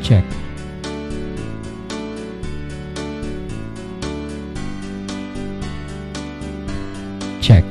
Check. Check.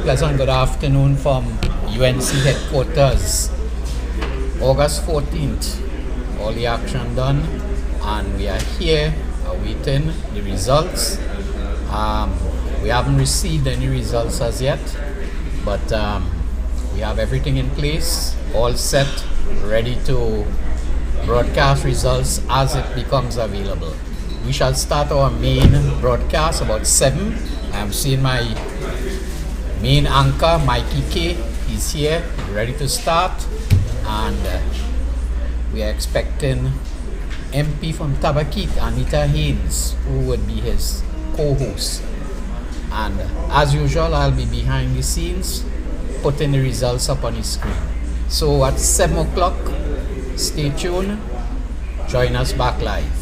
pleasant good afternoon from UNC headquarters. August 14th, all the action done, and we are here awaiting the results. We haven't received any results as yet, but we have everything in place, all set, ready to broadcast results as it becomes available. We shall start our main broadcast about 7. I'm seeing my main anchor, Mikey K. He's here, ready to start, and we are expecting MP from Tabakit, Anita Haynes, who would be his co-host. And as usual, I'll be behind the scenes, putting the results up on the screen. So at 7 o'clock, stay tuned, join us back live.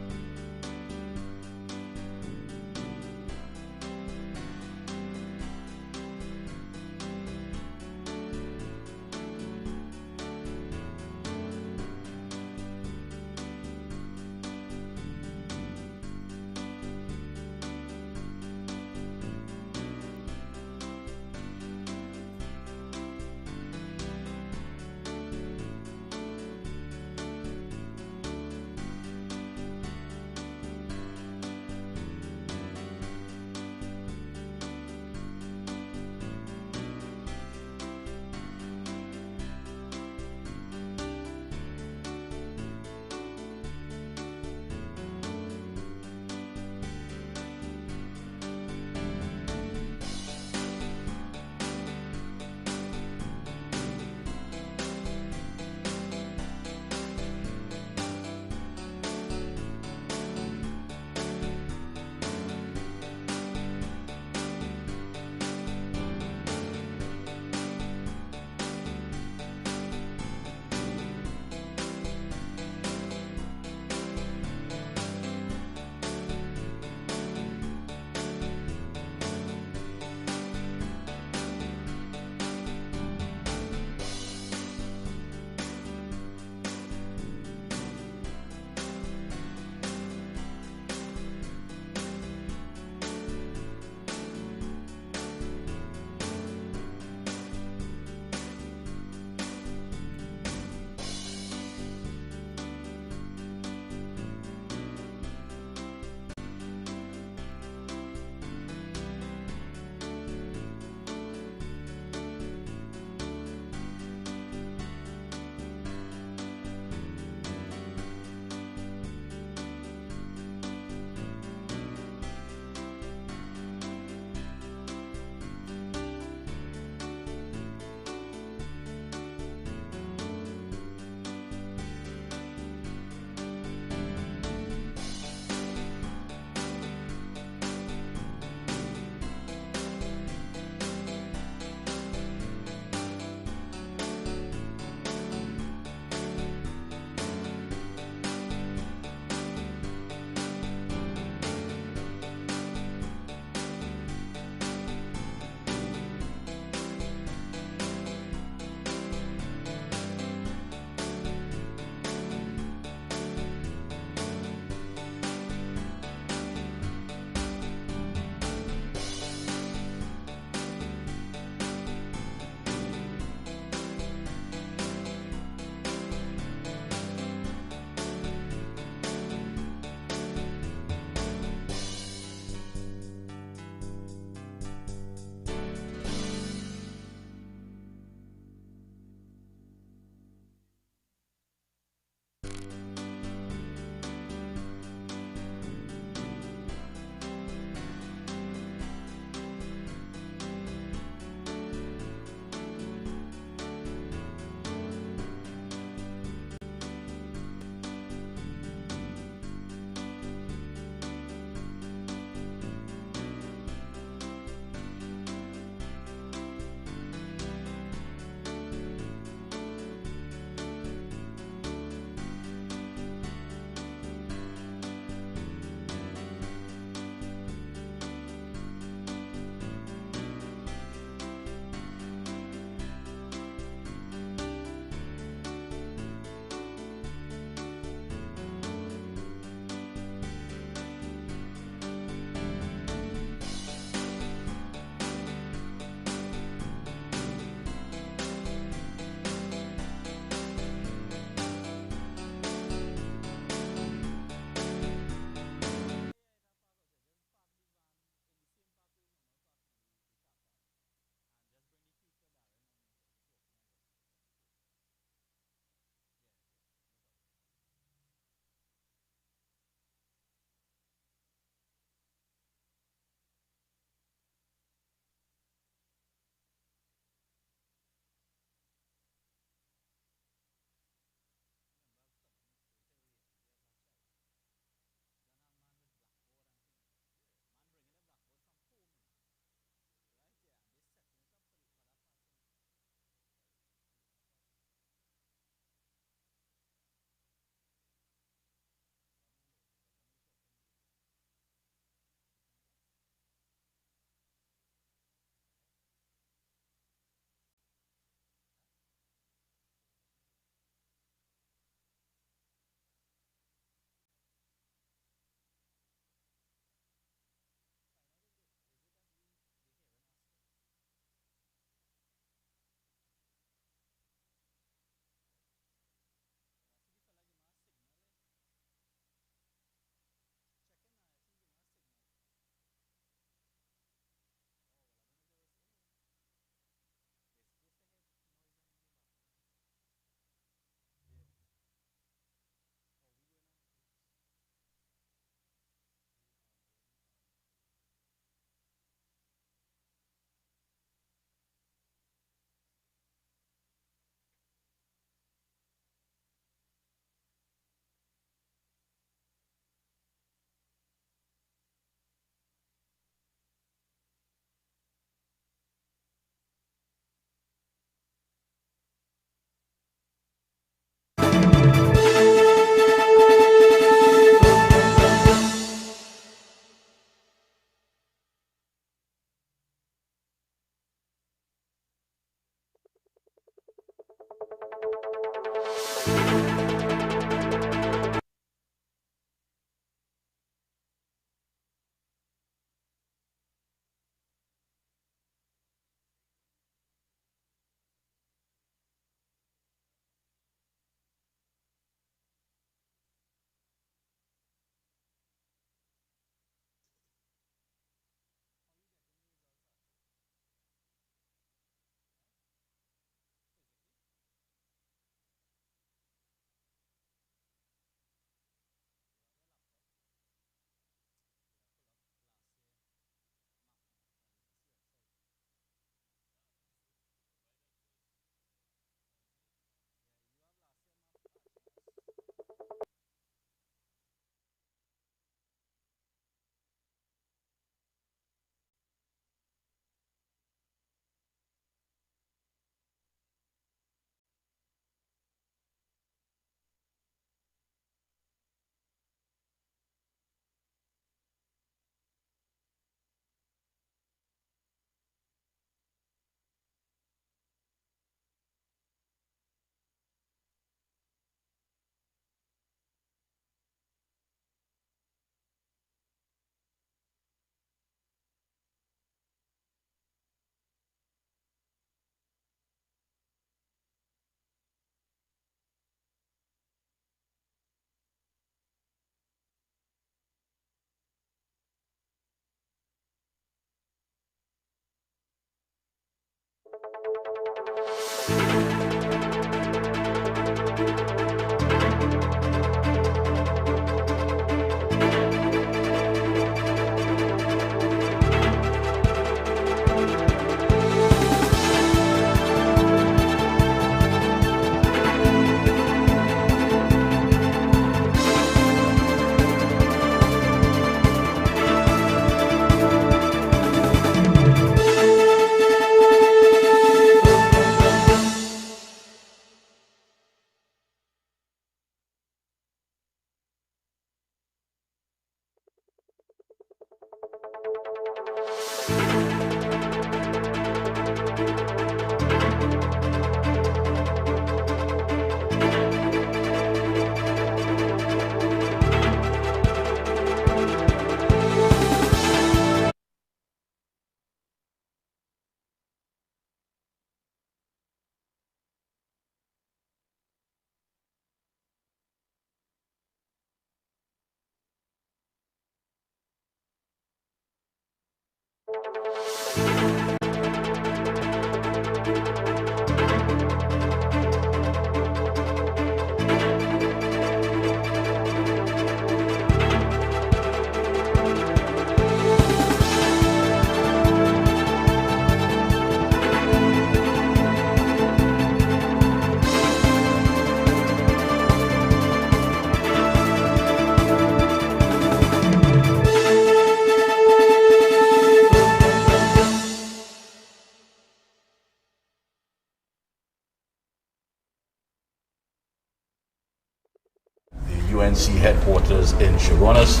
UNC headquarters in Chaguanas.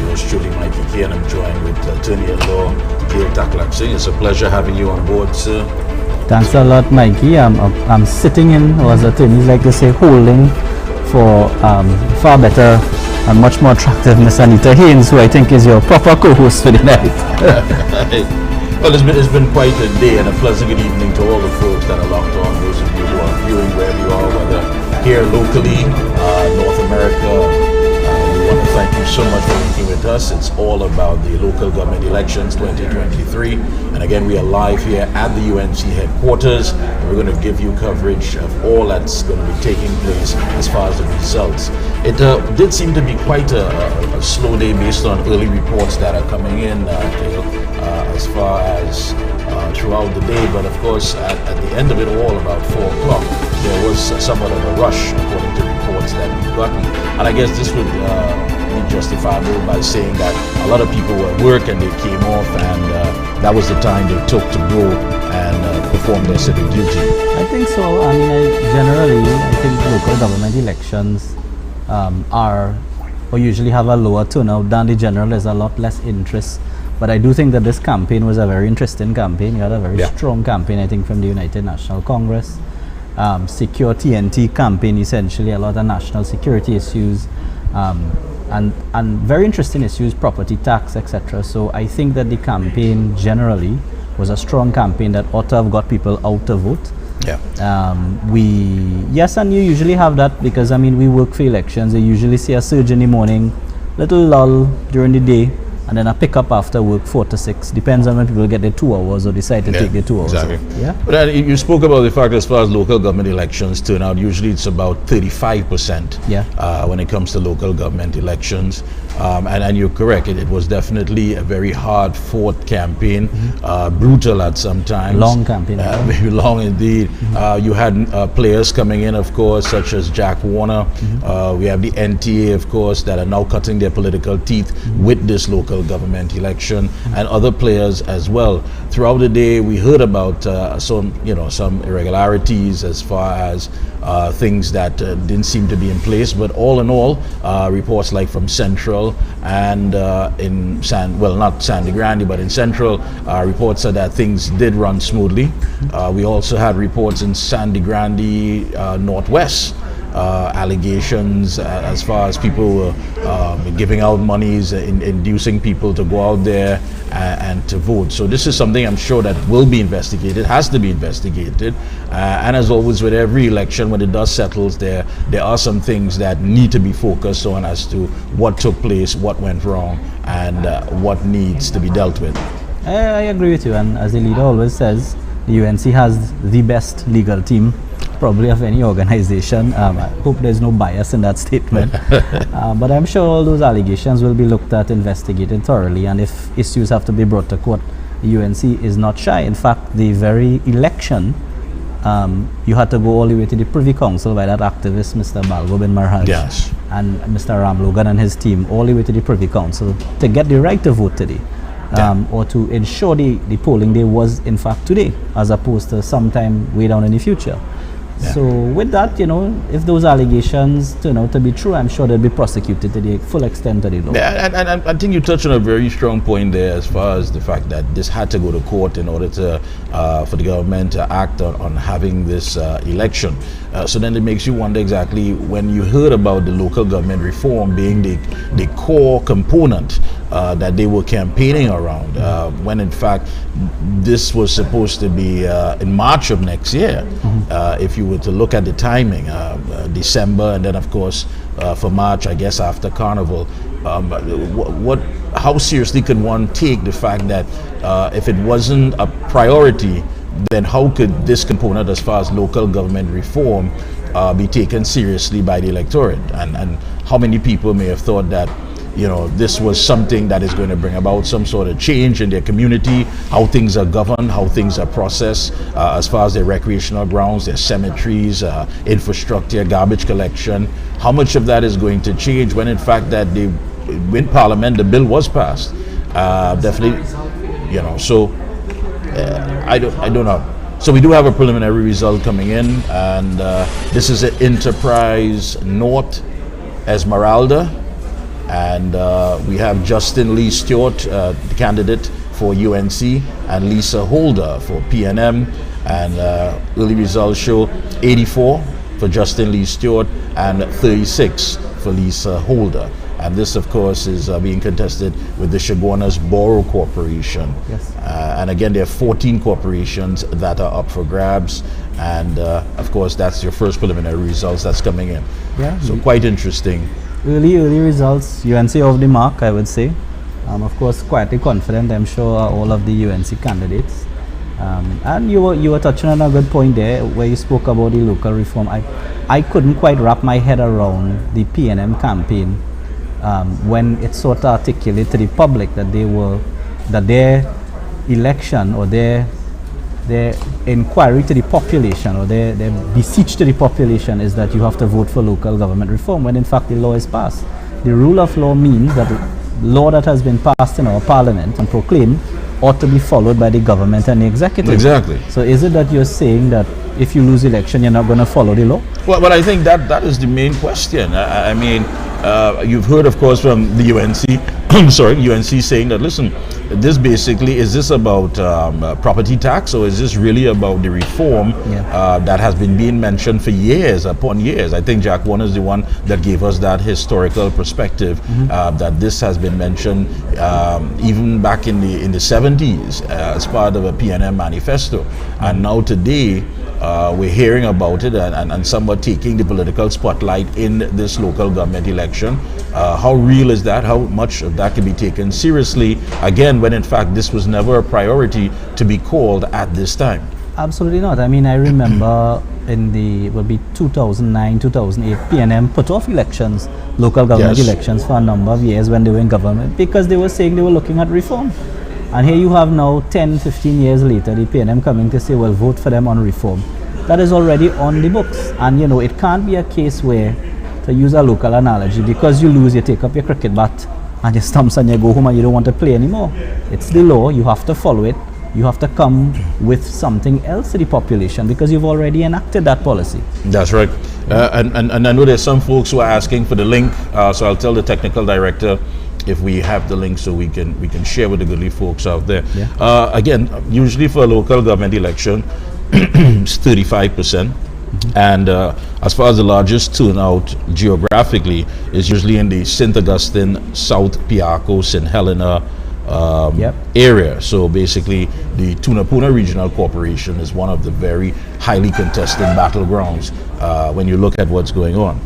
Yours truly, Mikey K, and I'm joined with attorney at law, Gail Taklak Singh. It's a pleasure having you on board, sir. Thanks a lot, Mikey. I'm sitting in, or as attorneys like to say, holding for far better and much more attractiveness Anita Haynes, who I think is your proper co-host for the night. Well, it's been quite a day and a pleasant good evening to all the folks that are locked on, those of you who are viewing wherever you are, whether here locally, North America. We want to thank you so much for working with us. It's all about the local government elections 2023. And again, we are live here at the UNC headquarters. And we're going to give you coverage of all that's going to be taking place as far as the results. It did seem to be quite a slow day based on early reports that are coming in, as far as throughout the day. But of course, at the end of it all, about 4 o'clock, there was somewhat of a rush according to reports that we've gotten. And I guess this would be justifiable by saying that a lot of people were at work and they came off, and that was the time they took to go and perform their civic duty. I think so. I mean, generally, I think local government elections usually have a lower turnout than the general. There's a lot less interest. But I do think that this campaign was a very interesting campaign. You had a very strong campaign, I think, from the United National Congress. Secure TNT campaign, essentially, a lot of national security issues, and very interesting issues, property tax, etc. So I think that the campaign generally was a strong campaign that ought to have got people out to vote. And you usually have that because, I mean, we work for elections. You usually see a surge in the morning, little lull during the day, and then a pick up after work 4 to 6. Depends on when people get their 2 hours or decide to take their 2 hours. Exactly. Yeah. But you spoke about the fact as far as local government elections turn out, usually it's about 35% when it comes to local government elections. And you're correct, it was definitely a very hard fought campaign, brutal at some times. Long campaign. Very long indeed. You had players coming in, of course, such as Jack Warner. We have the NTA, of course, that are now cutting their political teeth with this local government election, and other players as well. Throughout the day, we heard about some irregularities as far as things that didn't seem to be in place. But all in all, reports like from Central and in not Sandy Grande, but in Central, reports said that things did run smoothly. We also had reports in Sandy Grande Northwest. Allegations as far as people were giving out monies, inducing people to go out there and to vote. So this is something I'm sure that will be investigated, has to be investigated. And as always with every election, when the dust settles, there are some things that need to be focused on as to what took place, what went wrong, and what needs to be dealt with. I agree with you, and as the leader always says, The UNC has the best legal team probably of any organization. I hope there's no bias in that statement. But I'm sure all those allegations will be looked at, investigated thoroughly, and if issues have to be brought to court, the UNC is not shy. In fact, the very election, you had to go all the way to the Privy Council by that activist, Mr. Balgo bin Marhaj, Yes. and Mr. Ram Logan and his team, all the way to the Privy Council to get the right to vote today. Or to ensure the polling day was in fact today, as opposed to sometime way down in the future. Yeah. So with that, if those allegations turn out to be true, I'm sure they'll be prosecuted to the full extent of the law. Yeah, and I think you touched on a very strong point there as far as the fact that this had to go to court in order to for the government to act on having this election. So then it makes you wonder exactly, when you heard about the local government reform being the core component that they were campaigning around, when in fact this was supposed to be in March of next year. If you were to look at the timing, December, and then of course for March, I guess after Carnival, how seriously could one take the fact that if it wasn't a priority, then how could this component as far as local government reform be taken seriously by the electorate? And how many people may have thought that this was something that is going to bring about some sort of change in their community, how things are governed, how things are processed, as far as their recreational grounds, their cemeteries, infrastructure, garbage collection. How much of that is going to change when in fact that in Parliament the bill was passed? Definitely, so I don't know. So we do have a preliminary result coming in, and this is an Enterprise North Esmeralda. And we have Justin Lee Stewart, the candidate for UNC, and Lisa Holder for PNM. And early results show 84 for Justin Lee Stewart and 36 for Lisa Holder. And this, of course, is being contested with the Chaguanas Borough Corporation. Yes. And again, there are 14 corporations that are up for grabs. And of course, that's your first preliminary results that's coming in. Yeah. So quite interesting. Early results, UNC off the mark, I would say. Of course, quietly confident, I'm sure, all of the UNC candidates. And you were touching on a good point there, where you spoke about the local reform. I couldn't quite wrap my head around the PNM campaign when it sort of articulated to the public that their election or their inquiry to the population, or their beseech to the population, is that you have to vote for local government reform, when in fact the law is passed. The rule of law means that the law that has been passed in our parliament and proclaimed ought to be followed by the government and the executive. Exactly. So is it that you're saying that if you lose election, you're not going to follow the law? Well, but I think that is the main question. I mean, you've heard, of course, from the UNC, UNC saying that, listen, this basically, is this about property tax, or is this really about the reform that has been being mentioned for years upon years? I think Jack Warner is the one that gave us that historical perspective, that this has been mentioned even back in the 70s as part of a PNM manifesto. And now today, we're hearing about it and somewhat taking the political spotlight in this local government election. How real is that? How much of that can be taken seriously? Again, when in fact this was never a priority to be called at this time. Absolutely not. I mean, I remember in the 2009, 2008, PNM put off elections, local government elections, for a number of years when they were in government, because they were saying they were looking at reform. And here you have now 10, 15 years later, the PNM coming to say, well, vote for them on reform. That is already on the books. And it can't be a case where, to use a local analogy, because you lose, you take up your cricket bat and your stumps and you go home and you don't want to play anymore. It's the law, you have to follow it. You have to come with something else to the population, because you've already enacted that policy. That's right. And I know there's some folks who are asking for the link, so I'll tell the technical director if we have the link, so we can share with the goodly folks out there. Again, usually for a local government election, it's 35%. And as far as the largest turnout geographically is usually in the St. Augustine, South Piarco, St. Helena area. So basically the Tunapuna Regional Corporation is one of the very highly contested battlegrounds when you look at what's going on.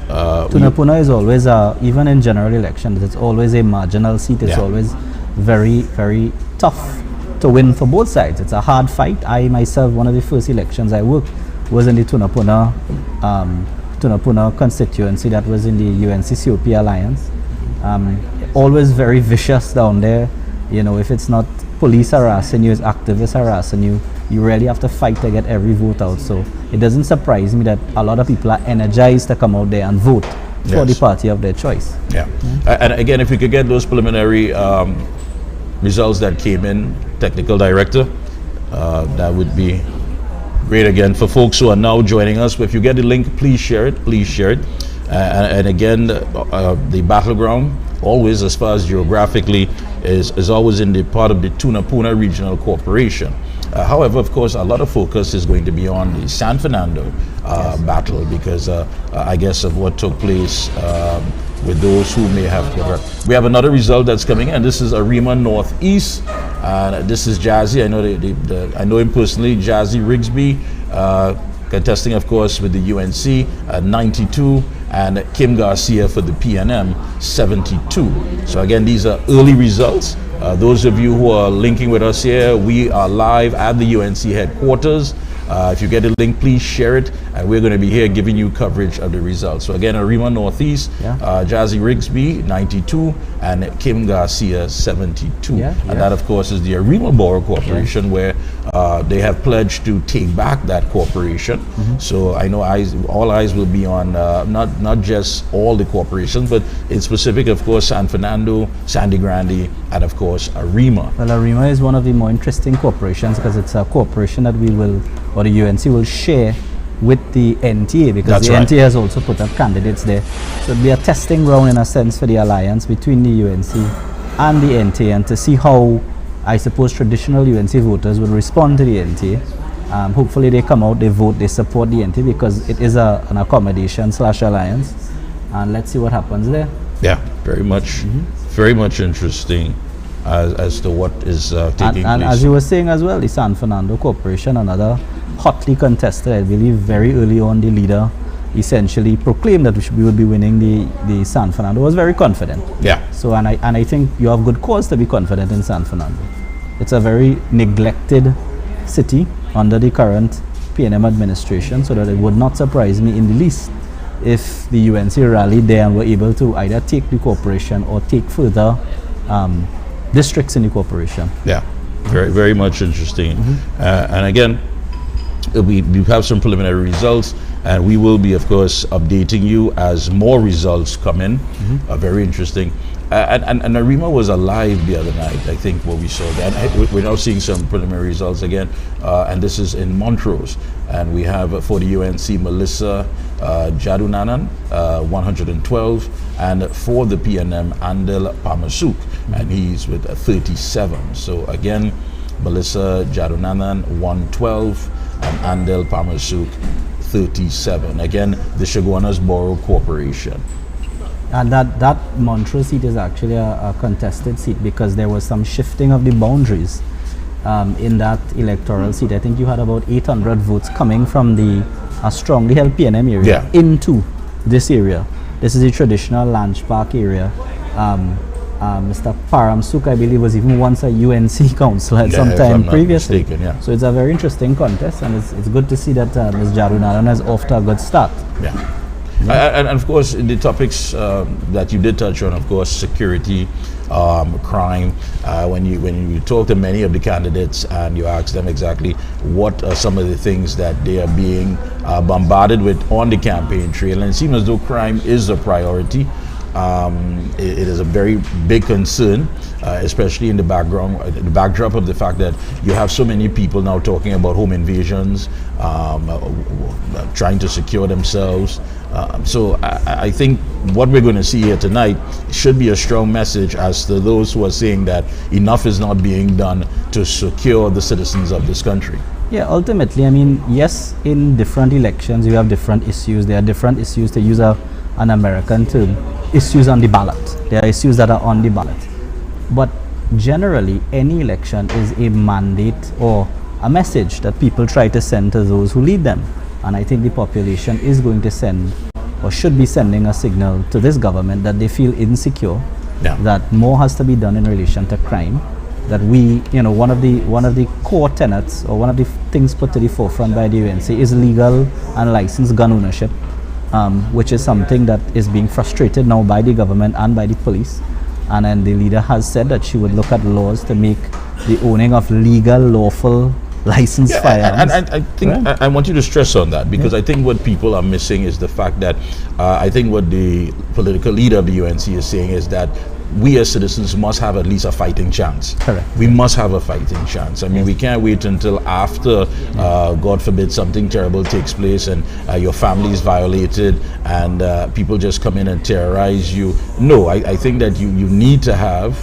Tunapuna is always, even in general elections, it's always a marginal seat. It's always very, very tough to win for both sides. It's a hard fight. I myself, one of the first elections I worked was in the Tunapuna constituency that was in the UNC COP alliance. Always very vicious down there. You know, if it's not police harassing you, it's activists harassing you, you really have to fight to get every vote out. So it doesn't surprise me that a lot of people are energized to come out there and vote for the party of their choice. Yeah. And again, if we could get those preliminary results that came in, technical director, that would be great again for folks who are now joining us. If you get the link, please share it. Please share it. And again, the battleground, always as far as geographically, is always in the part of the Tunapuna Regional Corporation. However, of course, a lot of focus is going to be on the San Fernando battle because I guess of what took place with those who may have covered. We have another result that's coming in. This is Arima Northeast. This is Jazzy. I know I know him personally, Jazzy Rigsby, contesting, of course, with the UNC 92, and Kim Garcia for the PNM 72. So again, these are early results. Those of you who are linking with us here, we are live at the UNC headquarters. If you get a link, please share it, and we're going to be here giving you coverage of the results. So again, Arima Northeast, Jazzy Rigsby 92, and Kim Garcia 72. And that, of course, is the Arima Borough Corporation, where they have pledged to take back that corporation. So I know all eyes will be on not just all the corporations, but in specific, of course, San Fernando, Sandy Grande, and of course Arima. Well, Arima is one of the more interesting corporations because it's a corporation that we will, or the UNC will share with the NTA, because the NTA has also put up candidates there. So it'll be a testing ground in a sense for the alliance between the UNC and the NTA, and to see how, I suppose, traditional UNC voters will respond to the NTA. Hopefully they come out, they vote, they support the NTA, because it is an accommodation / alliance, and let's see what happens there. Yeah, very much interesting as to what is taking place. And as you were saying as well, the San Fernando Corporation, another hotly contested, I believe very early on the leader essentially proclaimed that we would be winning the San Fernando, was very confident. Yeah. So and I think you have good cause to be confident in San Fernando. It's a very neglected city under the current PNM administration, so that it would not surprise me in the least if the UNC rallied there and were able to either take the corporation or take further districts in the corporation. Yeah, very much interesting. And again, we have some preliminary results, and we will be, of course, updating you as more results come in. Very interesting. And Arima was alive the other night, I think, what we saw then. We're now seeing some preliminary results again, and this is in Montrose. And we have for the UNC, Melissa Jadunanan, 112, and for the PNM, Andel Pamasuk, and he's with 37. So again, Melissa Jadunanan, 112, and Andel Pamasuk, 37. Again, the Chaguanas Borough Corporation. And that Montrose seat is actually a contested seat because there was some shifting of the boundaries in that electoral seat. I think you had about 800 votes coming from the strongly held PNM area into this area. This is the traditional Lanch Park area. Mr. Paramsuk, I believe, was even once a UNC councillor at some time previously. So it's a very interesting contest, and it's good to see that Ms. Jarunaran is off to a good start. And of course, in the topics that you did touch on, of course, security, crime. When you talk to many of the candidates and you ask them exactly what are some of the things that they are being bombarded with on the campaign trail, and it seems as though crime is a priority. It is a very big concern, especially in the backdrop of the fact that you have so many people now talking about home invasions, trying to secure themselves. So I think what we're going to see here tonight should be a strong message as to those who are saying that enough is not being done to secure the citizens of this country. Yeah, ultimately, I mean, yes, in different elections you have different issues. There are different issues, to use an American term, issues on the ballot. There are issues that are on the ballot. But generally, any election is a mandate or a message that people try to send to those who lead them. And I think the population is going to send, or should be sending, a signal to this government that they feel insecure, that more has to be done in relation to crime, and that they feel that the citizens of this country are that we, one of the core tenets, or one of the things put to the forefront by the UNC is legal and licensed gun ownership, which is something that is being frustrated now by the government and by the police. And then the leader has said that she would look at laws to make the owning of legal, lawful, licensed firearms. And I think I want you to stress on that, because I think what people are missing is the fact that I think what the political leader of the UNC is saying is that we as citizens must have at least a fighting chance. Correct. We must have a fighting chance. I mean, we can't wait until after, God forbid, something terrible takes place and your family is violated and people just come in and terrorize you. No, I think that you need to have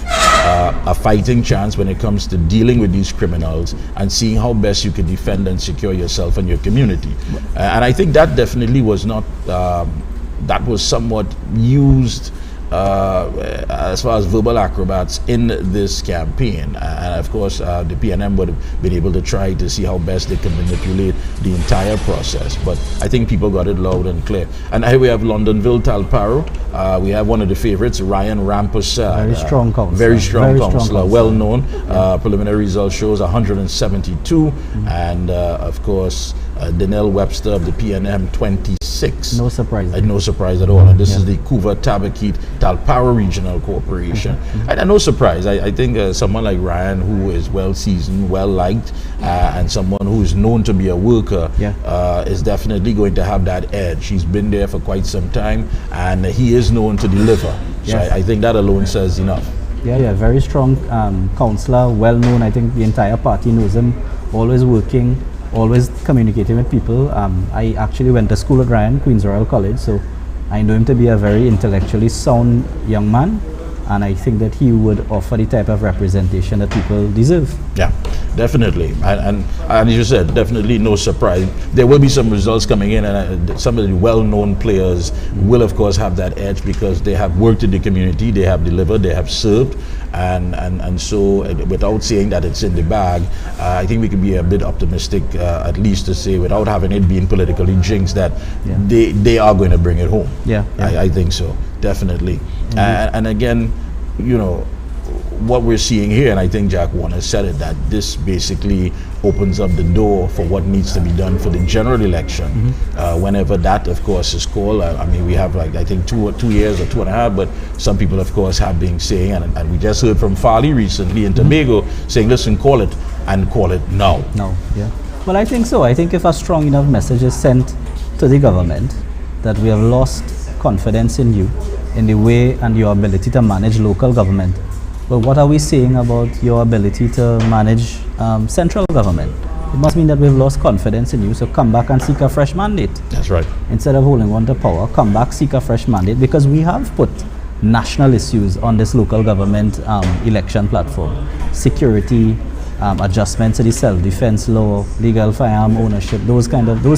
a fighting chance when it comes to dealing with these criminals and seeing how best you can defend and secure yourself and your community. And I think that definitely was not, that was somewhat used as far as verbal acrobats in this campaign, and of course the PNM would have been able to try to see how best they can manipulate the entire process, but I think people got it loud and clear. And here we have Londonville Talparo, we have one of the favorites, Ryan Rampersad, very strong counselor, very strong counselor, well known. Preliminary result shows 172, and of course Danelle Webster of the PNM 26. No surprise. No surprise at all. And this is the Couva Tabakit Talparo Regional Corporation. And no surprise. I think someone like Ryan, who is well seasoned, well liked, and someone who is known to be a worker, is definitely going to have that edge. He's been there for quite some time, and he is known to deliver. So I think that alone says enough. Yeah, very strong counselor, well known. I think the entire party knows him. Always working, always communicating with people. I actually went to school at Ryan, Queen's Royal College, so I know him to be a very intellectually sound young man, and I think that he would offer the type of representation that people deserve. Yeah, definitely. And as you said, definitely no surprise. There will be some results coming in, and some of the well-known players will of course have that edge because they have worked in the community, they have delivered, they have served, and so without saying that it's in the bag, I think we can be a bit optimistic, at least to say, without having it being politically jinxed, that they are going to bring it home. I think so, definitely. And again, what we're seeing here, and I think Jack Warner said it, that this basically opens up the door for what needs to be done for the general election, whenever that of course is called. I mean, we have like, I think 2 years or 2.5, but some people of course have been saying, and we just heard from Farley recently in Tobago saying, listen, call it, and call it now. Well, I think so. I think if a strong enough message is sent to the government that we have lost confidence in you, in the way and your ability to manage local government, well, what are we saying about your ability to manage central government? It must mean that we've lost confidence in you, so come back and seek a fresh mandate. That's right. Instead of holding on to power, come back, seek a fresh mandate, because we have put national issues on this local government election platform. Security, adjustments to the self-defense law, legal firearm ownership, those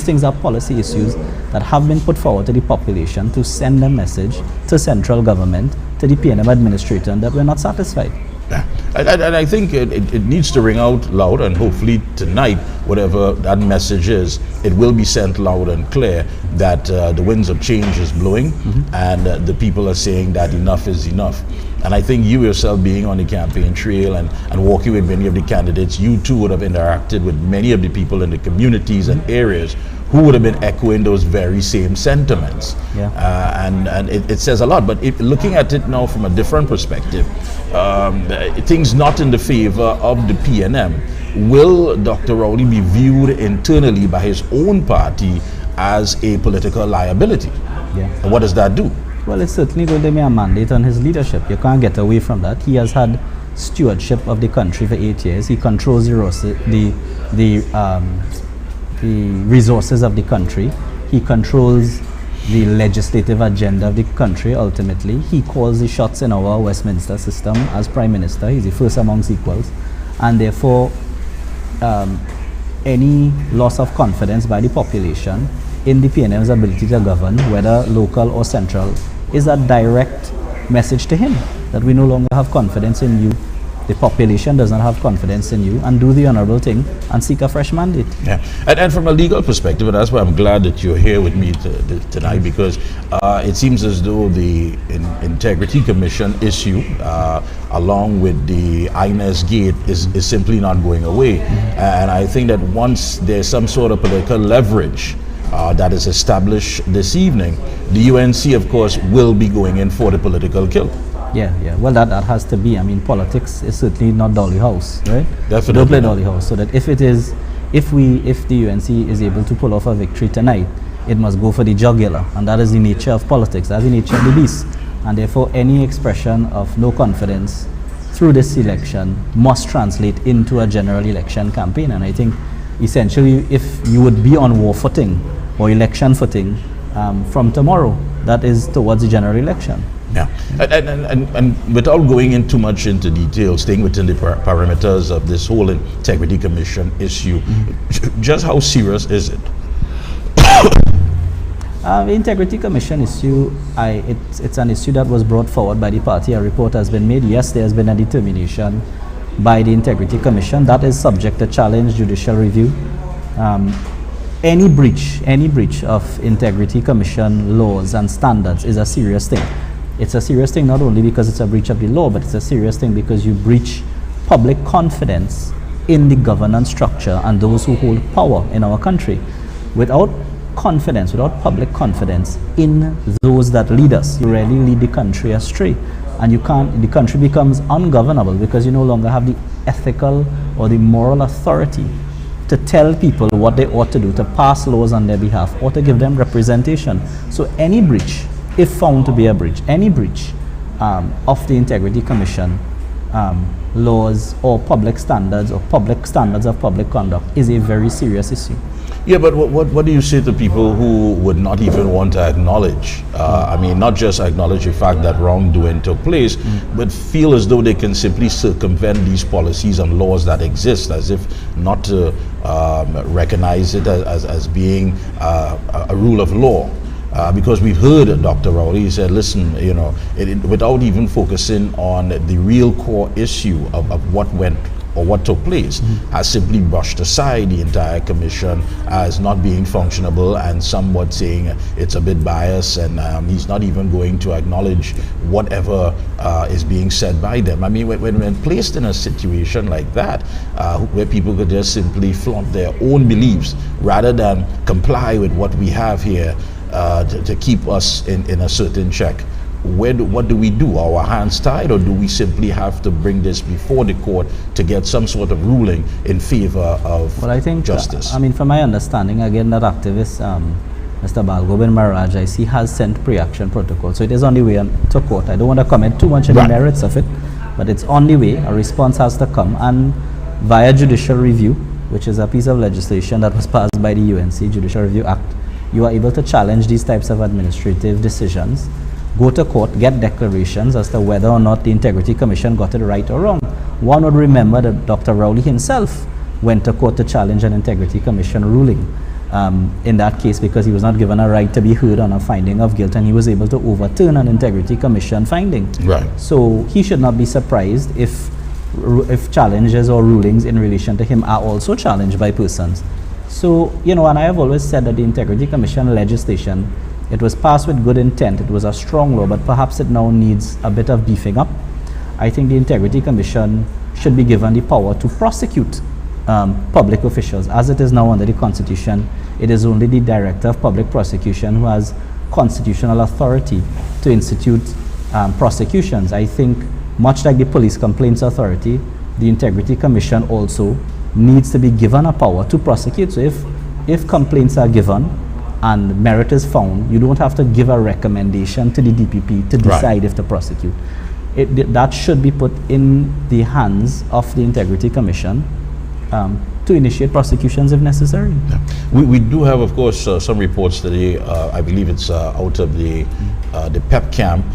things are policy issues that have been put forward to the population to send a message to central government, to the PNM administrator, that we're not satisfied. And I think it needs to ring out loud, and hopefully tonight, whatever that message is, it will be sent loud and clear that the winds of change is blowing, and the people are saying that enough is enough. And I think you yourself, being on the campaign trail and walking with many of the candidates, you too would have interacted with many of the people in the communities and areas who would have been echoing those very same sentiments. And it says a lot. But looking at it now from a different perspective, things not in the favor of the PNM, will Dr. Rowley be viewed internally by his own party as a political liability? And what does that do? Well, it's certainly going to be a mandate on his leadership. You can't get away from that. He has had stewardship of the country for 8 years. He controls the resources of the country. He controls the legislative agenda of the country. Ultimately, he calls the shots in our Westminster system as Prime Minister. He's the first amongst equals, and therefore any loss of confidence by the population in the PNM's ability to govern, whether local or central, is a direct message to him that we no longer have confidence in you the population does not have confidence in you, and do the honorable thing and seek a fresh mandate. Yeah, and from a legal perspective, and that's why I'm glad that you're here with me tonight, because it seems as though the Integrity Commission issue, along with the INES gate, is simply not going away. And I think that once there's some sort of political leverage that is established this evening, the UNC, of course, will be going in for the political kill. Yeah. Well, that has to be. I mean, politics is certainly not Dolly House, right? Definitely. Don't play Dolly House. So that if the UNC is able to pull off a victory tonight, it must go for the jugular, and that is the nature of politics. That's the nature of the beast, and therefore any expression of no confidence through this election must translate into a general election campaign. And I think essentially, if you would be on war footing or election footing from tomorrow, that is towards the general election. Yeah, and without going in too much into detail, staying within the parameters of this whole Integrity Commission issue, just how serious is it? The Integrity Commission issue, it's an issue that was brought forward by the party. A report has been made. Yes, there has been a determination by the Integrity Commission that is subject to challenge, judicial review. Any breach of Integrity Commission laws and standards is a serious thing. It's a serious thing not only because it's a breach of the law, but it's a serious thing because you breach public confidence in the governance structure and those who hold power in our country. Without public confidence in those that lead us, you really lead the country astray. And the country becomes ungovernable because you no longer have the ethical or the moral authority to tell people what they ought to do, to pass laws on their behalf, or to give them representation. So any breach, if found to be a breach, any breach of the Integrity Commission laws or public standards of public conduct is a very serious issue. Yeah, but what do you say to people who would not even want to acknowledge, I mean, not just acknowledge the fact that wrongdoing took place, but feel as though they can simply circumvent these policies and laws that exist, as if not to recognize it as being a rule of law? Because we've heard Dr. Rowley said, listen, you know, without even focusing on the real core issue of what went or what took place, has simply brushed aside the entire commission as not being functionable and somewhat saying it's a bit biased, and he's not even going to acknowledge whatever is being said by them. I mean, when placed in a situation like that, where people could just simply flaunt their own beliefs rather than comply with what we have here to keep us in a certain check, what do we do? Are our hands tied, or do we simply have to bring this before the court to get some sort of ruling in favor of justice? I mean, from my understanding, again, that activist, Mr. Balgobin Maraj, I see, has sent pre-action protocol. So it is on the way to court. I don't want to comment too much on the merits of it, but it's on the way. A response has to come, and via judicial review, which is a piece of legislation that was passed by the UNC Judicial Review Act, you are able to challenge these types of administrative decisions, go to court, get declarations as to whether or not the Integrity Commission got it right or wrong. One would remember that Dr. Rowley himself went to court to challenge an Integrity Commission ruling in that case, because he was not given a right to be heard on a finding of guilt, and he was able to overturn an Integrity Commission finding. Right. So he should not be surprised if challenges or rulings in relation to him are also challenged by persons. So, you know, and I have always said that the Integrity Commission legislation, it was passed with good intent. It was a strong law, but perhaps it now needs a bit of beefing up. I think the Integrity Commission should be given the power to prosecute public officials. As it is now under the Constitution, it is only the Director of Public Prosecution who has constitutional authority to institute prosecutions. I think, much like the Police Complaints Authority, the Integrity Commission also needs to be given a power to prosecute. So if complaints are given and merit is found, you don't have to give a recommendation to the DPP to decide if to prosecute. That should be put in the hands of the Integrity Commission to initiate prosecutions if necessary. Yeah. We do have, of course, some reports today. I believe it's out of the PEP camp,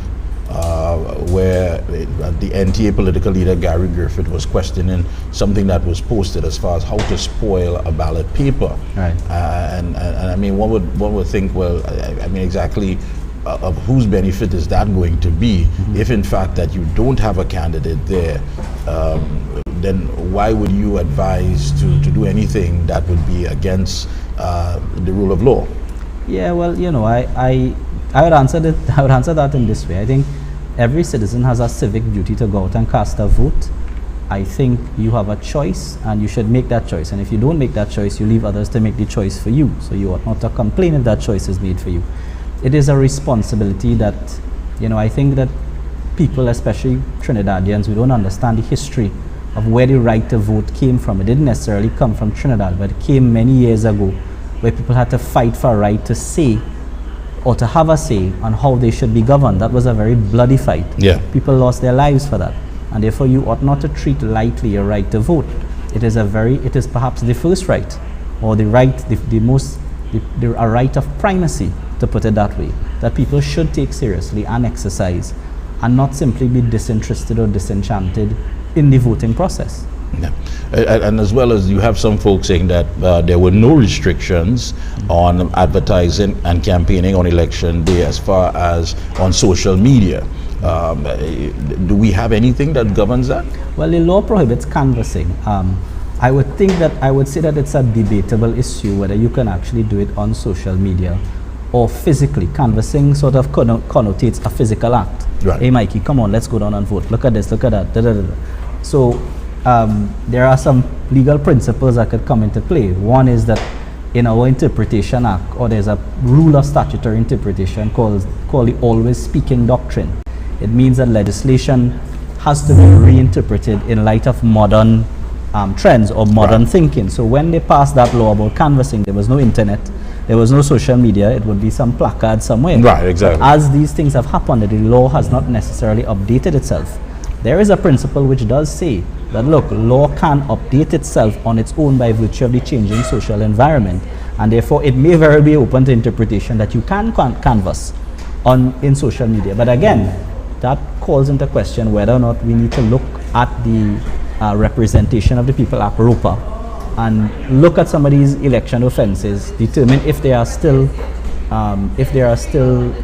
where the NTA political leader Gary Griffith was questioning something that was posted as far as how to spoil a ballot paper. Right. And I mean, one would think, well, I mean, exactly of whose benefit is that going to be if in fact that you don't have a candidate there? Then why would you advise to do anything that would be against the rule of law? Yeah, well, you know, I would answer that in this way. I think every citizen has a civic duty to go out and cast a vote. I think you have a choice and you should make that choice. And if you don't make that choice, you leave others to make the choice for you. So you ought not to complain if that choice is made for you. It is a responsibility that, you know, I think that people, especially Trinidadians, we don't understand the history of where the right to vote came from. It didn't necessarily come from Trinidad, but it came many years ago, where people had to fight for a right to say or to have a say on how they should be governed. That was a very bloody fight. Yeah. People lost their lives for that. And therefore you ought not to treat lightly your right to vote. It is perhaps the first right, or the right, a right of primacy, to put it that way, that people should take seriously and exercise, and not simply be disinterested or disenchanted in the voting process. Yeah. And as well as you have some folks saying that there were no restrictions on advertising and campaigning on election day as far as on social media. Do we have anything that governs that? Well, the law prohibits canvassing. I would say that it's a debatable issue whether you can actually do it on social media or physically. Canvassing sort of connotates a physical act. Right. Hey Mikey, come on, let's go down and vote. Look at this, look at that. Da, da, da, da. So there are some legal principles that could come into play. One is that in our Interpretation Act, or there's a rule of statutory interpretation called the Always Speaking Doctrine. It means that legislation has to be reinterpreted in light of modern trends or modern thinking. So when they passed that law about canvassing, there was no internet, there was no social media, it would be some placard somewhere. Right, exactly. But as these things have happened, the law has not necessarily updated itself. There is a principle which does say that, look, law can update itself on its own by virtue of the changing social environment, and therefore it may very be open to interpretation that you can canvass in social media. But again, that calls into question whether or not we need to look at the representation of the people at ROPA and look at some of these election offences, determine if they are still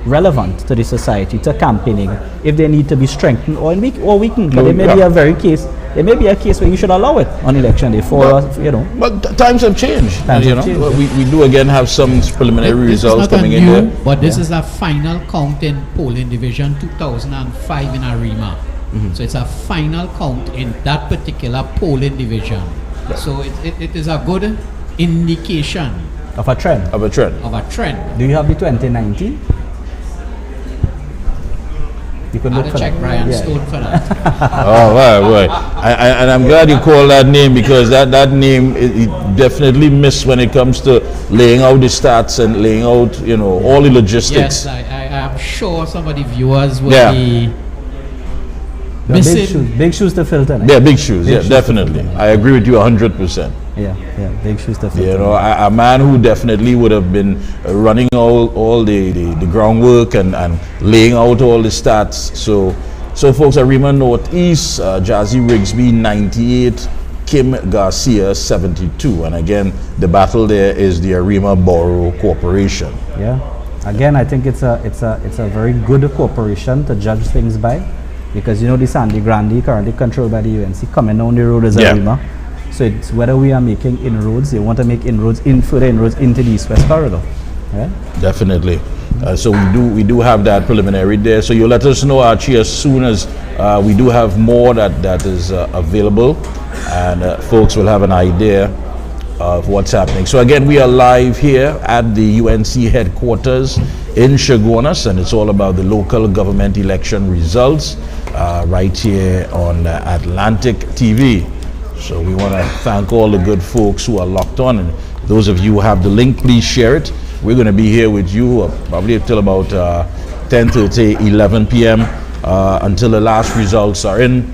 relevant to the society, to campaigning, if they need to be strengthened or weakened. But there may be a case where you should allow it on election day But times have changed. We do again have some preliminary results coming in there. But this is a final count in polling division 2005 in Arima. So it's a final count in that particular polling division. So it is a good indication of a trend. Of a trend. Do you have the 2019? You could look for check that. Brian Stone for that. Oh, right. And I'm glad you called that name, because that name it definitely missed when it comes to laying out the stats and laying out all the logistics. Yes, I am sure some of the viewers will be missing. Big shoes to fill. Yeah, big shoes. Yeah, definitely. I agree with you 100%. Yeah, big shoes to fill. A man who definitely would have been running all the groundwork and laying out all the stats. So folks, Arima Northeast, Jazzy Rigsby 98, Kim Garcia 72, and again the battle there is the Arima Borough Corporation. Yeah, again I think it's a very good corporation to judge things by, because the Sandy Grande currently controlled by the UNC coming down the road is Arima. So it's whether we are making inroads, they want to make further inroads into the East-West corridor. Yeah? Definitely. So we do have that preliminary there. So you let us know, Archie, as soon as we do have more that is available, and folks will have an idea of what's happening. So again, we are live here at the UNC headquarters in Chaguanas, and it's all about the local government election results right here on Atlantic TV. So we want to thank all the good folks who are locked on, and those of you who have the link, please share it. We're going to be here with you probably until about 10:30, 11 p.m. Until the last results are in.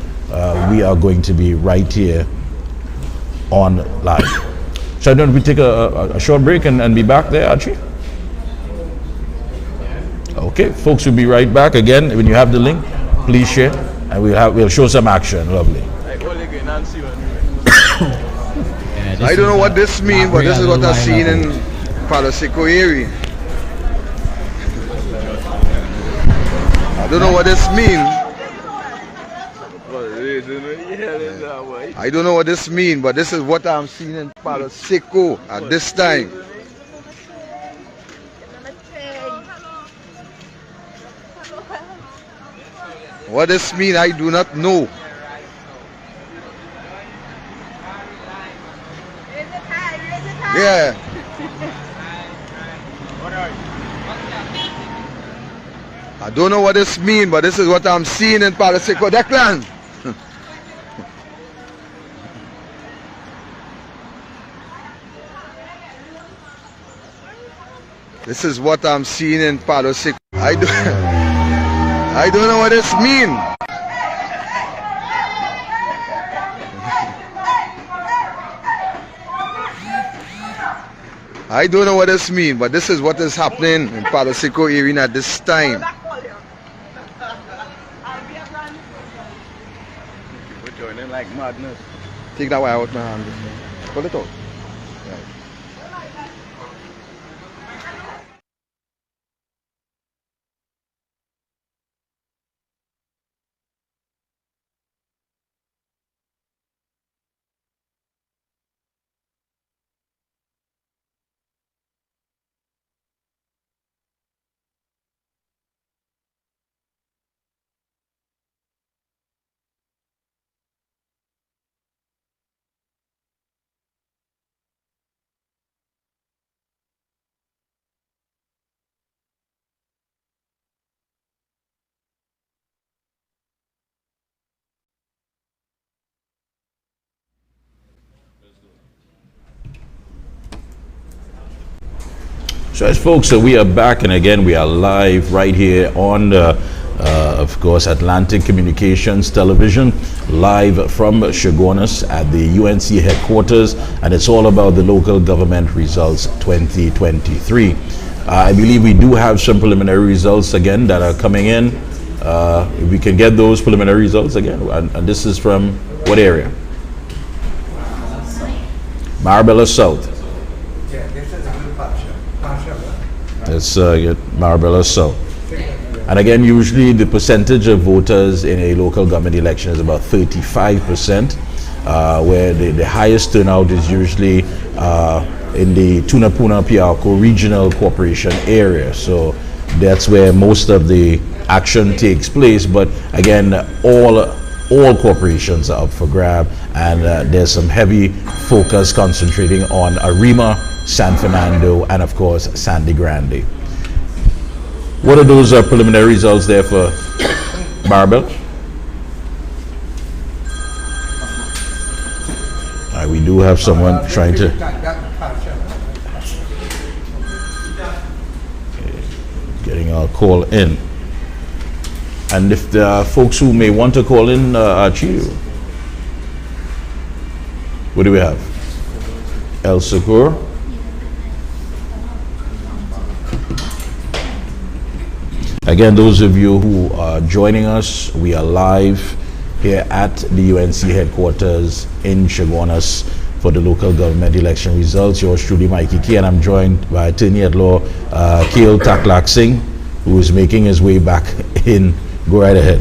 We are going to be right here on live. So don't we take a short break and be back there, Archie? Okay, folks, we'll be right back. Again, when you have the link, please share, and we'll show some action. Lovely. I don't know what this means, but this is what I've seen in Palo Seco area. I don't know what this means. I don't know what this means, but this is what I'm seeing in Palo Seco at this time. What this means, I do not know. Yeah. I don't know what this means, but this is what I'm seeing in Palo Seco. Declan. This is what I'm seeing in Palo Seco. I don't know what this means. I don't know what this means, but this is what is happening in Palo Seco area at this time. We're joining like madness. Take that wire out my hand. Pull it out. So as folks, we are back, and again we are live right here on of course Atlantic Communications Television, live from Chaguanas at the UNC headquarters, and it's all about the local government results 2023. I believe we do have some preliminary results again that are coming in. If we can get those preliminary results again, and this is from what area? Marabella South. Let's get Marabella South. And again, usually the percentage of voters in a local government election is about 35%, where the highest turnout is usually in the Tunapuna Piarco Regional Corporation area. So that's where most of the action takes place. But again, all corporations are up for grab, and there's some heavy focus concentrating on Arima, San Fernando, and of course Sandy Grande. What are those preliminary results there for Marabel? We do have someone trying to getting our call in, and if there are folks who may want to call in, Archie, what do we have? El Seguro. Again, those of you who are joining us, we are live here at the UNC headquarters in Chaguanas for the local government election results. Yours truly, Mikey Key, and I'm joined by Attorney at Law Kale Taklak Singh, who is making his way back in. Go right ahead.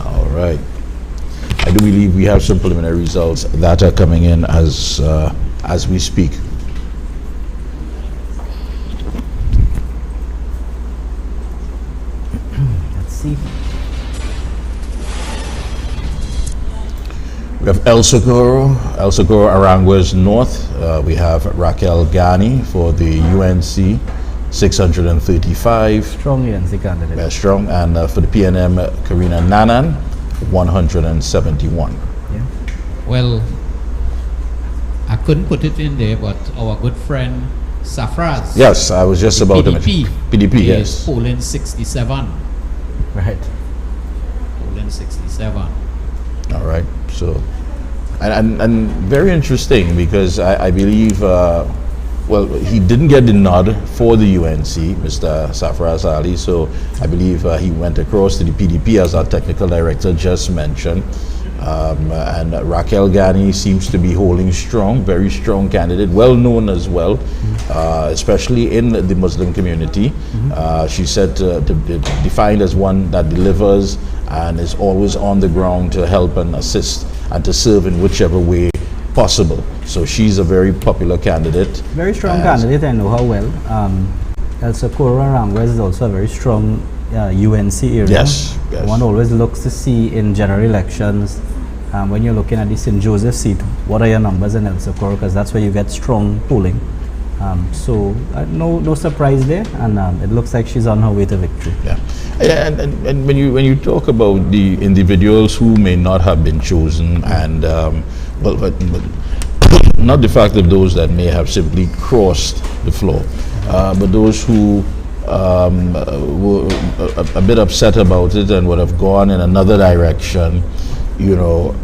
All right. I do believe we have some preliminary results that are coming in as we speak. We have El Seguro Aranguez North. We have Raquel Gani for the UNC, 635. Strong UNC candidate. Very strong. And for the PNM, Karina Nanan, 171. Yeah. Well, I couldn't put it in there, but our good friend Safraz. Yes, I was just about PDP, to mention. PDP, is yes. polling 67. Right. Polling 67. All right. So, and very interesting, because I believe, well, he didn't get the nod for the UNC, Mr. Safraz Ali. So I believe he went across to the PDP, as our technical director just mentioned. And Raquel Ghani seems to be holding strong, very strong candidate, well known as well, especially in the Muslim community. She's said defined as one that delivers and is always on the ground to help and assist and to serve in whichever way possible. So she's a very popular candidate. Very strong candidate, I know her well. El Socorro Aranguez is also a very strong UNC area. Yes, yes. One always looks to see in general elections, when you're looking at the St. Joseph seat, what are your numbers in El Socorro, because that's where you get strong polling. So no surprise there, and it looks like she's on her way to victory. Yeah, and when you talk about the individuals who may not have been chosen, and but not the fact of those that may have simply crossed the floor, but those who were a bit upset about it and would have gone in another direction, you know.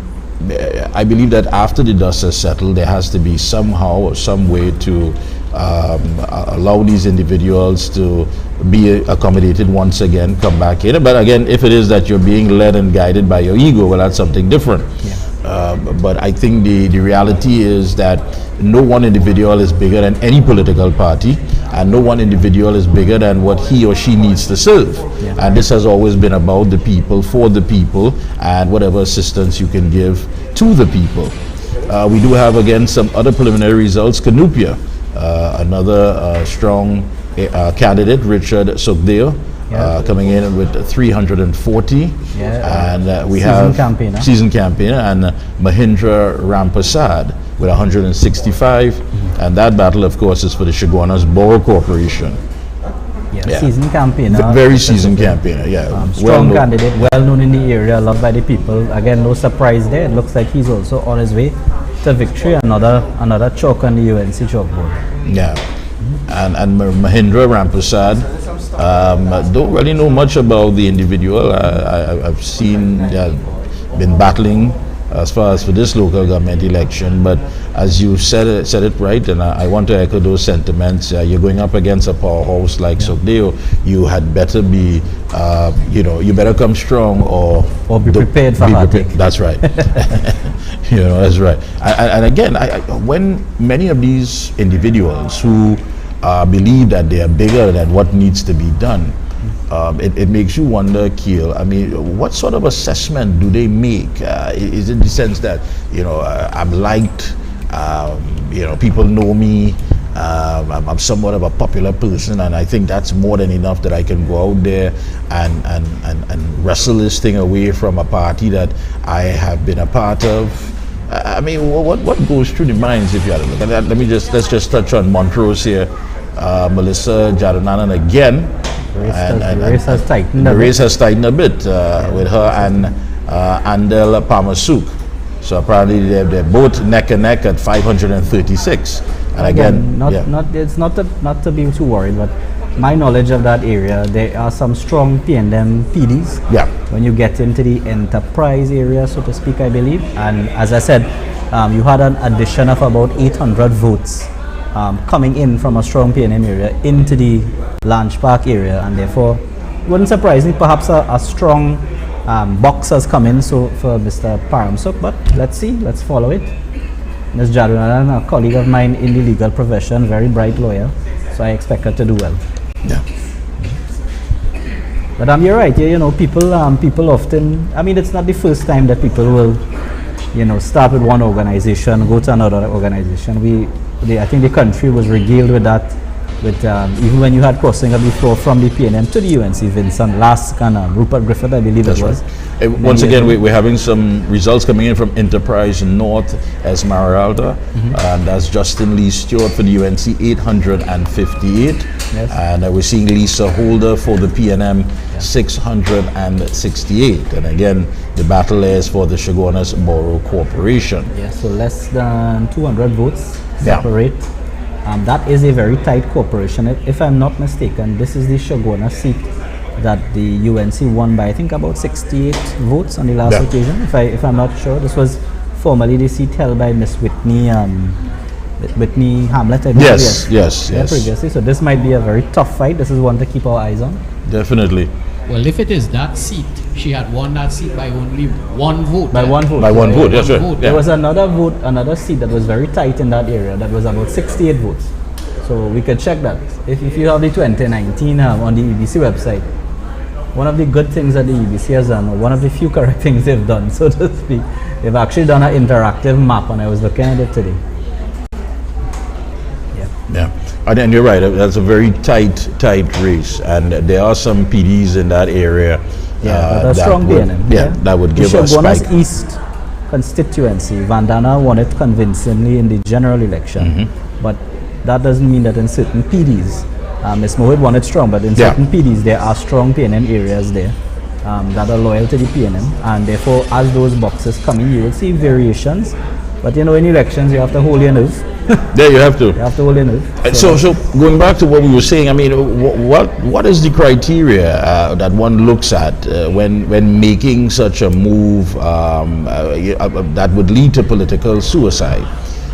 I believe that after the dust has settled, there has to be somehow or some way to allow these individuals to be accommodated once again, come back in. But again, if it is that you're being led and guided by your ego, well, that's something different. Yeah. But I think the reality is that no one individual is bigger than any political party, and no one individual is bigger than what he or she needs to serve. Yeah. And this has always been about the people, for the people, and whatever assistance you can give to the people. We do have, again, some other preliminary results. Canupia, another strong candidate, Richard Sogdeo, coming in with 340. Yeah. And we season have campaigner. Season campaigner, and Mahindra Rampasad with 165. And that battle, of course, is for the Chaguanas Borough Corporation. Yeah. Seasoned campaigner. Very seasoned campaigner, yeah. Strong candidate, well known in the area, loved by the people. Again, no surprise there. It looks like he's also on his way to victory. Another chalk on the UNC chalkboard. Yeah. And Mahindra Rampasad, don't really know much about the individual. I've seen been battling as far as for this local government election, but as you said it right, and I want to echo those sentiments. You're going up against a powerhouse like Sogdeo. You had better be, you better come strong or be prepared for heartache. That's right. That's right. And again, when many of these individuals who believe that they are bigger than what needs to be done, it makes you wonder, Keel, I mean, what sort of assessment do they make? Is it the sense that, I'm liked, people know me, I'm somewhat of a popular person, and I think that's more than enough that I can go out there and wrestle this thing away from a party that I have been a part of? I mean, what goes through the minds if you had a look? And let's just touch on Montrose here. Melissa Jadananan again. The race has tightened a bit with her and Andel Pamasuk. So apparently they're both neck and neck at 536. And again, it's not to be too worried, but my knowledge of that area, there are some strong PNM PDs. Yeah. When you get into the enterprise area, so to speak, I believe, and as I said, you had an addition of about 800 votes coming in from a strong PNM area into the Lange Park area, and therefore wouldn't surprise me perhaps a strong box has come in so for Mr. Paramsuk, but let's follow it. Ms. Jadunanan, a colleague of mine in the legal profession, very bright lawyer, so I expect her to do well. Yeah. But you're right, people often, I mean, it's not the first time that people will start with one organization, go to another organization. I think the country was regaled with that, even when you had crossing of the floor from the PNM to the UNC Vincent Lask and Rupert Griffith, I believe it was. Right. Once again, we're having some results coming in from Enterprise North Esmeralda, and that's Justin Lee Stewart for the UNC 858. Yes. And we're seeing Lisa Holder for the PNM 668. And again, the battle is for the Chaguanas Borough Corporation. Yes, so less than 200 votes separate. Yeah. That is a very tight corporation. If I'm not mistaken, this is the Chaguanas seat that the UNC won by, I think, about 68 votes on the last occasion. If I'm not sure, this was formerly the seat held by Miss Whitney Hamlet, I believe. Yes. Previously, so this might be a very tough fight. This is one to keep our eyes on. Definitely. Well, if it is that seat, she had won that seat by only one vote. By one vote. By one vote, yes, One sir. vote. Yeah. There was another vote, another seat that was very tight in that area. That was about 68 votes. So we could check that. If you have the 2019 on the EBC website, one of the good things that the EBC has done, or one of the few correct things they've done, so to speak, they've actually done an interactive map, and I was looking at it today. Yeah, and you're right. That's a very tight race, and there are some PDs in that area. Yeah, that's strong would, BNM. Yeah, that would give a spike. Shoguana's East constituency, Vandana won it convincingly in the general election, but that doesn't mean that in certain PDs, Ms. Mohit won it strong, but in certain PDs there are strong PNM areas there that are loyal to the PNM, and therefore as those boxes come in, you will see variations. But in elections, you have to hold your nerve. There you have to. You have to hold your nerve. So going back to what we were saying, I mean, what is the criteria that one looks at when making such a move that would lead to political suicide?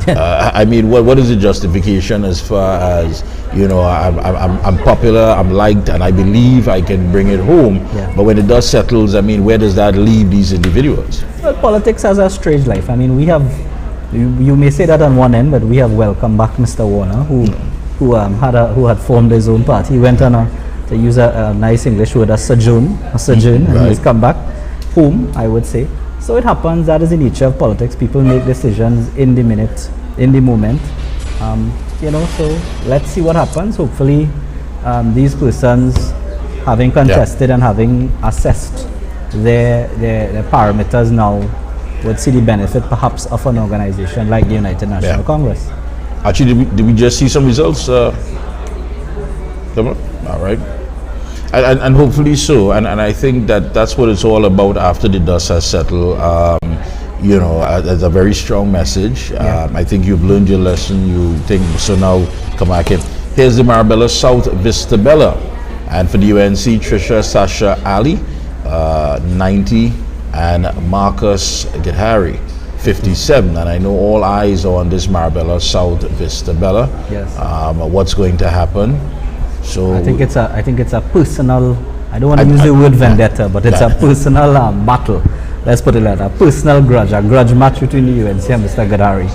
I mean, what is the justification as far as, I'm popular, I'm liked, and I believe I can bring it home. Yeah. But when the dust settles, I mean, where does that leave these individuals? Well, politics has a strange life. I mean, we have, you may say that on one end, but we have welcomed back Mr. Warner, who had formed his own party. He went on to use a nice English word, a sojourn, and he's come back home, I would say. So it happens. That is the nature of politics. People make decisions in the minute, in the moment. So let's see what happens. Hopefully, these persons, having contested and having assessed their parameters now, would see the benefit perhaps of an organization like the United National Congress. Actually, did we just see some results? Come on. All right. And hopefully so. And I think that's what it's all about after the dust has settled. It's a very strong message. I think you've learned your lesson. You think so now. Come back in. Here's the Marabella South Vista Bella, and for the UNC, Trisha Sasha Ali, 90, and Marcus Gethari, 57. And I know all eyes are on this Marabella South Vista Bella. Yes. What's going to happen? So I think it's a personal. I don't want to use the word vendetta, but it's a personal battle. Let's put it like that. Personal grudge, a grudge match between the UNC and Mr. Gadari.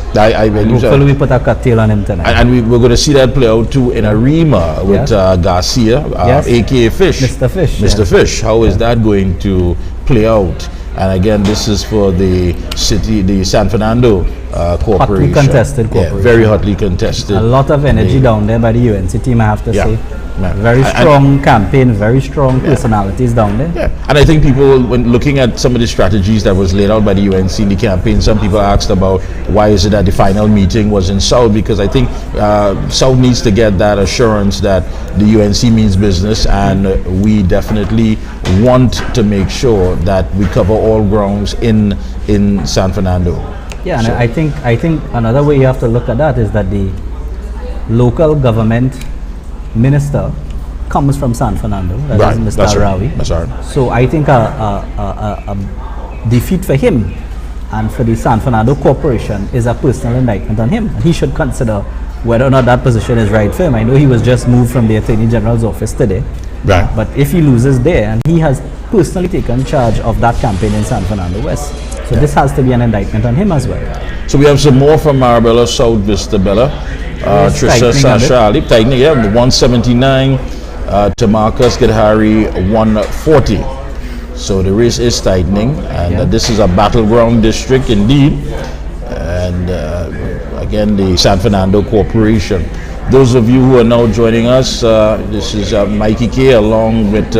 Hopefully we put a curtail on him tonight. And we're going to see that play out too in Arima with Garcia, aka Fish. Mr. Fish. Mr. Fish. How is that going to play out? And again, this is for the city, the San Fernando corporation. Hotly contested corporation. Yeah, very hotly contested. A lot of energy down there by the UNC team, I have to say. Very strong campaign, very strong personalities down there. Yeah, and I think people, when looking at some of the strategies that was laid out by the UNC in the campaign, some people asked about why is it that the final meeting was in South, because I think South needs to get that assurance that the UNC means business, and we definitely want to make sure that we cover all grounds in San Fernando. Yeah, and I think another way you have to look at that is that the local government minister comes from San Fernando. That is Mr. Arawi. That's right. So I think a defeat for him and for the San Fernando Corporation is a personal indictment on him. And he should consider whether or not that position is right for him. I know he was just moved from the Attorney General's office today. Right. But if he loses there, and he has personally taken charge of that campaign in San Fernando West, so this has to be an indictment on him as well. So we have some more from Marabella South Vista Bella. Trisha Sasha Ali, tightening, 179 to Marcus Gethari, 140. So the race is tightening, and this is a battleground district indeed. And again, the San Fernando Corporation. Those of you who are now joining us, this is Mikey K along with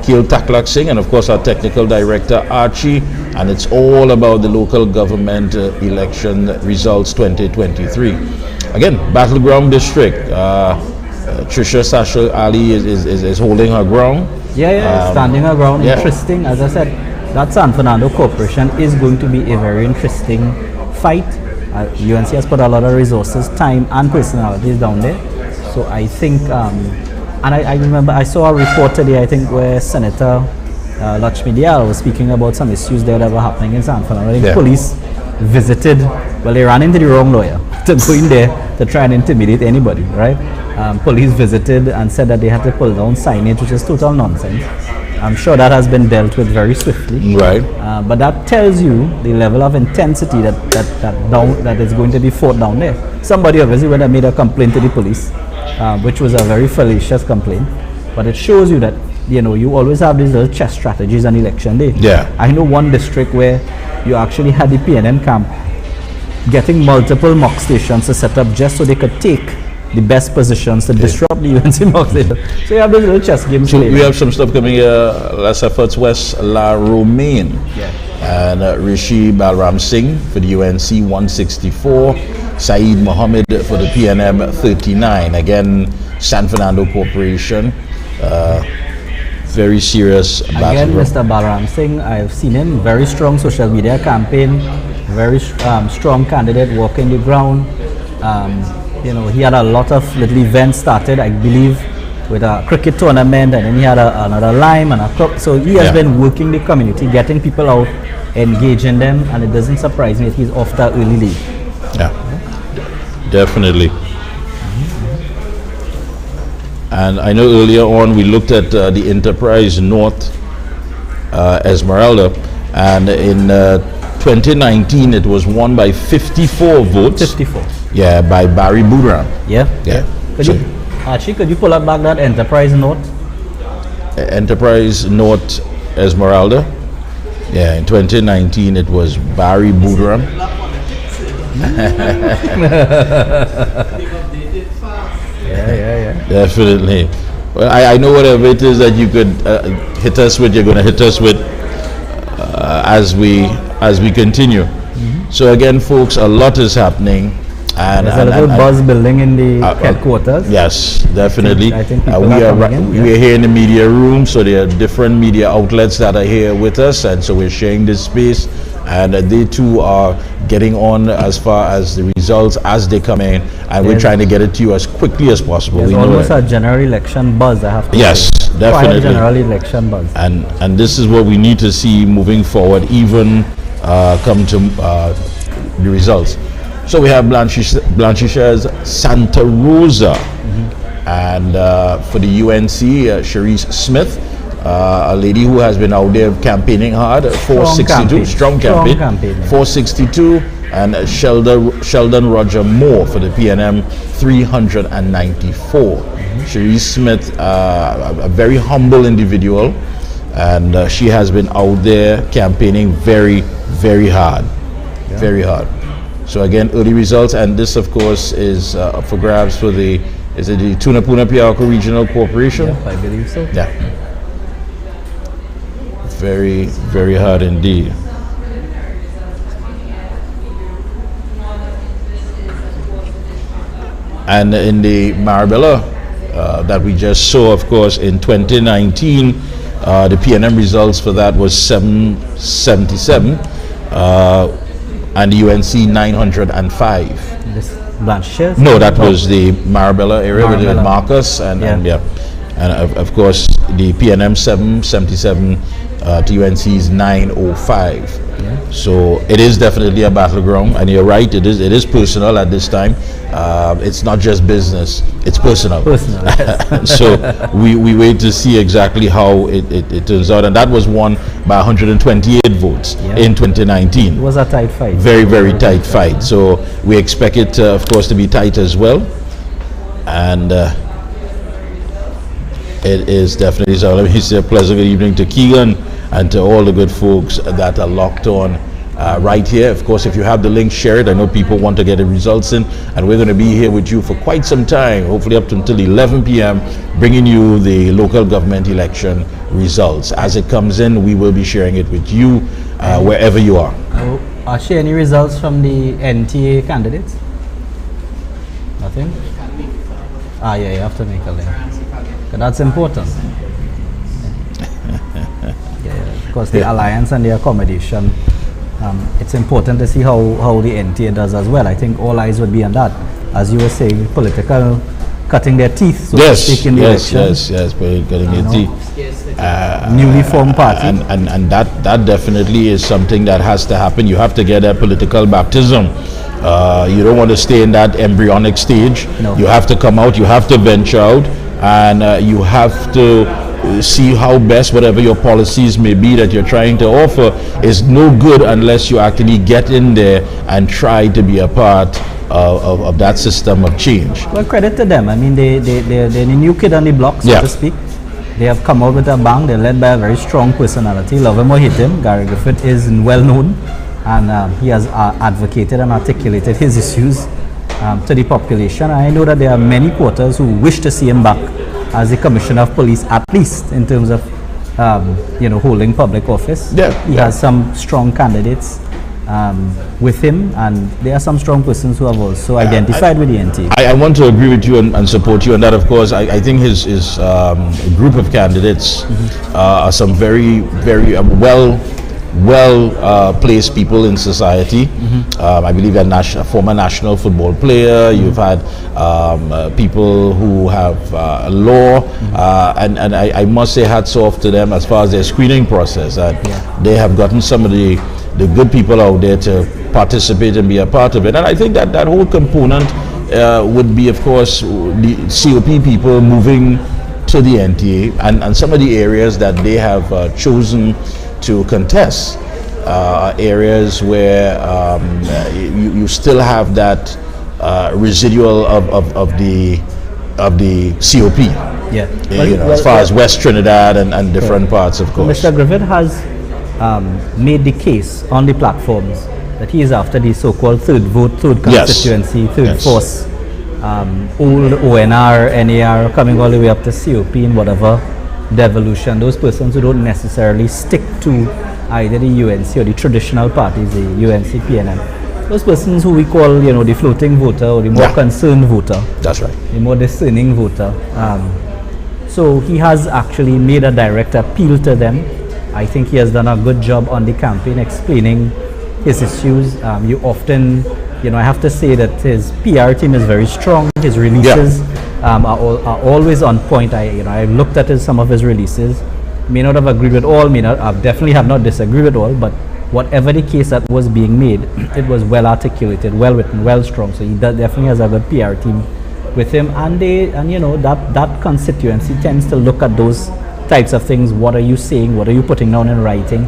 Keel Taklak Singh, and of course our technical director Archie, and it's all about the local government election results 2023. Again, battleground district. Trisha Sasha Ali is holding her ground. Standing her ground. Interesting, as I said, that San Fernando Corporation is going to be a very interesting fight. UNC has put a lot of resources, time and personalities down there. So I think, and I remember I saw a report today, I think, where Senator Lakshmi Dayal was speaking about some issues that were happening in San Fernando. I think police visited, well, they ran into the wrong lawyer to go in there to try and intimidate anybody, right? Police visited and said that they had to pull down signage, which is total nonsense. I'm sure that has been dealt with very swiftly. Right. But that tells you the level of intensity that is going to be fought down there. Somebody obviously would have made a complaint to the police, which was a very fallacious complaint. But it shows you that you always have these little chess strategies on election day. Yeah. I know one district where you actually had the PNM camp getting multiple mock stations to set up just so they could take the best positions to disrupt the UNC mock station. So you have those little chess games. So we have some stuff coming here. Last Efforts West, La Romaine. And Rishi Balram Singh for the UNC 164. Saeed Mohammed for the PNM 39. Again, San Fernando Corporation. Very serious battle. Again, Mr. Balram Singh, I've seen him, very strong social media campaign, very strong candidate, walking the ground. He had a lot of little events started, I believe, with a cricket tournament, and then he had another lime and a cup. So he has been working the community, getting people out, engaging them, and it doesn't surprise me that he's off that early lead. Yeah, definitely. And I know earlier on we looked at the Enterprise North Esmeralda, and in 2019 it was won by 54 votes. 54. Yeah, by Barry Budram. Yeah. Could you pull up back that Enterprise North? Enterprise North Esmeralda. Yeah, in 2019 it was Barry Budram. Yeah. Definitely. Well, I know whatever it is that you could hit us with, you're going to hit us with as we continue. So again, folks, a lot is happening. And there's a little buzz building in the headquarters. Yes, definitely. I think we are here in the media room, so there are different media outlets that are here with us, and so we're sharing this space. And they too are getting on as far as the results as they come in, and we're trying to get it to you as quickly as possible. There's almost a general election buzz, I have to say. Yes, definitely. Quite a general election buzz. And this is what we need to see moving forward, even come to the results. So we have Blanchisseur's Santa Rosa, and for the UNC, Cherise Smith, a lady who has been out there campaigning hard, 462, strong campaign, 462, and Sheldon Roger Moore for the PNM 394. Cherise Smith, a very humble individual, and she has been out there campaigning very, very hard, very hard. So again, early results, and this of course is up for grabs for the Tunapuna Piarco Regional Corporation? Yep, I believe so. Yeah. Very, very hard indeed. And in the Marabella that we just saw, of course, in 2019, the PNM results for that was 777. And the UNC 905. This Blanchisseur's? No, that was the Marabella area with Marcus and of course the PNM 777 to UNC's 905. So it is definitely a battleground, and you're right, it is personal at this time. It's not just business, it's personal. So we wait to see exactly how it turns out, and that was won by 128 votes in 2019. It was a tight fight. Very, very tight fight. So we expect it, of course, to be tight as well. And it is definitely so. Let me say a pleasant good evening to Keegan and to all the good folks that are locked on right here. Of course, if you have the link, share it. I know people want to get the results in, and we're going to be here with you for quite some time, hopefully up until 11 p.m., bringing you the local government election results. As it comes in, we will be sharing it with you wherever you are. Are there any results from the NTA candidates? Nothing? Yeah, you have to make a link. That's important. Of course, the alliance and the accommodation, it's important to see how the NTA does as well. I think all eyes would be on that. As you were saying, political cutting their teeth, so to speak, in the election. Yes, cutting their teeth. Newly formed party. And that definitely is something that has to happen. You have to get a political baptism. You don't want to stay in that embryonic stage. No. You have to come out, you have to venture out, and you have to see how best whatever your policies may be that you're trying to offer is no good unless you actually get in there and try to be a part of that system of change. Well, credit to them. I mean, they're the new kid on the block, so to speak. They have come out with a bang. They're led by a very strong personality. Love him or hate him, Gary Griffith is well known, and he has advocated and articulated his issues to the population. I know that there are many quarters who wish to see him back as the Commissioner of Police, at least in terms of holding public office. He has some strong candidates with him, and there are some strong persons who have also identified with the NTA. I want to agree with you and support you on that. Of course, I think his group of candidates are some very, very well placed people in society. I believe a former national football player. You've had people who have law, and I must say hats off to them as far as their screening process. They have gotten some of the good people out there to participate and be a part of it. And I think that whole component would be, of course, the COP people moving to the NTA and some of the areas that they have chosen to contest, areas where you still have that residual of the COP. As far as West Trinidad and different parts, of course. Mr. Griffith has made the case on the platforms that he is after the so-called third vote, third constituency, third force, old ONR, NAR, coming all the way up to COP in whatever devolution. Those persons who don't necessarily stick to either the UNC or the traditional parties, the UNC PNM. Those persons who we call, the floating voter or the more concerned voter. That's right. The more discerning voter. So he has actually made a direct appeal to them. I think he has done a good job on the campaign explaining his issues. You often, I have to say that his PR team is very strong. His releases are always on point. I looked at some of his releases. May not have agreed with all, definitely have not disagreed with all, but whatever the case that was being made, it was well articulated, well written, well strong. So he definitely has a good PR team with him, and that constituency tends to look at those types of things. What are you saying? What are you putting down in writing?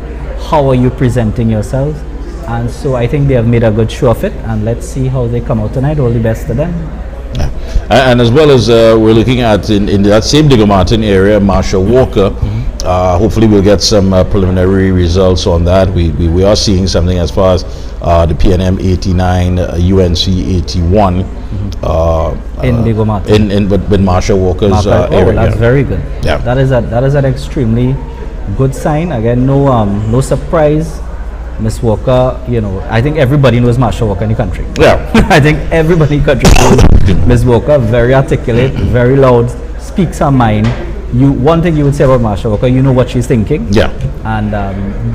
How are you presenting yourselves? And so I think they have made a good show of it, and let's see how they come out tonight. All the best to them. And as well as we're looking at in that same Digger Martin area, Marshall Walker. Hopefully we'll get some preliminary results on that. We are seeing something as far as the PNM 89, UNC 81 in Digger Martin. With Marshall Walker's area. That's very good. That is an extremely good sign. Again, no surprise. Miss Walker, I think everybody knows Marshall Walker in the country. I think everybody in the country knows Miss Walker. Very articulate, very loud, speaks her mind. One thing you would say about Marshall Walker, you know what she's thinking. And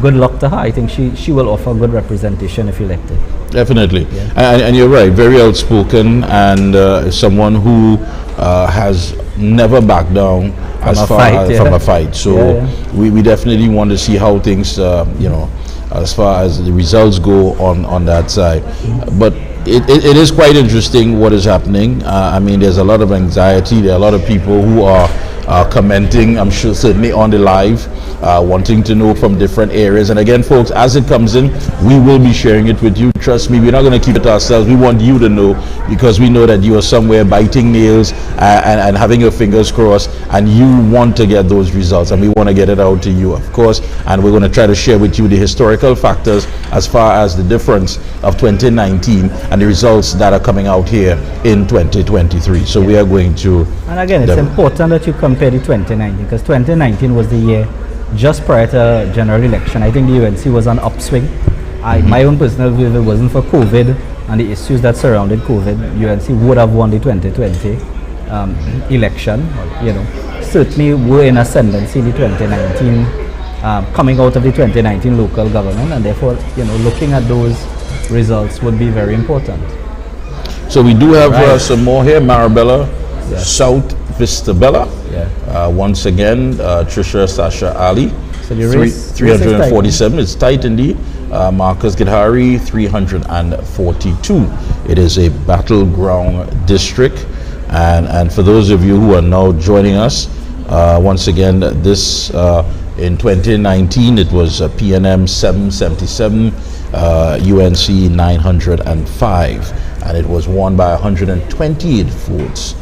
good luck to her. I think she will offer good representation if elected. Definitely. And you're right, very outspoken, and someone who has never backed down from a fight. So we definitely want to see how things, as far as the results go on that side. But it is quite interesting what is happening. There's a lot of anxiety. There are a lot of people who are commenting, I'm sure, certainly on the live, wanting to know from different areas. And again, folks, as it comes in, we will be sharing it with you. Trust me, we're not going to keep it ourselves. We want you to know, because we know that you are somewhere biting nails and having your fingers crossed, and you want to get those results, and we want to get it out to you, of course. And we're going to try to share with you the historical factors as far as the difference of 2019 and the results that are coming out here in 2023. So we are going to... And again, it's important that you compare the 2019, because 2019 was the year just prior to general election. I think the UNC was on upswing. My own personal view, if it wasn't for COVID and the issues that surrounded COVID, UNC would have won the 2020 election. Certainly were in ascendancy in the 2019, coming out of the 2019 local government, and therefore, looking at those results would be very important. So we do have some more here. Marabella, South Vista Bella. Once again, Trisha Sasha Ali. So the race, 347. It's tight indeed. Marcus Gidhari, 342. It is a battleground district. And for those of you who are now joining us, Once again, this in 2019 it was PNM 777, UNC 905, and it was won by 128 votes.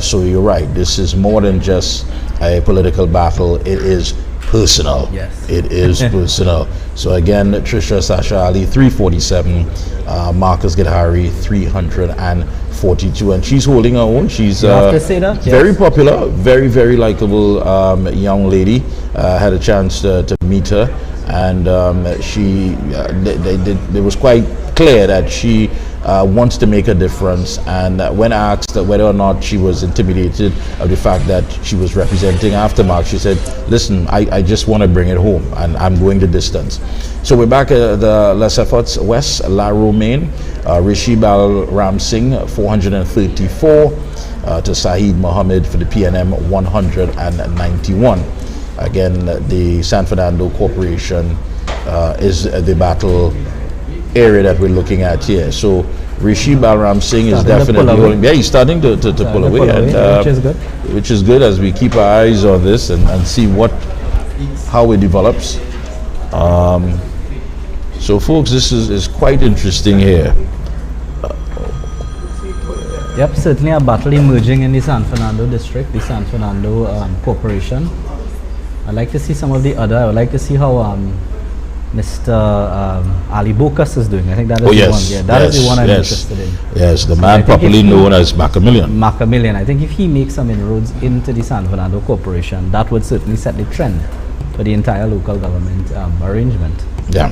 So you're right, this is more than just a political battle, it is personal. Yes. It is personal. So again, Trisha Sasha Ali 347, Marcus Gidhari 342, and she's holding her own. She's have to say that, very yes. popular, very likable young lady. Had a chance to meet her, and it was quite clear that she wants to make a difference. And when asked whether or not she was intimidated of the fact that she was representing Aftermath, she said, listen, I just want to bring it home, and I'm going the distance. So we're back at the Les Efforts West, La Romaine, Rishi Bal Ram Singh 434 to Saeed Mohammed for the PNM 191. Again, the San Fernando Corporation is the battle area that we're looking at here. So Rishi Balram Singh is definitely holding. Yeah, he's starting to pull away, and, which is good. Which is good as we keep our eyes on this and see how it develops. So folks, this is quite interesting here. Yep, certainly a battle emerging in the San Fernando district, the San Fernando Corporation. I'd like to see some of the other. I would like to see how Mr. Ali Bokas is doing. I think that is the one. Yeah, that is the one I'm interested in. Yes, the man popularly known as Macamillion. Macamillion. I think if he makes some inroads into the San Fernando Corporation, that would certainly set the trend for the entire local government arrangement. Yeah,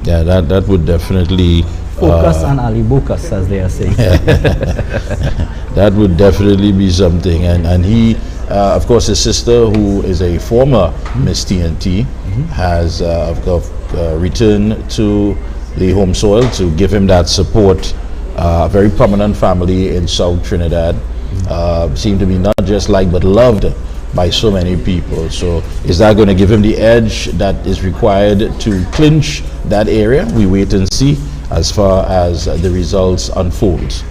that would definitely focus on Ali Bokas, as they are saying. That would definitely be something, and he. Of course, his sister, who is a former Miss TNT, has returned to the home soil to give him that support. A very prominent family in South Trinidad, seem to be not just liked but loved by so many people. So is that going to give him the edge that is required to clinch that area? We wait and see as far as the results unfold.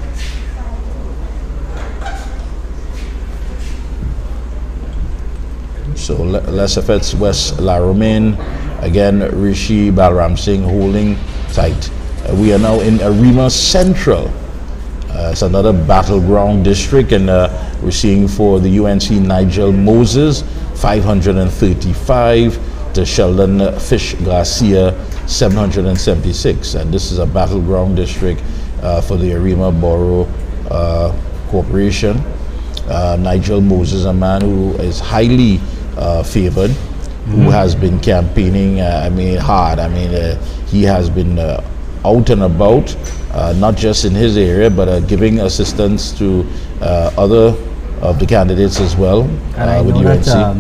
So Les Efforts West La Romaine, again Rishi Balram Singh holding tight. We are now in Arima Central. It's another battleground district, and we're seeing for the UNC Nigel Moses 535 to Sheldon Fish Garcia 776, and this is a battleground district for the Arima Borough Corporation. Nigel Moses, a man who is highly favored, who has been campaigning hard. He has been out and about, not just in his area, but giving assistance to other of the candidates as well. And I know UNC. That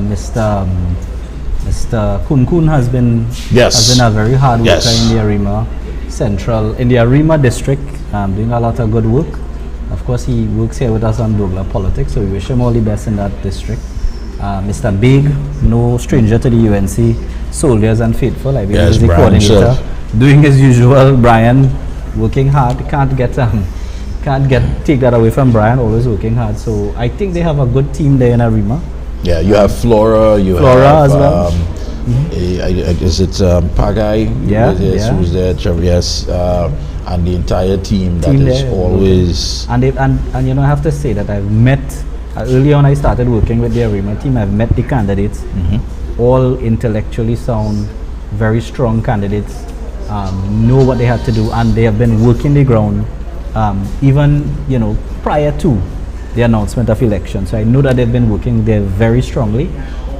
Mr. Kun Kun has been a very hard worker in the Arima Central, in the Arima district, doing a lot of good work. Of course, he works here with us on Douglas Politics, so we wish him all the best in that district. Mr. Big, no stranger to the UNC Soldiers and Faithful, I believe, is the coordinator, doing his usual. Brian working hard, take that away from Brian, always working hard. So I think they have a good team there in Arima. Yeah, you have Flora, Flora as well. Is it Pagai? Who's there? Yes, and the entire team that is always. And I have to say that I've met. Early on, I started working with the Arima team. I've met the candidates, all intellectually sound, very strong candidates, know what they have to do, and they have been working the ground, even prior to the announcement of election. So I know that they've been working there very strongly,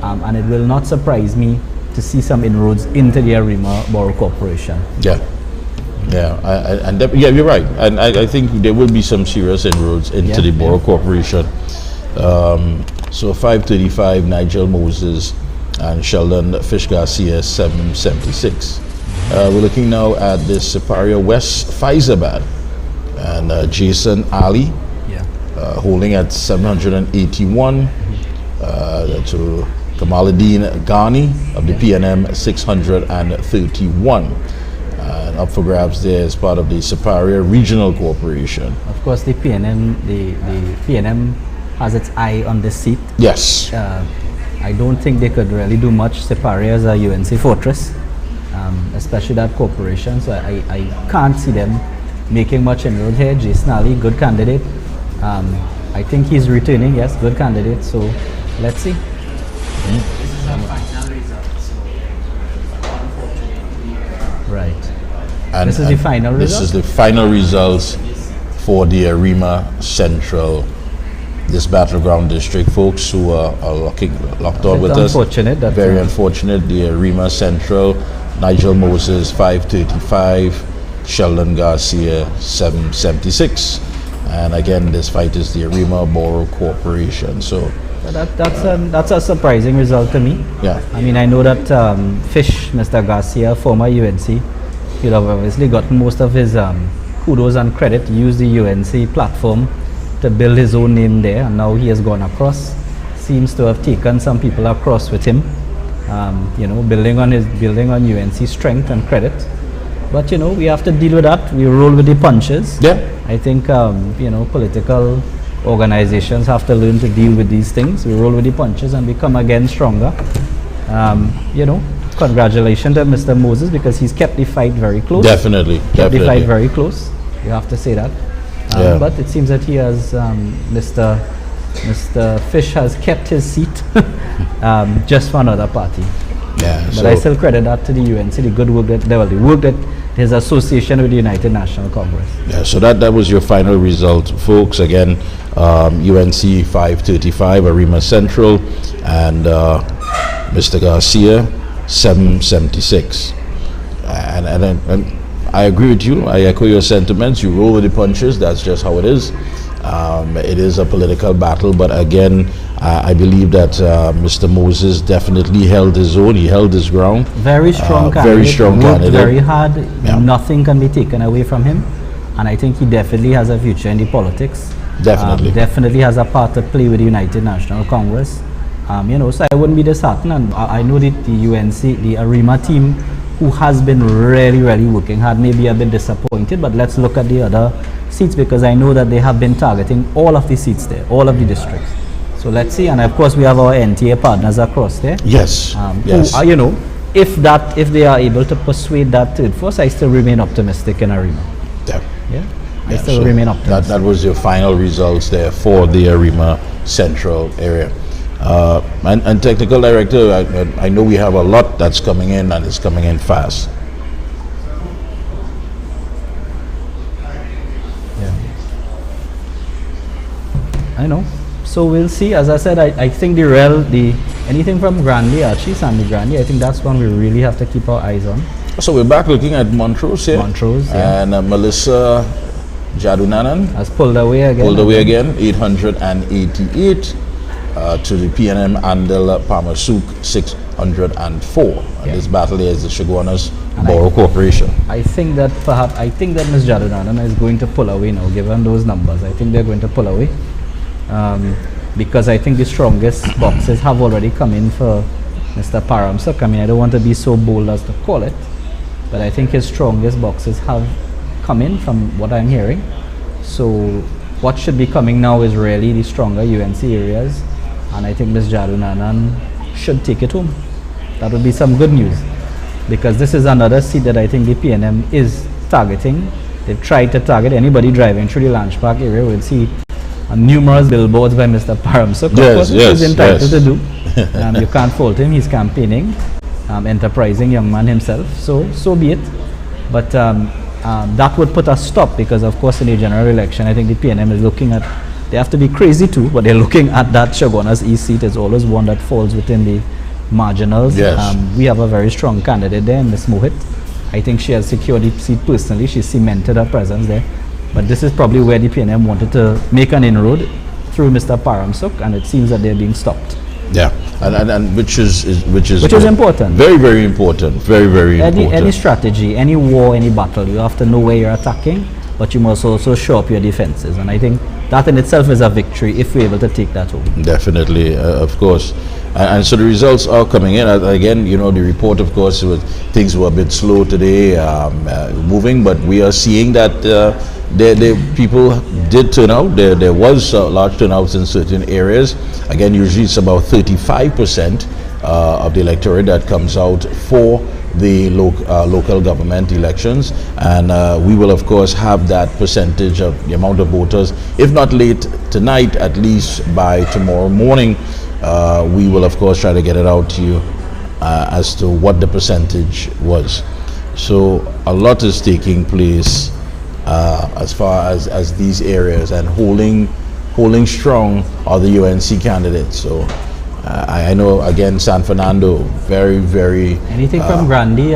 and it will not surprise me to see some inroads into the Arima Borough Corporation. Yeah, you're right, and I think there will be some serious inroads into the Borough Corporation. So 535 Nigel Moses and Sheldon Fish Garcia 776. We're looking now at the Superior West Faizabad, and Jason Ali holding at 781 to Kamaluddin Ghani of the PNM 631. And up for grabs there as part of the Superior Regional Corporation. Of course, the PNM has its eye on this seat. Yes. I don't think they could really do much. Separe as a UNC fortress, especially that corporation. So I can't see them making much inroad here. Jason Ali, good candidate. I think he's returning. Yes, good candidate. So let's see. This is our final result. So unfortunately, Right. And, This is the final This result? is the final results for the Arima Central, this battleground district. Folks who are locked on with us. Unfortunate. That Very unfortunate. The Arima Central, Nigel Moses 535, Sheldon Garcia 776. And again, this fight is the Arima Borough Corporation. So that's a surprising result to me. yeah, I mean, I know that Fish, Mr. Garcia, former UNC, he'd have obviously gotten most of his kudos and credit, used the UNC platform to build his own name there, and now he has gone across. Seems to have taken some people across with him, building on UNC strength and credit. But we have to deal with that. We roll with the punches. yeah, I think political organizations have to learn to deal with these things. We roll with the punches and we come again stronger. Congratulations to Mr. Moses, because he's kept the fight very close. definitely, Kept the fight definitely. very close. You have to say that. Yeah. But it seems that he has, Mr. Fish has kept his seat just for another party. Yeah, But so I still credit that to the UNC, the good work that his association with the United National Congress. yeah, so that was your final result, folks. Again, UNC 535, Arima Central, and Mr. Garcia 776. And I agree with you. I echo your sentiments. You roll with the punches. That's just how it is. It is a political battle, but again, I believe that Mr. Moses definitely held his own. He held his ground. Very strong candidate. Very strong worked candidate. very hard. Yeah. Nothing can be taken away from him, and I think he definitely has a future in the politics. Definitely. Definitely has a part to play with the United National Congress. So I wouldn't be disheartened, and I know that the UNC, the Arima team, who has been really, really working hard, maybe a bit disappointed, but let's look at the other seats, because I know that they have been targeting all of the seats there, all of the districts. So let's see, and of course we have our NTA partners across there. Yes. Yes. Who, if they are able to persuade that third force, I still remain optimistic in Arima. Yeah. Yeah, I Yeah, still so remain optimistic. That was your final results there for the Arima Central area. And technical director, I know we have a lot that's coming in, and it's coming in fast. I know. So we'll see. As I said, I think anything from Grandly, Archie, Sandy Grandly, I think that's one we really have to keep our eyes on. So we're back looking at Montrose here. Montrose, yeah. And Melissa Jadunanan Has pulled away again. pulled away again, 888 to the PNM Andel Pamasuk 604. And Yeah. this battle here is the Shogunas And Borough Corporation. I think that Ms. Jadunanan is going to pull away now, given those numbers. I think they're going to pull away. Because I think the strongest boxes have already come in for Mr. Paramsuk. I mean, I don't want to be so bold as to call it, but I think his strongest boxes have come in from what I'm hearing. So what should be coming now is really the stronger UNC areas, and I think Ms. Jadunanan should take it home. That would be some good news, because this is another seat that I think the PNM is targeting. They've tried to target anybody driving through the Lange Park area will see numerous billboards by Mr. Paramsuk. Yes, He's entitled yes. to do. You can't fault him. He's campaigning, enterprising young man himself. So be it. But that would put a stop, because of course in the general election, I think the PNM is looking at, they have to be crazy too, but they're looking at that Shogunas East seat as always one that falls within the marginals. Yes. We have a very strong candidate there, Ms. Mohit. I think she has secured the seat personally. She cemented her presence there. But this is probably where the PNM wanted to make an inroad through Mr. Paramsuk, and it seems that they're being stopped. Yeah, and which is important. Very, very important. Very, very important. Any strategy, any war, any battle, you have to know where you're attacking, but you must also shore up your defenses. And I think that in itself is a victory if we're able to take that home. Definitely, of course. And so the results are coming in. Again, the report, of course, things were a bit slow today, moving, but we are seeing that, people did turn out. There was large turnouts in certain areas. Again, usually it's about 35% of the electorate that comes out for the local government elections, and we will of course have that percentage of the amount of voters, if not late tonight, at least by tomorrow morning. We will of course try to get it out to you as to what the percentage was. So a lot is taking place as far as these areas, and holding strong are the UNC candidates. So I know, again, San Fernando, very, very... Anything from Grande,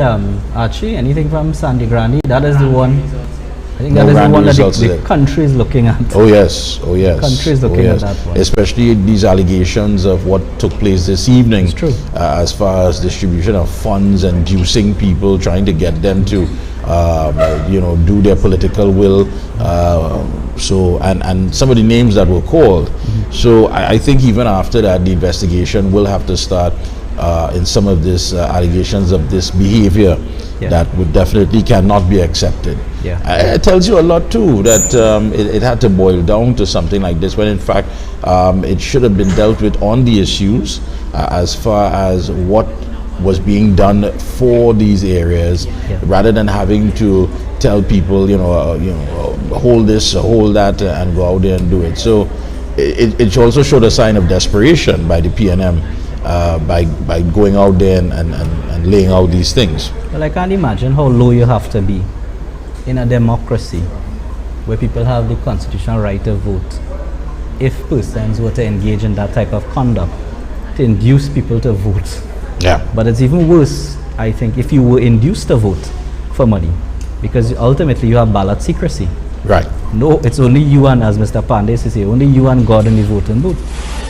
Archie? Anything from Sandy Grande? That is the one, I think that is the one that the country is looking at. Oh yes, oh yes. The country is looking at that one. Especially these allegations of what took place this evening. It's true. As far as distribution of funds, inducing people, trying to get them to do their political will. So and some of the names that were called. So I think even after that, the investigation will have to start in some of these allegations of this behavior that would definitely cannot be accepted. It tells you a lot too, that it had to boil down to something like this, when in fact it should have been dealt with on the issues as far as what was being done for these areas, rather than having to tell people, hold this, hold that, and go out there and do it. So it also showed a sign of desperation by the PNM by going out there and laying out these things. Well, I can't imagine how low you have to be in a democracy where people have the constitutional right to vote, if persons were to engage in that type of conduct to induce people to vote. But it's even worse, I think, if you were induced to vote for money, because ultimately you have ballot secrecy. Right. No, it's only you and, as Mr. Pandey says, only you and God in the voting booth.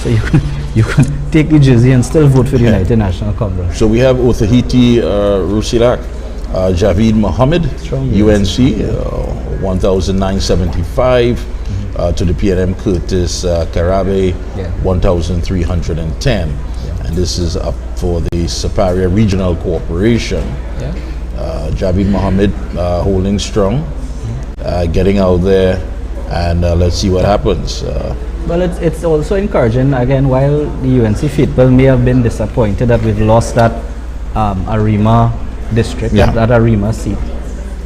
So you can take the jersey and still vote for the United National Congress. So we have Othahiti Rusilak, Javid Mohammed, UNC, 1,975. To the PNM, Curtis Karabe, 1,310. And this is up for the Siparia Regional Corporation. Javid Mohammed holding strong, getting out there, and let's see what happens. Well, it's also encouraging, again, while the UNC faithful may have been disappointed that we've lost that Arima district, that Arima seat.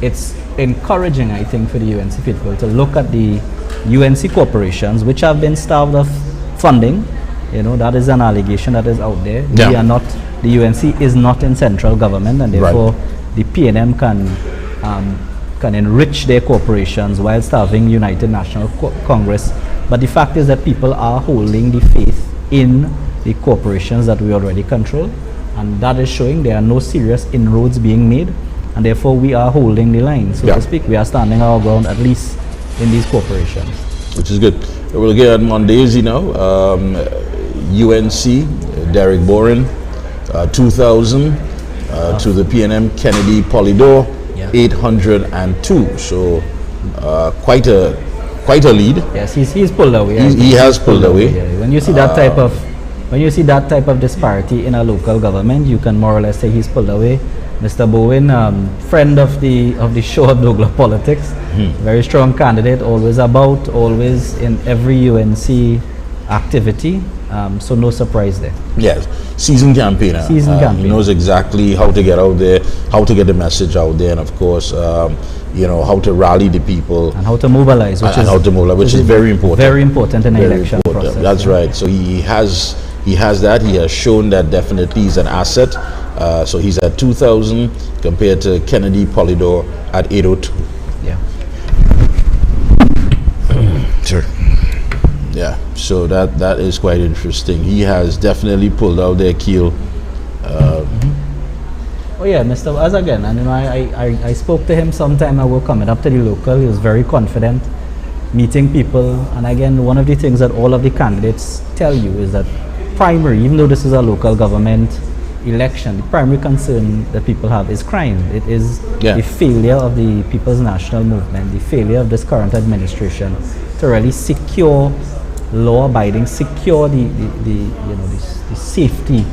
It's encouraging, I think, for the UNC faithful to look at the UNC corporations, which have been starved of funding. That is an allegation that is out there. We are not, the UNC is not in central government, and therefore the PNM can enrich their corporations while starving United National Congress. But the fact is that people are holding the faith in the corporations that we already control, and that is showing there are no serious inroads being made, and therefore we are holding the line, so to speak. We are standing our ground, at least in these corporations. Which is good. We'll get at Mondays, UNC, Derek Boren, 2,000 to the PNM Kennedy Polydor, 802. So quite a lead. Yes, he's pulled away. He has pulled away. When you see that type of disparity in a local government, you can more or less say he's pulled away. Mr. Bowen, friend of the show of Douglas Politics, very strong candidate, always in every UNC activity. So no surprise there. Yes, seasoned campaigner. He knows exactly how to get out there, how to get the message out there, and of course, how to rally the people and how to mobilize, which is very important. Very important in the election process. That's right. So he has that. He has shown that definitely he's an asset. So he's at 2,000 compared to Kennedy Polydor at 802. Sure. Yeah, so that is quite interesting. He has definitely pulled out their keel. Oh yeah, Mr. As again, and I spoke to him sometime ago coming up to the local. He was very confident, meeting people, and again, one of the things that all of the candidates tell you is that primary, even though this is a local government election, the primary concern that people have is crime. It is the failure of the People's National Movement, the failure of this current administration to really secure law-abiding, secure the safety,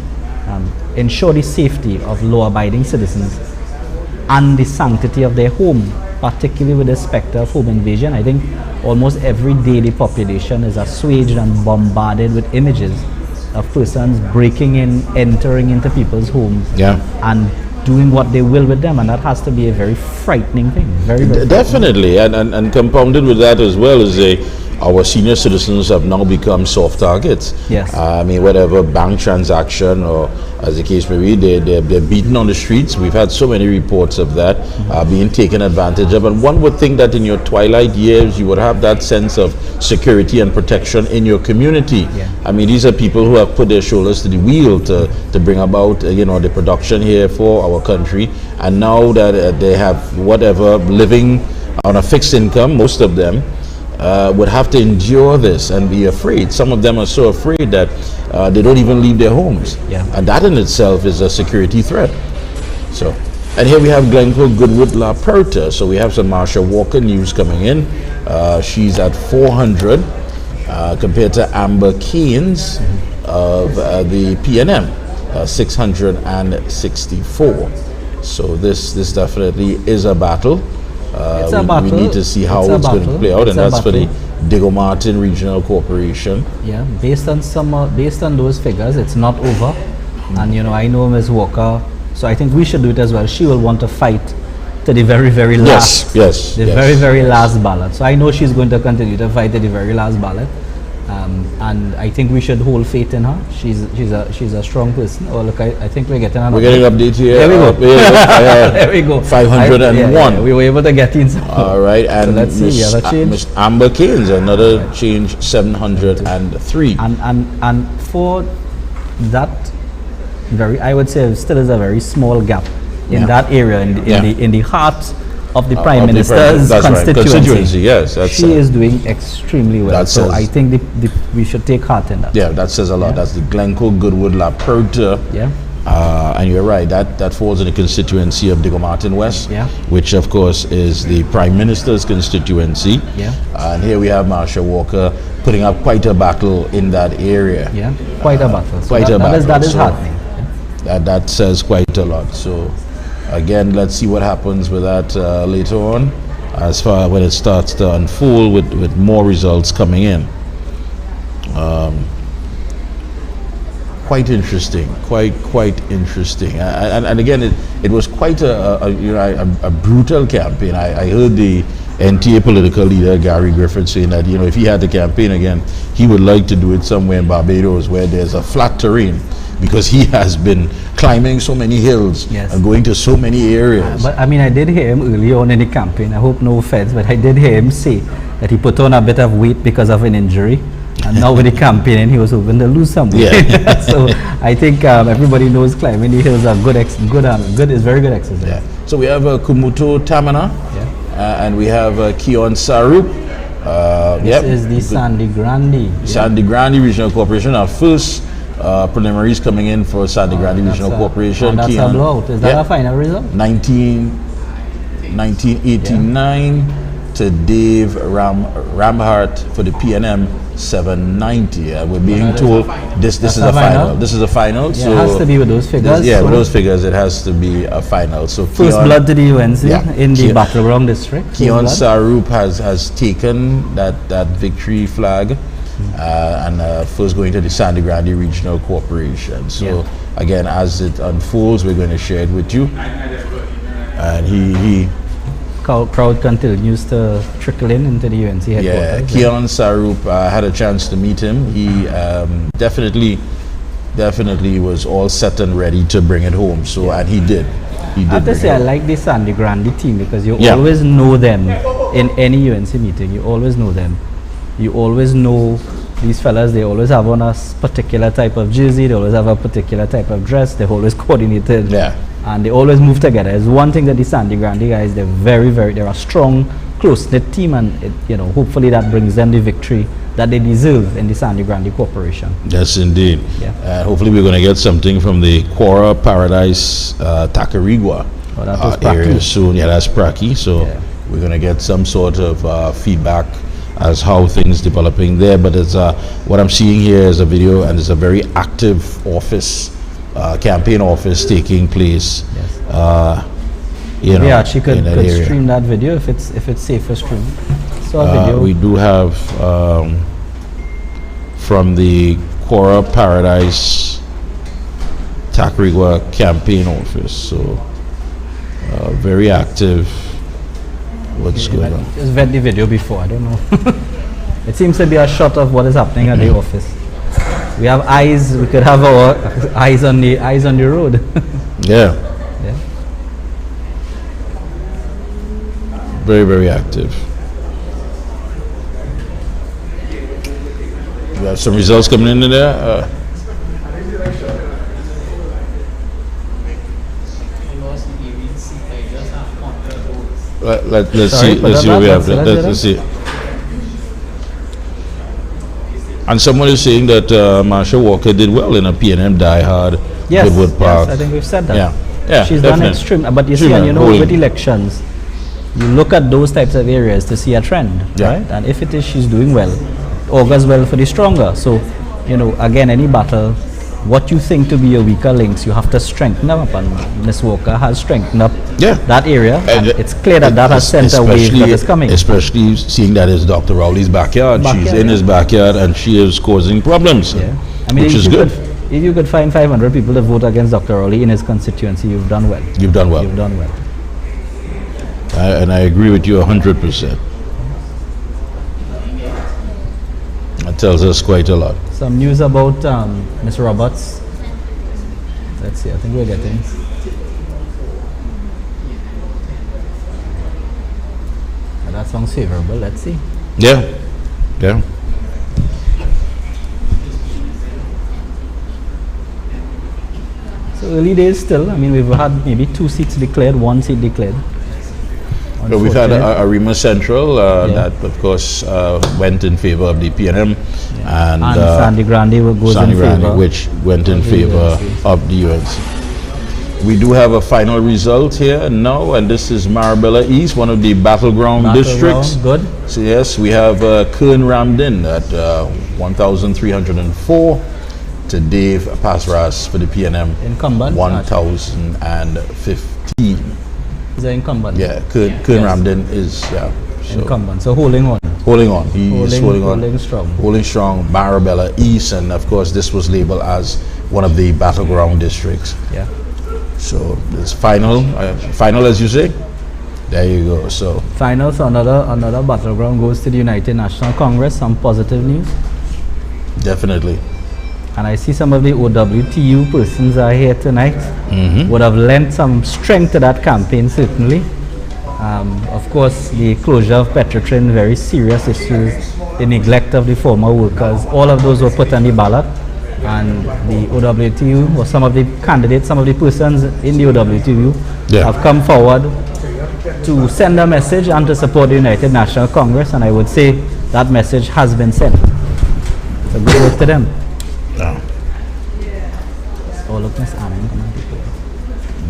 ensure the safety of law-abiding citizens and the sanctity of their home particularly with the specter of home invasion. I think almost every day the population is assuaged and bombarded with images of persons breaking in, entering into people's homes, and doing what they will with them, and that has to be a very frightening thing. Very, very definitely, and compounded with that as well is our senior citizens have now become soft targets. Yes. I mean, whatever bank transaction or as the case may be, they're beaten on the streets. We've had so many reports of that being taken advantage of. And one would think that in your twilight years, you would have that sense of security and protection in your community. Yeah. I mean, these are people who have put their shoulders to the wheel to bring about, the production here for our country. And now that they have whatever living on a fixed income, most of them, would have to endure this and be afraid. Some of them are so afraid that they don't even leave their homes. Yeah. And that in itself is a security threat. So, and here we have Glencoe Goodwood La Perta. So we have some Marsha Walker news coming in. She's at 400 compared to Amber Keynes of the PNM, 664. So this definitely is a battle. It's a battle. We need to see how it's going to play out, and that's for the Diego Martin Regional Corporation. Yeah, based on those figures, it's not over. And I know Ms. Walker, so I think we should do it as well. She will want to fight to the very, very last. Yes. Very, very last ballot. So I know she's going to continue to fight to the very last ballot. And I think we should hold faith in her. She's a strong person. Oh look, I think we're getting an update here. There we go. There we go. 501. We were able to get in. All right, and so let's see the other change. Amber Keynes, another change, 703. And for that, I would say still is a very small gap in that area in the heart of the Prime Minister's constituency. Yes, she is doing extremely well. So I think we should take heart in that. Yeah, that says a lot. That's the Glencoe Goodwood La Perta. Yeah. And you're right, that falls in the constituency of Diego Martin West, which of course is the Prime Minister's constituency. Yeah. And here we have Marsha Walker putting up quite a battle in that area. Yeah, quite a battle. So that is heartening. That says quite a lot. So again, let's see what happens with that later on, as far when it starts to unfold with more results coming in. Quite interesting, quite interesting. And again, it was quite a brutal campaign. I heard the NTA political leader Gary Griffith saying that if he had to campaign again, he would like to do it somewhere in Barbados where there's a flat terrain, because he has been climbing so many hills and going to so many areas. But I mean, I did hear him early on in the campaign. I hope no offense, but I did hear him say that he put on a bit of weight because of an injury, and now with the campaign, he was hoping to lose some weight. Yeah. So I think everybody knows climbing the hills are good is very good exercise. Yeah. So we have Kumuto Tamana, and we have Keon Sarup. This is the Sandy Grande. Sandy Grande Regional Corporation. Our first preliminaries coming in for Sandy Grande Regional Corporation. That's a blowout. Is that a final result? 1989 to Dave Ramhart for the PNM 790. We're being told this is a final. This is a final. Yeah, so it has to be with those figures. With those figures, it has to be a final. So first blood to the UNC in the Battleground district. Keon Sarup has taken that victory flag. And first going to the Sandy Grande Regional Corporation. So again, as it unfolds, we're going to share it with you. And he crowd continues to trickle into the UNC headquarters. Yeah, Keon Sarup, had a chance to meet him. He definitely was all set and ready to bring it home. So and he did. I have to say, I like the Sandy Grande team because you always know them in any UNC meeting. You always know them. You always know these fellas, they always have on a particular type of jersey, they always have a particular type of dress, they're always coordinated, and they always move together. It's one thing that the Sandy Grande guys, they're a strong, close-knit team, and hopefully that brings them the victory that they deserve in the Sandy Grande Corporation. Yes, indeed. Yeah. Hopefully we're going to get something from the Quora Paradise Tacarigua area soon. Yeah, that's Praki, so we're going to get some sort of feedback as how things developing there. But it's what I'm seeing here is a video, and it's a very active office, campaign office taking place. you know, Yeah, she could in that area. stream that video if it's safe for stream. So a video. We do have from the Quora Paradise Takrigwa campaign office. So very active. What's going on? Just read the video before. I don't know. It seems to be a shot of what is happening at the office. We have eyes. We could have our eyes on the road. Yeah. Yeah. Very, very active. We have some results coming in there. Let's Sorry, see. Let's see what we have. let's Let's see. And someone is saying that Marsha Walker did well in a PNM Die Hard Goodwood Park. Yes, I think we've said that. Yeah, She's definitely. done extreme. But you see, Extreme, and you know, holding. with elections, you look at those types of areas to see a trend, Yeah. right? And if it is she's doing well, augurs well for the stronger. So, you know, again, any battle, what you think to be your weaker links, you have to strengthen them up. And Ms. Walker has strengthened up Yeah. that area. And it's clear that that has sent a wave that is coming. Especially seeing that it's Dr. Rowley's backyard. She's in his backyard and she is causing problems. Yeah. I mean, which if is you good. if you could find 500 people to vote against Dr. Rowley in his constituency, you've done well. You've done well. You've done well. And I agree with you 100%. That tells us quite a lot. Some news about Ms. Roberts. Let's see, I think we're getting. That sounds favorable. Let's see. Yeah. Yeah. So early days still. I mean, we've had maybe 2 seats declared, 1 seat declared. But we've had Unfortunate. Arima Central that, of course, went in favor of the PNM, and Sandy Grande goes Sandy in Grande, favor. which went in of the favor UNC. of the UNC. We do have a final result here now, and this is Marabella East, one of the battleground districts. Good. So yes, we have Kern Ramdin at 1,304 to Dave Pasras for the PNM, Incumbent. 1,015. He's an incumbent. Yeah, Kern Yes. Ramdin is so Incumbent. So holding on. holding on. He's holding on, Holding strong. holding strong. Marabella East, and of course, this was labeled as one of the battleground districts. Yeah. So it's final, final as you say. There you go. So Final, so another battleground goes to the United National Congress. Some positive news. definitely. And I see some of the OWTU persons are here tonight. Would have lent some strength to that campaign, certainly. Of course, the closure of Petrotrin, very serious issues. The neglect of the former workers, all of those were put on the ballot. And the OWTU, or some of the candidates, some of the persons in the OWTU have come forward to send a message and to support the United National Congress. And I would say that message has been sent. So good work to them. All of Miss Anne.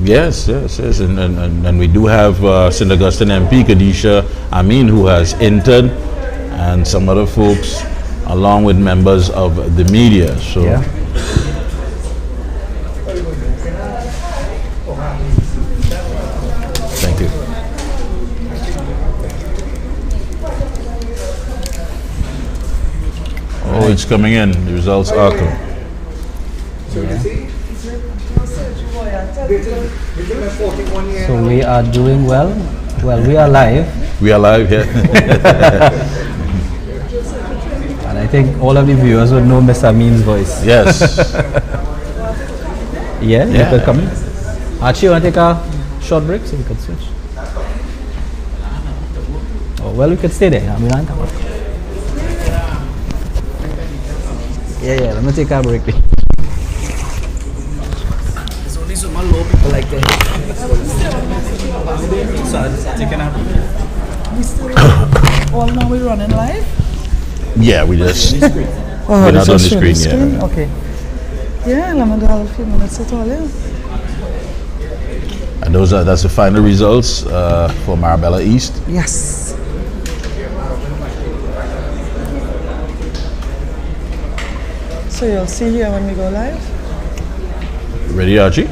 Yes, and we do have St. Augustine MP Kadisha Amin, who has entered, and some other folks, along with members of the media. So Yeah. thank you. Oh, it's coming in. The results are coming. So we are doing well. Well, we are live, We are live here. and I think all of the viewers would know Miss Amin's voice. Yes. Yeah, you Yeah. could come in. Archie, you want to take a short break so we could switch? Oh, well, we could stay there. I mean, I come. Yeah, let me take a break. There's only so much low people like that. So I'm just taking a break. All now we're running live? Yeah, we just Oh, we're not it's on the just showing screen yet. Okay. Yeah, let me do a few minutes at all, yeah. And that's the final results for Marabella East. Yes. So you'll see here when we go live. Ready, Archie?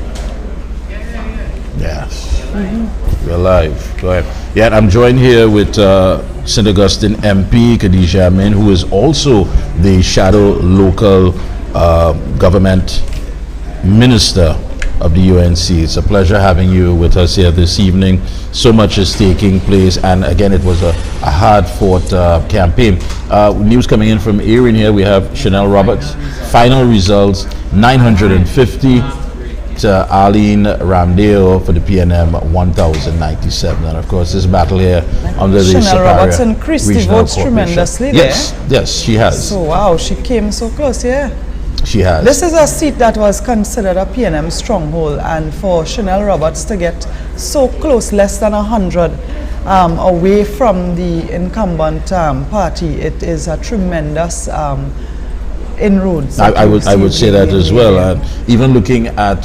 Yes. We're live. Go ahead. Yeah, I'm joined here with St. Augustine MP Khadija Amin, who is also the shadow local government minister of the UNC. It's a pleasure having you with us here this evening. So much is taking place, and again, it was a hard-fought campaign. News coming in from Erin here. We have Chanel Roberts. Final results: 950 to Arlene Ramdale for the PNM, 1,097. And of course, this battle here under the Chanel Roberts and Christie Regional votes tremendously Yes, yes, she has. So wow, she came so close, yeah. She has. This is a seat that was considered a PNM stronghold, and for Chanel Roberts to get so close, less than 100 away from the incumbent party, it is a tremendous inroads. I would say that as well. And even looking at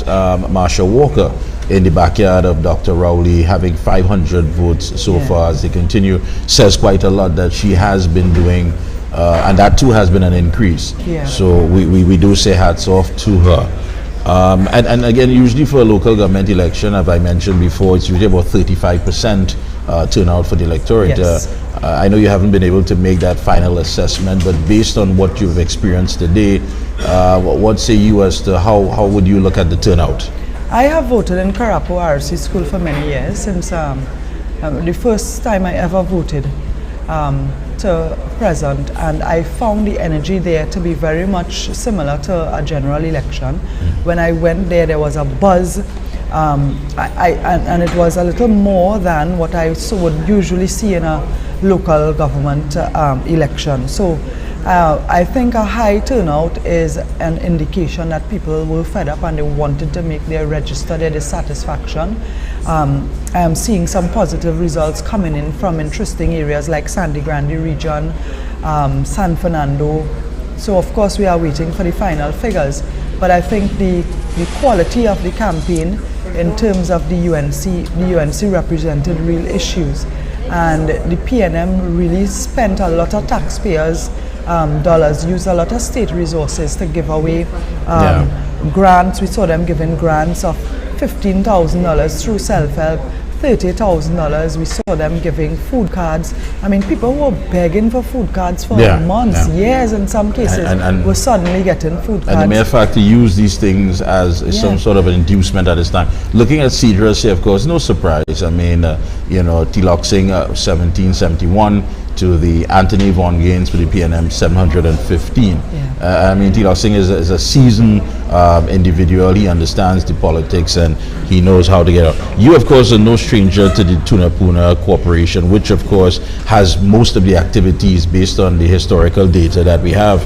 Marsha Walker in the backyard of Dr. Rowley, having 500 votes so far as they continue, says quite a lot that she has been doing. And that too has been an increase. Yeah. So we do say hats off to her. And again, usually for a local government election, as I mentioned before, it's usually about 35% turnout for the electorate. Yes. I know you haven't been able to make that final assessment, but based on what you've experienced today, what say you as to how would you look at the turnout? I have voted in Karapo RC School for many years, since the first time I ever voted to present, and I found the energy there to be very much similar to a general election. When I went there was a buzz, and it was a little more than what I would usually see in a local government election. So I think a high turnout is an indication that people were fed up and they wanted to make their register their dissatisfaction. I am seeing some positive results coming in from interesting areas like Sandy Grande region, San Fernando. So of course we are waiting for the final figures. But I think the quality of the campaign in terms of the UNC represented real issues. And the PNM really spent a lot of taxpayers' dollars, used a lot of state resources to give away grants. We saw them giving grants of $15,000 through self-help, $30,000. We saw them giving food cards. I mean, people were begging for food cards for months, years in some cases, and were suddenly getting food cards. And the mere fact to use these things as some sort of an inducement at this time. Looking at Cedrus here, of course, no surprise. I mean, Tilok Singh, 1771, to the Anthony Von Gaines for the PNM, 715. I mean, Tilok Singh is a seasoned individual. He understands the politics and he knows how to get out. You, of course, are no stranger to the Tunapuna Corporation, which, of course, has most of the activities based on the historical data that we have.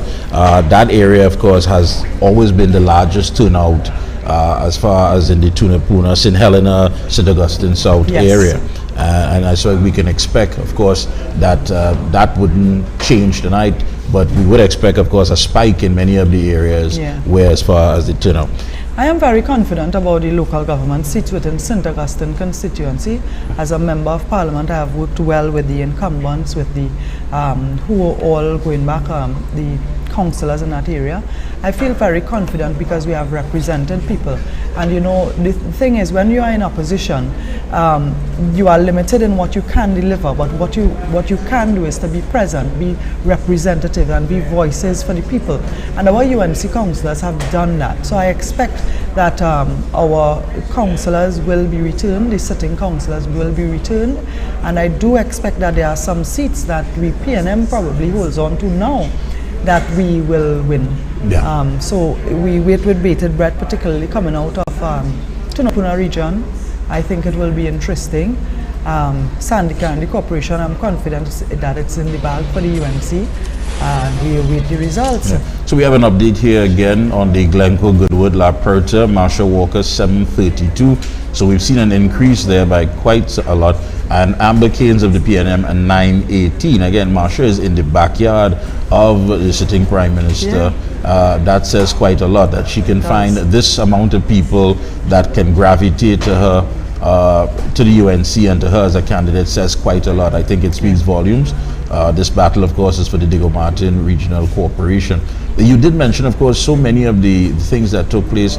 That area, of course, has always been the largest turnout as far as in the Tunapuna, St. Helena, St. Augustine South area. And so we can expect, of course, that that wouldn't change tonight, but we would expect, of course, a spike in many of the areas where as far as the turnout. I am very confident about the local government seats within St. Augustine constituency. As a member of parliament, I have worked well with the incumbents, with the who are all going back, the councillors in that area. I feel very confident because we have represented people. And you know, the thing is, when you are in opposition, you are limited in what you can deliver, but what you can do is to be present, be representative, and be voices for the people. And our UNC councillors have done that. So I expect that our councillors will be returned, the sitting councillors will be returned, and I do expect that there are some seats that we PNM probably holds on to now that we will win. So we wait with bated breath, particularly coming out of Tunapuna region. I think it will be interesting. Sandy Grande Corporation, I'm confident that it's in the bag for the UNC. We await the results. So we have an update here again on the Glencoe Goodwood La Perta, Marsha Walker 732. So we've seen an increase there by quite a lot. And Amber Cairns of the PNM and 918. Again, Marsha is in the backyard of the sitting Prime Minister. That says quite a lot, that she can find this amount of people that can gravitate to her, to the UNC and to her as a candidate, says quite a lot. I think it speaks volumes This battle, of course, is for the Diego Martin Regional Corporation. You did mention, of course, so many of the things that took place.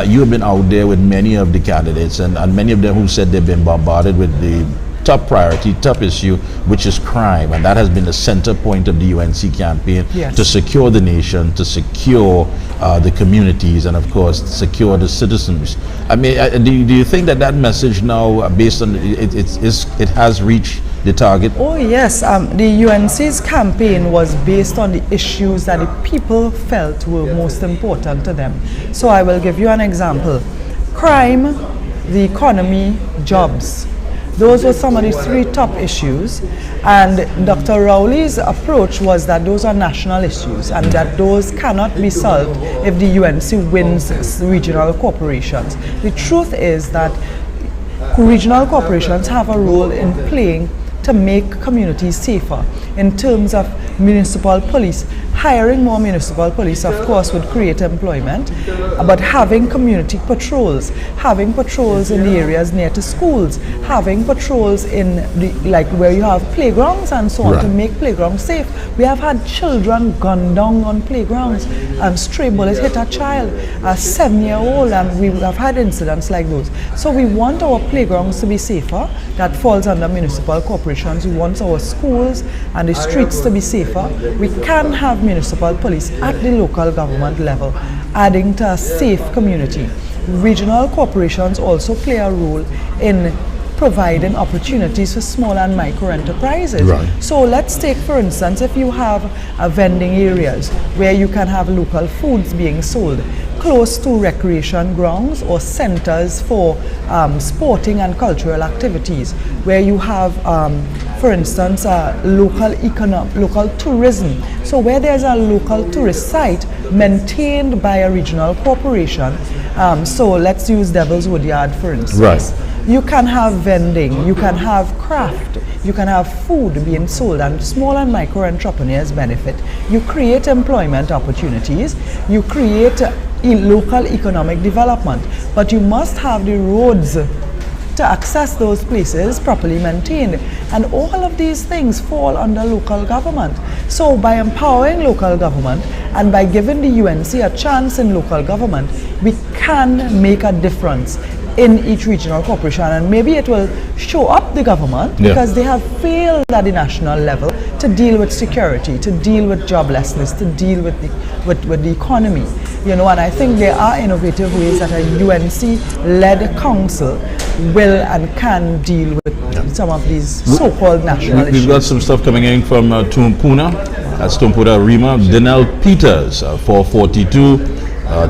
You have been out there with many of the candidates, and many of them who said they've been bombarded with the top priority, top issue, which is crime, and that has been the center point of the UNC campaign. Yes. To secure the nation, to secure the communities, and of course secure the citizens. I mean, do you think that message now, based on it has reached the target? Oh yes, the UNC's campaign was based on the issues that the people felt were most important to them. So I will give you an example. Crime, the economy, jobs. Those were some of the three top issues, and Dr. Rowley's approach was that those are national issues and that those cannot be solved if the UNC wins regional corporations. The truth is that regional corporations have a role in playing to make communities safer in terms of municipal police. Hiring more municipal police, of course, would create employment, but having community patrols, having patrols in the areas near to schools, having patrols in the, like where you have playgrounds and so on, right, to make playgrounds safe. We have had children gunned down on playgrounds, stray bullets hit a child, a 7-year-old, and we have had incidents like those. So we want our playgrounds to be safer. That falls under municipal corporations. We want our schools and the streets to be safer. We can have municipal police at the local government level, adding to a safe community. Regional corporations also play a role in providing opportunities for small and micro enterprises. Right. So let's take, for instance, if you have vending areas where you can have local foods being sold close to recreation grounds or centers for sporting and cultural activities, where you have, for instance, local tourism. So where there's a local tourist site maintained by a regional corporation, so let's use Devil's Woodyard, for instance. Right. You can have vending, you can have craft, you can have food being sold, and small and micro entrepreneurs benefit. You create employment opportunities, you create local economic development, but you must have the roads to access those places properly maintained, and all of these things fall under local government. So by empowering local government and by giving the UNC a chance in local government, we can make a difference in each regional corporation, and maybe it will show up the government, because they have failed at the national level to deal with security, to deal with joblessness, to deal with the economy. You know, and I think there are innovative ways that a UNC-led council will and can deal with some of these so-called national issues. We've got some stuff coming in from Tumpuna. That's Tumpuna Rima. Denell Peters, 442.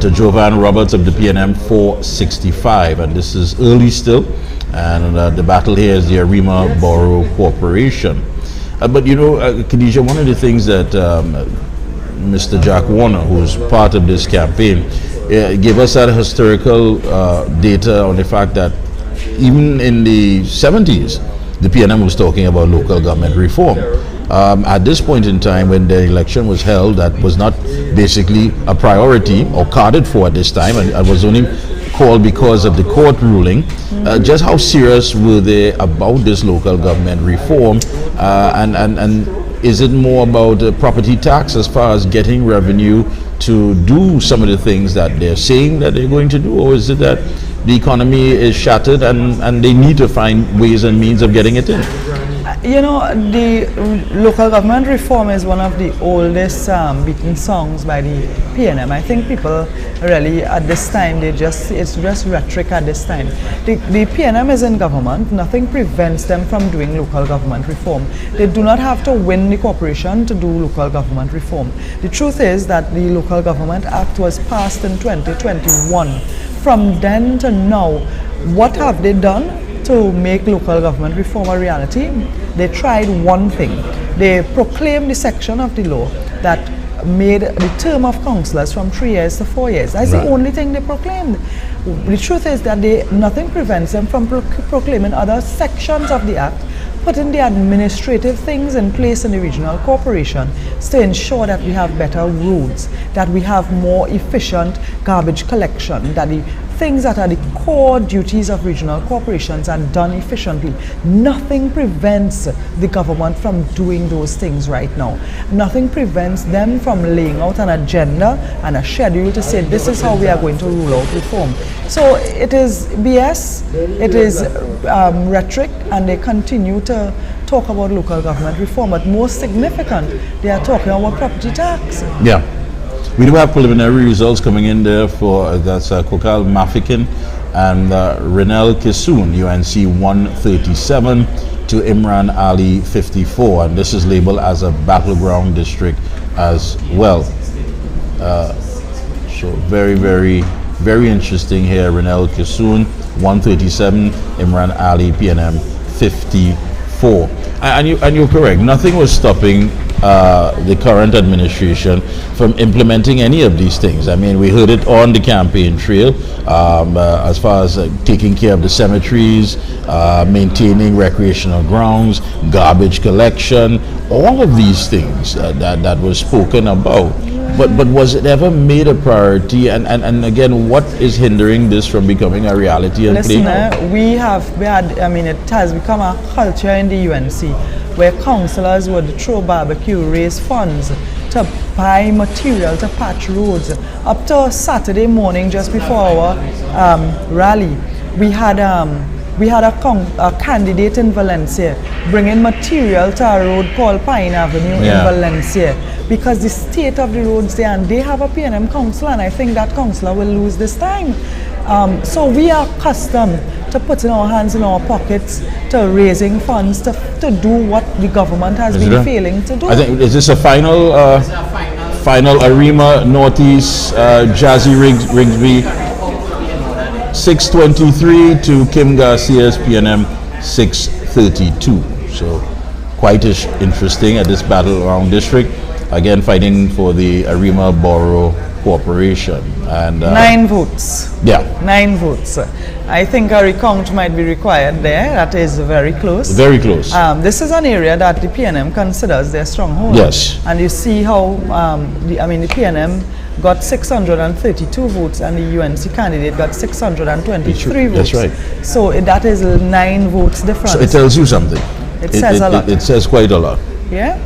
To Jovan Roberts of the PNM 465, and this is early still, and the battle here is the Arima Borough Corporation. But you know, Khadija, one of the things that Mr. Jack Warner, who's part of this campaign, gave us that historical data on the fact that even in the 70s, the PNM was talking about local government reform. At this point in time, when the election was held, that was not basically a priority or carded for at this time, and it was only called because of the court ruling. Just how serious were they about this local government reform, and is it more about property tax as far as getting revenue to do some of the things that they're saying that they're going to do, or is it that the economy is shattered and they need to find ways and means of getting it in? You know, the local government reform is one of the oldest beaten songs by the PNM. I think people really at this time, it's just rhetoric at this time. The PNM is in government. Nothing prevents them from doing local government reform. They do not have to win the corporation to do local government reform. The truth is that the Local Government Act was passed in 2021. From then to now, what have they done to make local government reform a reality? They tried one thing. They proclaimed the section of the law that made the term of councillors from 3 years to 4 years. That's the only thing they proclaimed. The truth is that nothing prevents them from proclaiming other sections of the act, putting the administrative things in place in the regional corporation to ensure that we have better roads, that we have more efficient garbage collection, that the things that are the core duties of regional corporations are done efficiently. Nothing prevents the government from doing those things right now. Nothing prevents them from laying out an agenda and a schedule to say this is how we are going to rule out reform. So it is BS, it is rhetoric, and they continue to talk about local government reform, but most significant, they are talking about property tax. Yeah. We do have preliminary results coming in there for that's Kokal Mafikin and Renel Kisoon, UNC 137 to Imran Ali 54, and this is labeled as a battleground district as well. So very, very, very interesting here. Renel Kisoon 137, Imran Ali PNM 54. And you're correct. Nothing was stopping the current administration from implementing any of these things. I mean, we heard it on the campaign trail, as far as taking care of the cemeteries, maintaining recreational grounds, garbage collection, all of these things that was spoken about. But was it ever made a priority? And again, what is hindering this from becoming a reality? And Listen, it has become a culture in the UNC where councillors would throw barbecue, raise funds to buy material to patch roads. Up to Saturday morning, just before our rally, we had a candidate in Valencia bringing material to a road called Pine Avenue in Valencia, because the state of the roads there, and they have a PNM councillor, and I think that councillor will lose this time. So we are accustomed to putting our hands in our pockets, to raising funds, to do what the government has been failing to do. I think, is this a final Arima Northeast Jazzy Rigsby 623 to Kim Garcia's PNM 632. So quite interesting at this battleground district. Again, fighting for the Arima Borough Corporation. And 9 votes. Yeah. 9 votes. I think a recount might be required there. That is very close. Very close. This is an area that the PNM considers their stronghold. Yes. And you see how the PNM got 632 votes and the UNC candidate got 623 votes. That's right. So that is 9 votes difference. So it tells you something. It says a lot. It says quite a lot. Yeah.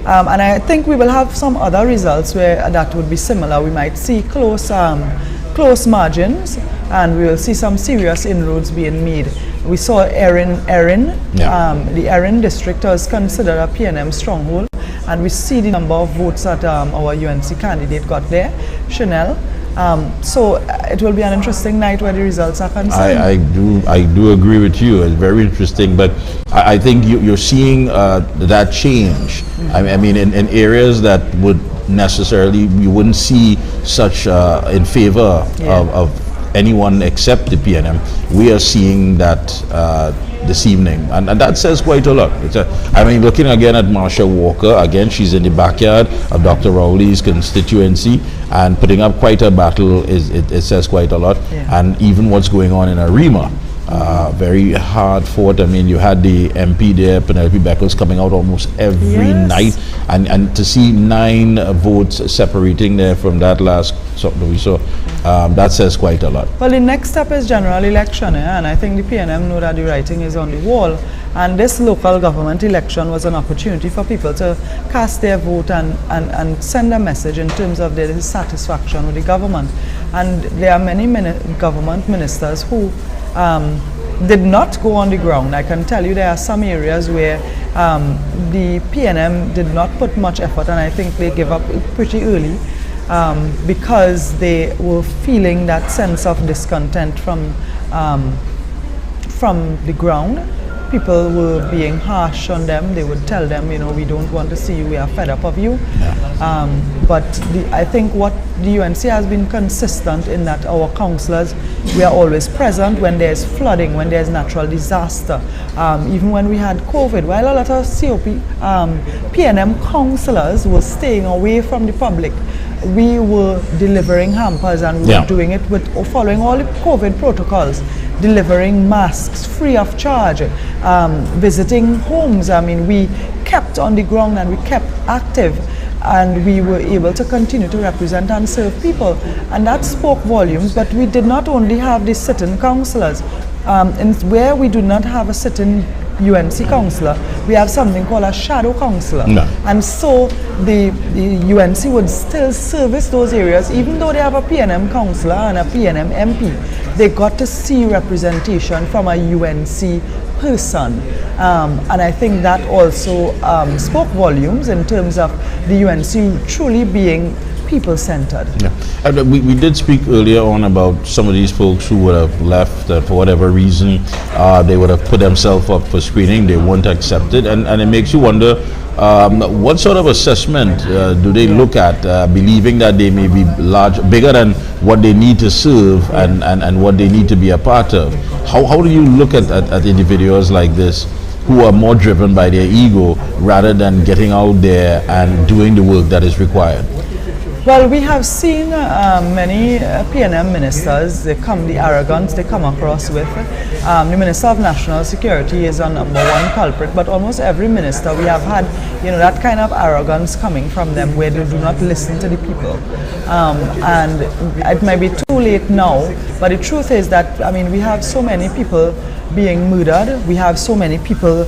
And I think we will have some other results where that would be similar. We might see close margins, and we will see some serious inroads being made. We saw Erin. The Erin district was considered a PNM stronghold, and we see the number of votes that our UNC candidate got there, Chanel. So it will be an interesting night where the results are concerned. I do agree with you. It's very interesting, but I think you're seeing that change. I mean, in areas that would necessarily you wouldn't see such in favor of anyone except the PNM. We are seeing that this evening, and that says quite a lot. I mean, looking again at Marsha Walker, again, she's in the backyard of Dr. Rowley's constituency and putting up quite a battle. It says quite a lot. And even what's going on in Arima, very hard fought. I mean, you had the MP there, Penelope Beckles, coming out almost every night, and to see 9 votes separating there from that last something we saw, that says quite a lot. Well, the next step is general election, and I think the PNM know that the writing is on the wall, and this local government election was an opportunity for people to cast their vote and send a message in terms of their dissatisfaction with the government. And there are many government ministers who did not go on the ground. I can tell you there are some areas where the PNM did not put much effort, and I think they gave up pretty early because they were feeling that sense of discontent from the ground. People were being harsh on them. They would tell them, we don't want to see you, we are fed up of you. But I think what the UNC has been consistent in that our councillors, we are always present when there's flooding, when there's natural disaster. Even when we had COVID, while a lot of PNM councillors were staying away from the public, we were delivering hampers, and we were doing it with following all the COVID protocols, delivering masks free of charge, visiting homes. I mean, we kept on the ground and we kept active. and we were able to continue to represent and serve people, and that spoke volumes. But we did not only have the sitting councillors. Where we do not have a sitting UNC councillor, we have something called a shadow councillor. No. And so the UNC would still service those areas, even though they have a PNM councillor and a PNM MP. They got to see representation from a UNC person. And I think that also spoke volumes in terms of the UNC truly being people-centered. Yeah. And we did speak earlier on about some of these folks who would have left for whatever reason. They would have put themselves up for screening, they weren't accepted, and it makes you wonder what sort of assessment do they look at, believing that they may be bigger than what they need to serve and what they need to be a part of. How do you look at individuals like this who are more driven by their ego rather than getting out there and doing the work that is required? Well, we have seen many PNM ministers, the arrogance they come across with. The Minister of National Security is a number one culprit, but almost every minister we have had, that kind of arrogance coming from them where they do not listen to the people. And it might be too late now, but the truth is that, we have so many people being murdered, we have so many people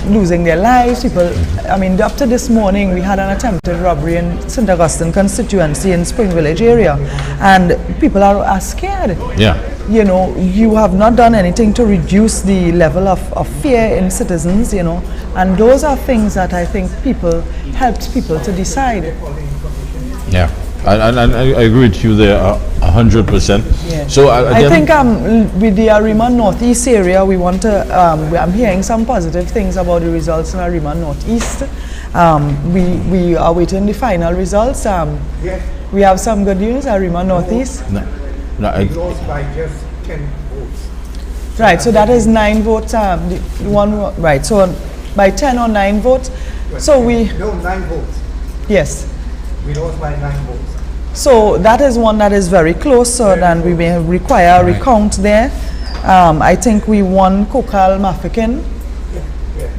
losing their lives, up to this morning we had an attempted robbery in St. Augustine constituency in Spring Village area, and people are scared. Yeah. You have not done anything to reduce the level of fear in citizens, and those are things that I think helps people to decide. Yeah. I agree with you there 100%. Yeah. So I think with the Arima Northeast area, we want to. I'm hearing some positive things about the results in Arima Northeast. We are waiting the final results. We have some good news. Arima Northeast. It lost by just 10 votes. Right. So that is 9 votes. Right. So by 10 or 9 votes. So we. No, 9 votes. Yes. We lost by 9 votes. So that is one that is very close, so then we may require a recount there. I think we won Kokal Mafikin.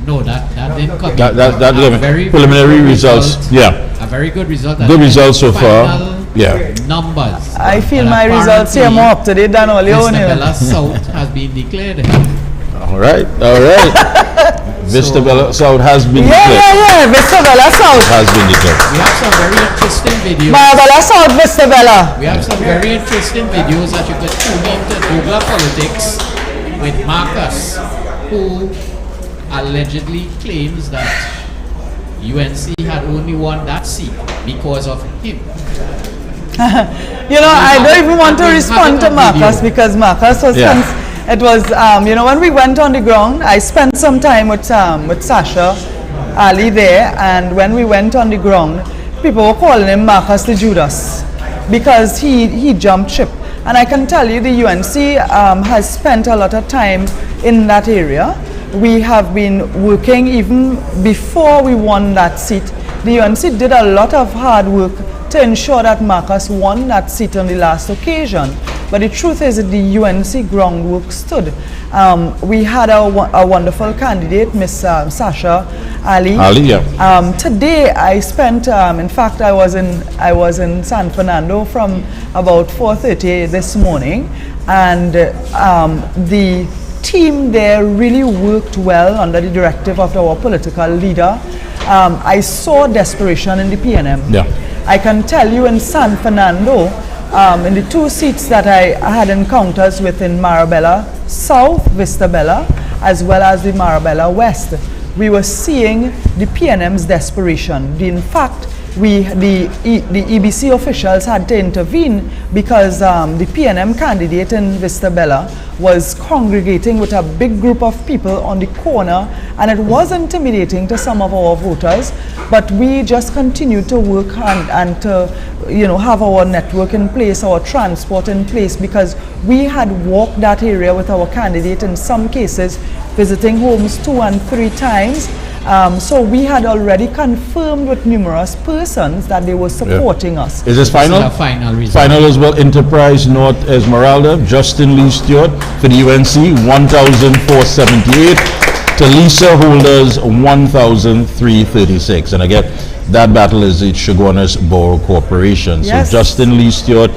No, that didn't come. That very preliminary results. Yeah. A very good result. Good results so far. Yeah. Numbers. I feel my results here more up to date than all your own. Bella South has been declared. All right. Vista Bella South has been declared. Yeah. Vista Bella South has been declared. We have some very interesting videos. Bella South, Vista Bella. We have some very interesting videos that you could tune into Google Politics with Marcus, who allegedly claims that UNC had only won that seat because of him. I don't even want to respond to Marcus because Marcus was when we went on the ground, I spent some time with Sasha Ali there, and when we went on the ground, people were calling him Marcus the Judas because he jumped ship. And I can tell you the UNC has spent a lot of time in that area. We have been working even before we won that seat. The UNC did a lot of hard work to ensure that Marcus won that seat on the last occasion. But the truth is that the UNC groundwork stood. We had a wonderful candidate, Miss Sasha Ali. Today I spent, in fact, I was in San Fernando from about 4:30 this morning, and the team there really worked well under the directive of our political leader. I saw desperation in the PNM. Yeah. I can tell you in San Fernando, in the 2 seats that I had encounters with in Marabella South, Vista Bella, as well as the Marabella West, we were seeing the PNM's desperation. In fact, the EBC officials had to intervene because the PNM candidate in Vista Bella was congregating with a big group of people on the corner, and it was intimidating to some of our voters, but we just continued to work and to have our network in place, our transport in place, because we had walked that area with our candidate, in some cases visiting homes 2 and 3 times. So we had already confirmed with numerous persons that they were supporting us. Is this final? This is final result. Final as well. Enterprise North Esmeralda, Justin Lee Stewart for the UNC, 1,478. to Lisa Holder's 1,336. And again, that battle is the Chaguanas Borough Corporation. Yes. So Justin Lee Stewart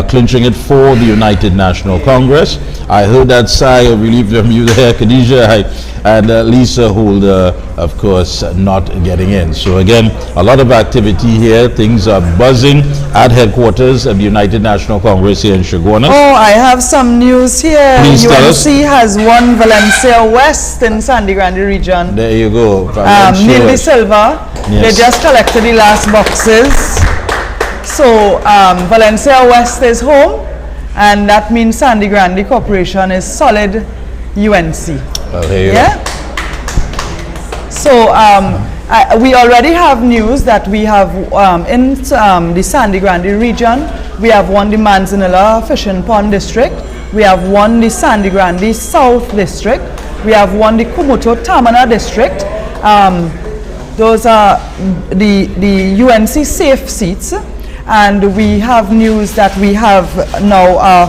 clinching it for the United National Congress. I heard that sigh of relief from you there, Khadija, and Lisa Holder, of course, not getting in. So again, a lot of activity here. Things are buzzing at headquarters of the United National Congress here in Chaguanas. Oh, I have some news here. Please tell us. UNC has won Valencia West in Sandy Grande region. There you go. Neil De Silva, Yes. they just collected the last boxes. So Valencia West is home, and that means Sandy Grande Corporation is solid UNC. Well, here you go. Yeah. So we already have news that we have in the Sandy Grande region, we have won the Manzanilla Fishing Pond District, we have won the Sandy Grande South District, we have won the Kumuto Tamana District. Those are the UNC safe seats, and we have news that we have now a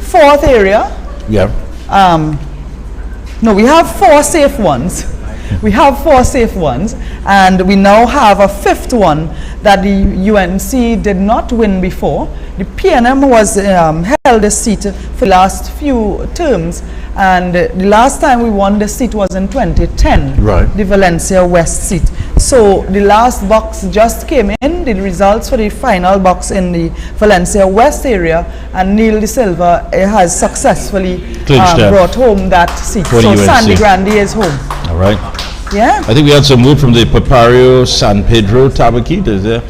fourth area. Yeah. No, we have 4 safe ones. We have 4 safe ones, and we now have a 5th one that the UNC did not win before. The PNM was held the seat for the last few terms, and the last time we won the seat was in 2010, Right. the Valencia West seat. So the last box just came in, the results for the final box in the Valencia West area, and Neil De Silva has successfully Clinched that. brought home that seat. For So UNC. Sandy Grande is home. All right. Yeah. I think we had some word from the Papario San Pedro Tabaquite. Is there?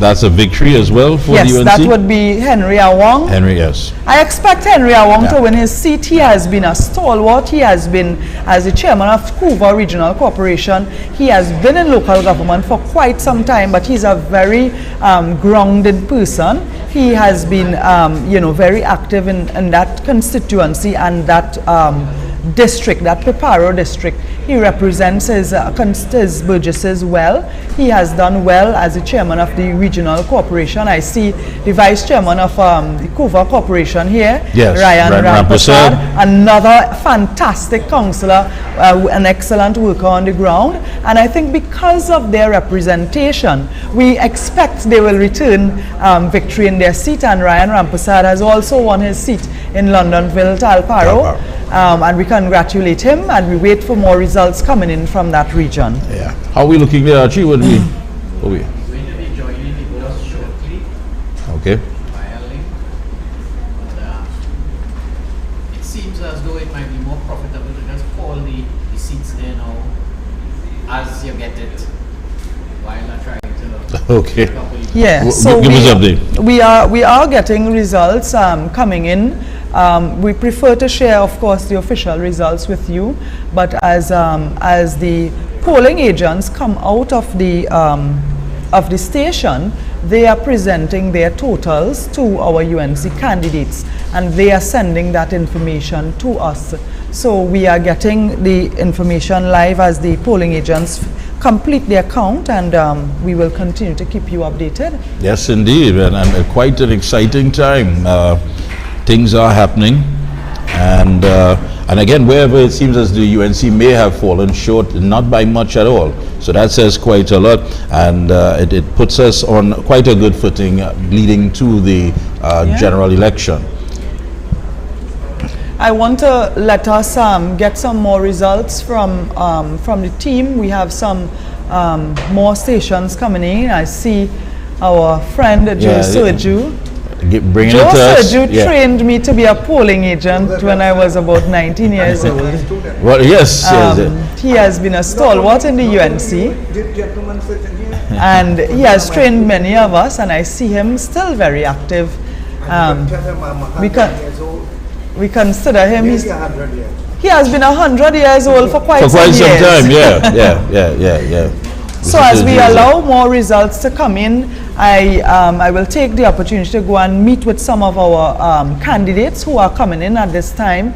That's a victory as well for Yes, the UNC. that would be Henry Awong. Henry, yes. I expect Henry Awong Yeah. to win his seat. He has been a stalwart. He has been, as the chairman of Couva Regional Corporation, he has been in local government for quite some time, but he's a very grounded person. He has been, very active in that constituency and that district, that Peparo district. He represents his burgesses well. He has done well as the chairman of the regional corporation. I see the vice chairman of the Couva Corporation here, Yes, Ryan Ryan Rampersad, Rampersad. another fantastic councillor, an excellent worker on the ground. And I think because of their representation, we expect they will return victory in their seat. And Ryan Rampersad has also won his seat in Londonville, Talparo. And we congratulate him, and we wait for more results coming in from that region. Yeah. How are we looking there, Archie? What are we? Going to be joining the just shortly Okay. via link. But, it seems as though it might be more profitable to just call the seats there now as you get it, while I try to Okay. Yeah, so Give us an update. we are getting results coming in. We prefer to share, of course, the official results with you, but as the polling agents come out of the station, they are presenting their totals to our UNC candidates, and they are sending that information to us. So we are getting the information live as the polling agents complete their count, and we will continue to keep you updated. Yes, indeed, and quite an exciting time. Things are happening, and again, wherever it seems as the UNC may have fallen short, not by much at all. So that says quite a lot, and it puts us on quite a good footing leading to the general election. I want to let us get some more results from the team. We have some more stations coming in. I see our friend Joe Serju. Bring it Joe to us. Serju trained me to be a polling agent when I was about 19 years old. Well, yes, yes. He has been a stalwart in the UNC, Did gentlemen sit in here? and he has trained many of us, and I see him still very active. Tell him I'm 100 because- years old. We consider him, Maybe 100 years. he has been 100 years old for quite For quite some years. time, yeah. So as we allow more results to come in, I will take the opportunity to go and meet with some of our candidates who are coming in at this time.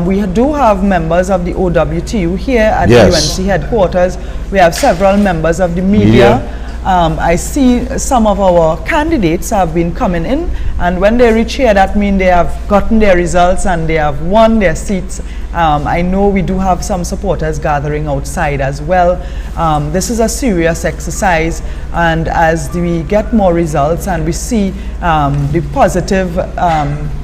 We do have members of the OWTU here at Yes. the UNC headquarters. We have several members of the media. I see some of our candidates have been coming in, and when they reach here, that means they have gotten their results and they have won their seats I know we do have some supporters gathering outside as well. This is a serious exercise, and as we get more results and we see the positive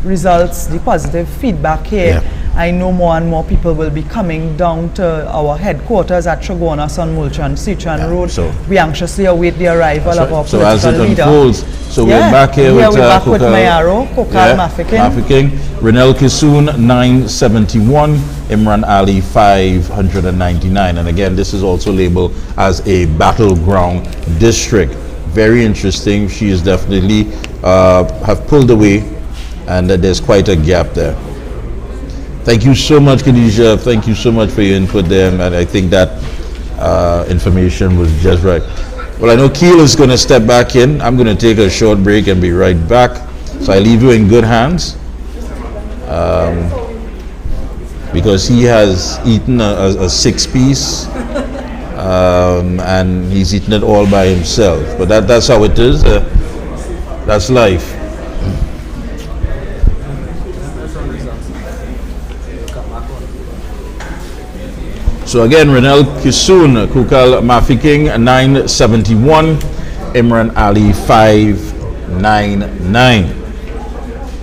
results, the positive feedback here, I know more and more people will be coming down to our headquarters at Shogunas on Mulchan Sichan Road. So we anxiously await the arrival of our so political as it leader. unfolds, so we're back here with we're back with Kokal, Mayaro, Kokal Mafiking, Renel Kisoon 971, Imran Ali 599, and again this is also labeled as a battleground district. Very interesting. She is definitely have pulled away, and there's quite a gap there. Thank you so much, Khadija. Thank you so much for your input there, and I think that information was just right. Well, I know Keel is going to step back in. I'm going to take a short break and be right back. So I leave you in good hands, because he has eaten a six-piece, and he's eaten it all by himself. But that's how it is. That's life. So again, Renel Kisoon, Kokal Mafiking 971, Imran Ali 599.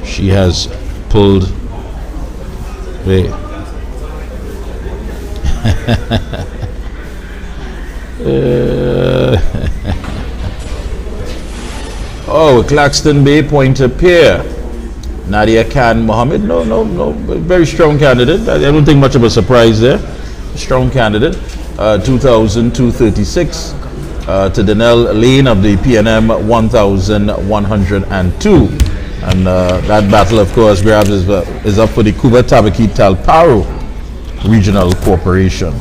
She has pulled away. Oh, Claxton Bay, Pointer Pier. Nadia Khan Mohammed, no, very strong candidate. I don't think much of a surprise there. Strong candidate, 2,236 to Danelle Lane of the PNM 1,102, and that battle, of course, grabs is up for the Kuba Tabaki Talparo Regional Corporation.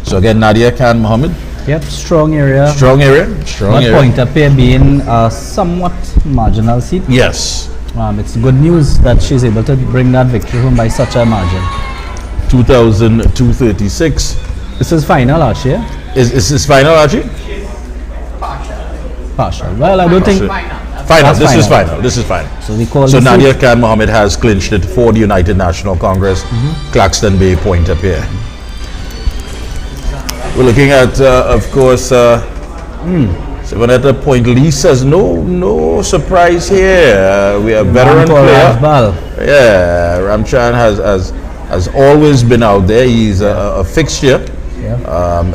So again, Nadia Khan Mohammed. Yep, strong area. Strong area. But Pointer Pier being a somewhat marginal seat. Yes. It's good news that she's able to bring that victory home by such a margin. 2,236. This is final, Archie. Is this final, Archie? Partial. Well, I don't think. Final. This is final. This is final. So we call. So Nadia Khan Mohammed has clinched it for the United National Congress, Claxton Bay, Pointer Pier. We're looking at, of course, Sevanetta Point. Lee says no surprise here. We are veteran player. Yeah, Ramchan has always been out there. He's a fixture. Yeah.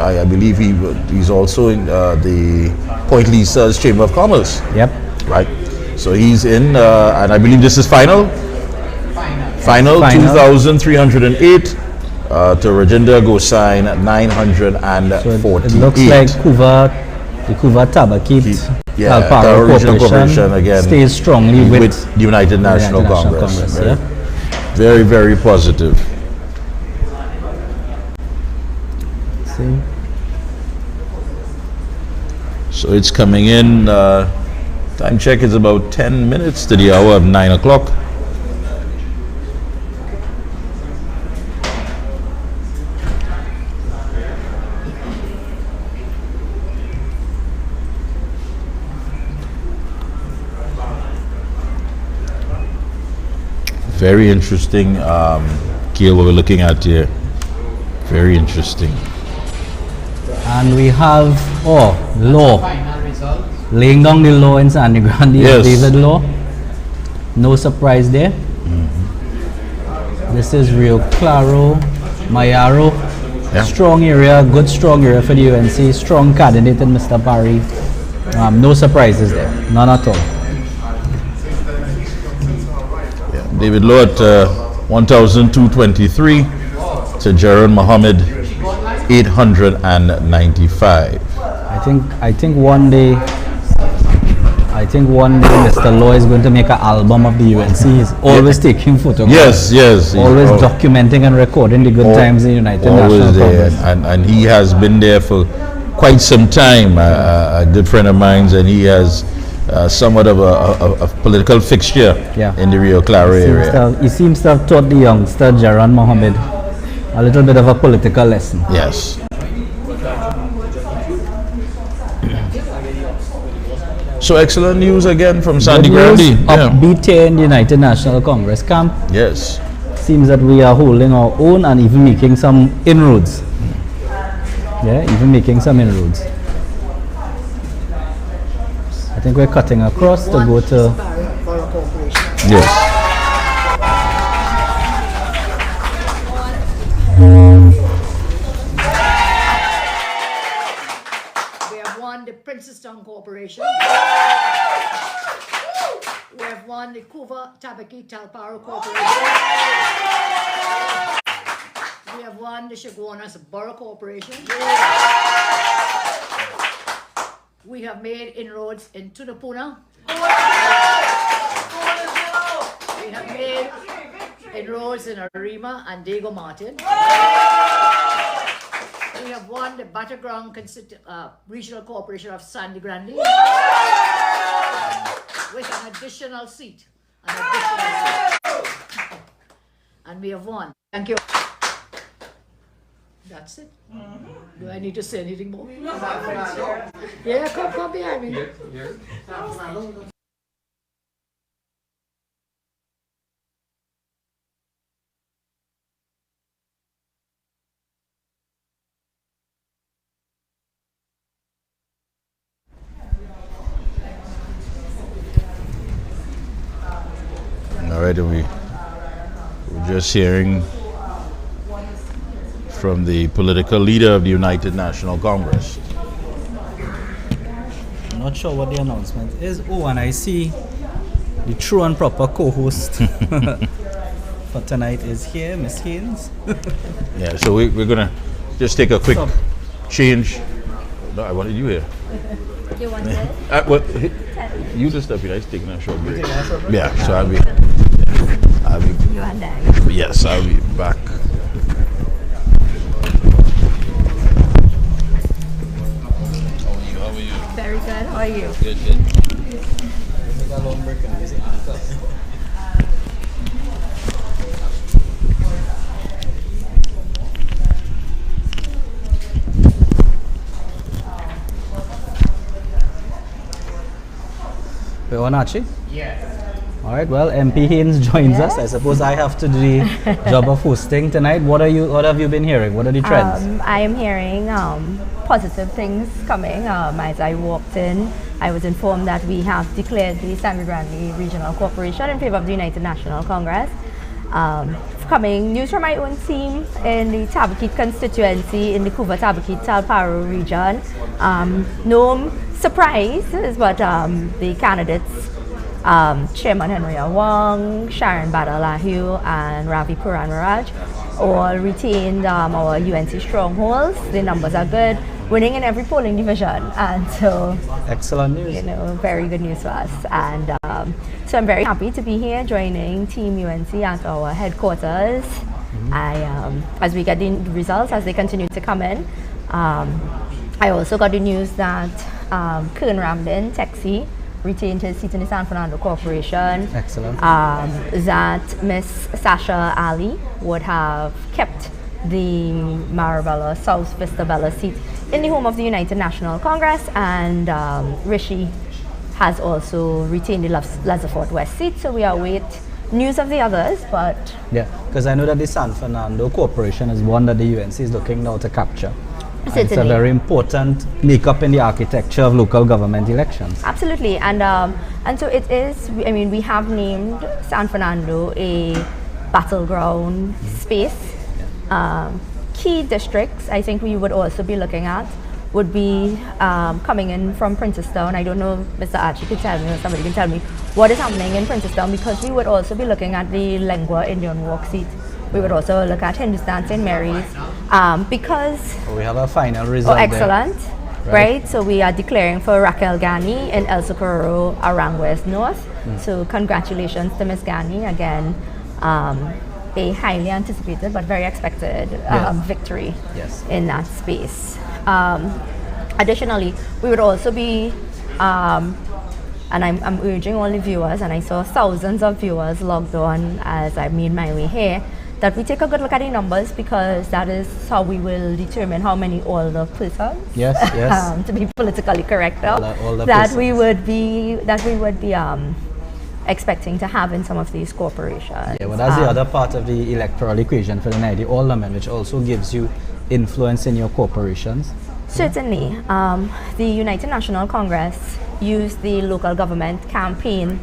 I believe he's also in the Point Lisa's Chamber of Commerce. Yep. Right. So he's in, and I believe this is final. Final. 2,308 to Rajinder Gosain 948. So it looks like the Kuva Tabakit Talparo Regional Corporation again stays strongly with the United National Congress. Yeah. Very, very positive. See. So it's coming in. Time check is about 10 minutes to the hour of 9 o'clock. Very interesting, Kiel, what we're looking at here. Very interesting. And we have, Law. Laying down the law in Sandy Grande, yes. David Law. No surprise there. This is Rio Claro, Mayaro. Yeah. Strong area, good strong area for the UNC. Strong candidate in Mr. Parry. No surprises there, none at all. David Law at 1,223 to Jaron Mohammed 895. I think one day Mr. Law is going to make an album of the UNC. He's always taking photographs. Yes. Always documenting and recording the good times in the United National Congress. And he has been there for quite some time. A good friend of mine, and he has somewhat of a political fixture in the Rio Claro area. He seems to have taught the youngster Jaron Mohammed a little bit of a political lesson. Yes. So excellent news again from Sandy Grande. Upbeat here in the United National Congress camp. Yes. seems that we are holding our own and even making some inroads. Yeah, even making some inroads. I think we're cutting across to go to... Yes. We have won the Princeton Corporation. We have won the Kuva Tabaki Talparo Corporation. We have won the Chaguanas Borough Corporation. We have made inroads in Tunapuna. We have made inroads in Arima and Diego Martin. We have won the Battleground Regional Corporation of Sandy Grande with an additional seat. And we have won. Thank you. That's it. Do I need to say anything more? Yeah, come behind me. All right, we're just hearing from the political leader of the United National Congress. I'm not sure what the announcement is. Oh, and I see the true and proper co-host for tonight is here, Miss Haynes. Yeah, so we're gonna just take a quick change. No, I wanted you here. You want it? Well, you just step in. I was taking a short break. Yeah, so I'll be. You and I. Yes, I'll be back. How are you? Very good. How are you? Good, good. We're on, Archie? Yes. All right. Well, MP Haynes joins us. I suppose I have to do the job of hosting tonight. What have you been hearing? What are the trends? I am hearing positive things coming. As I walked in, I was informed that we have declared the San Grande Regional Corporation in favor of the United National Congress. Coming news from my own team in the Tabakit constituency in the Kuva Tabakit Talparo region. No surprises, but the candidates, Chairman Henry Wong, Sharon Badalahu, and Ravi Puran Maraj, all retained our UNC strongholds. The numbers are good, winning in every polling division, and so Excellent news. you know, very good news for us. And so I'm very happy to be here joining Team UNC at our headquarters. As we get the results, as they continue to come in, I also got the news that Kern Ramden, Texi, retained his seat in the San Fernando Corporation. Excellent. That Miss Sasha Ali would have kept the Marabella South Vista Bella seat in the home of the United National Congress, and Rishi has also retained the Lazafort West seat. So we await news of the others, but Yeah, because I know that the San Fernando Corporation is one that the UNC is looking now to capture. And it's a certainly. very important makeup in the architecture of local government elections. Absolutely, and so it is. I mean, we have named San Fernando a battleground space. Key districts, I think we would also be looking at, would be coming in from Princeton. I don't know if Mr. Archie could tell me, or somebody can tell me what is happening in Princeton, because we would also be looking at the Lengua Indian Walk seat. We would also look at Hindustan St. Mary's, because We have a final result. oh, excellent. Right. Right, so we are declaring for Raquel Gani in El Socorro, Arang West North. So congratulations to Ms. Gani again. A highly anticipated but very expected victory Yes. in that space. Additionally, we would also be, and I'm urging all the viewers, and I saw thousands of viewers logged on as I made my way here, that we take a good look at the numbers, because that is how we will determine how many older persons, Yes, yes. to be politically correct now, All the that persons. we would be expecting to have in some of these corporations. Yeah, well, that's the other part of the electoral equation for the 90 Aldermen, which also gives you influence in your corporations. Certainly. The United National Congress used the local government campaign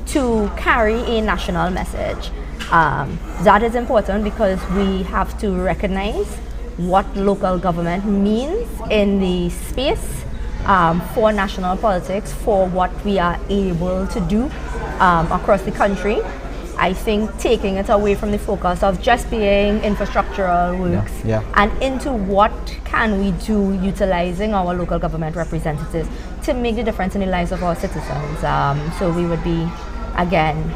to carry a national message. That is important because we have to recognize what local government means in the space for national politics, for what we are able to do across the country. I think taking it away from the focus of just being infrastructural works and into what can we do utilizing our local government representatives to make the difference in the lives of our citizens. So we would be, again,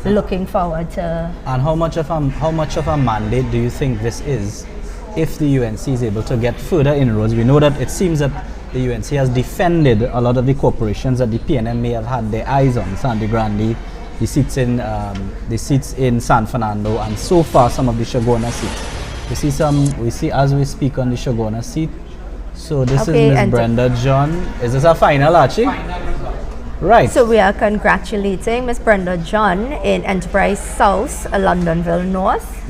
looking forward to. And how much of a mandate do you think this is if the UNC is able to get further inroads? We know that it seems that the UNC has defended a lot of the corporations that the PNM may have had their eyes on, Sandy Grande, the seats in San Fernando, and so far some of the Shagona seats. We see as we speak on the Shagona seat. So this is Ms. Brenda John. Is this a final, Archie? Right. So we are congratulating Ms. Brenda John in Enterprise South, Londonville North,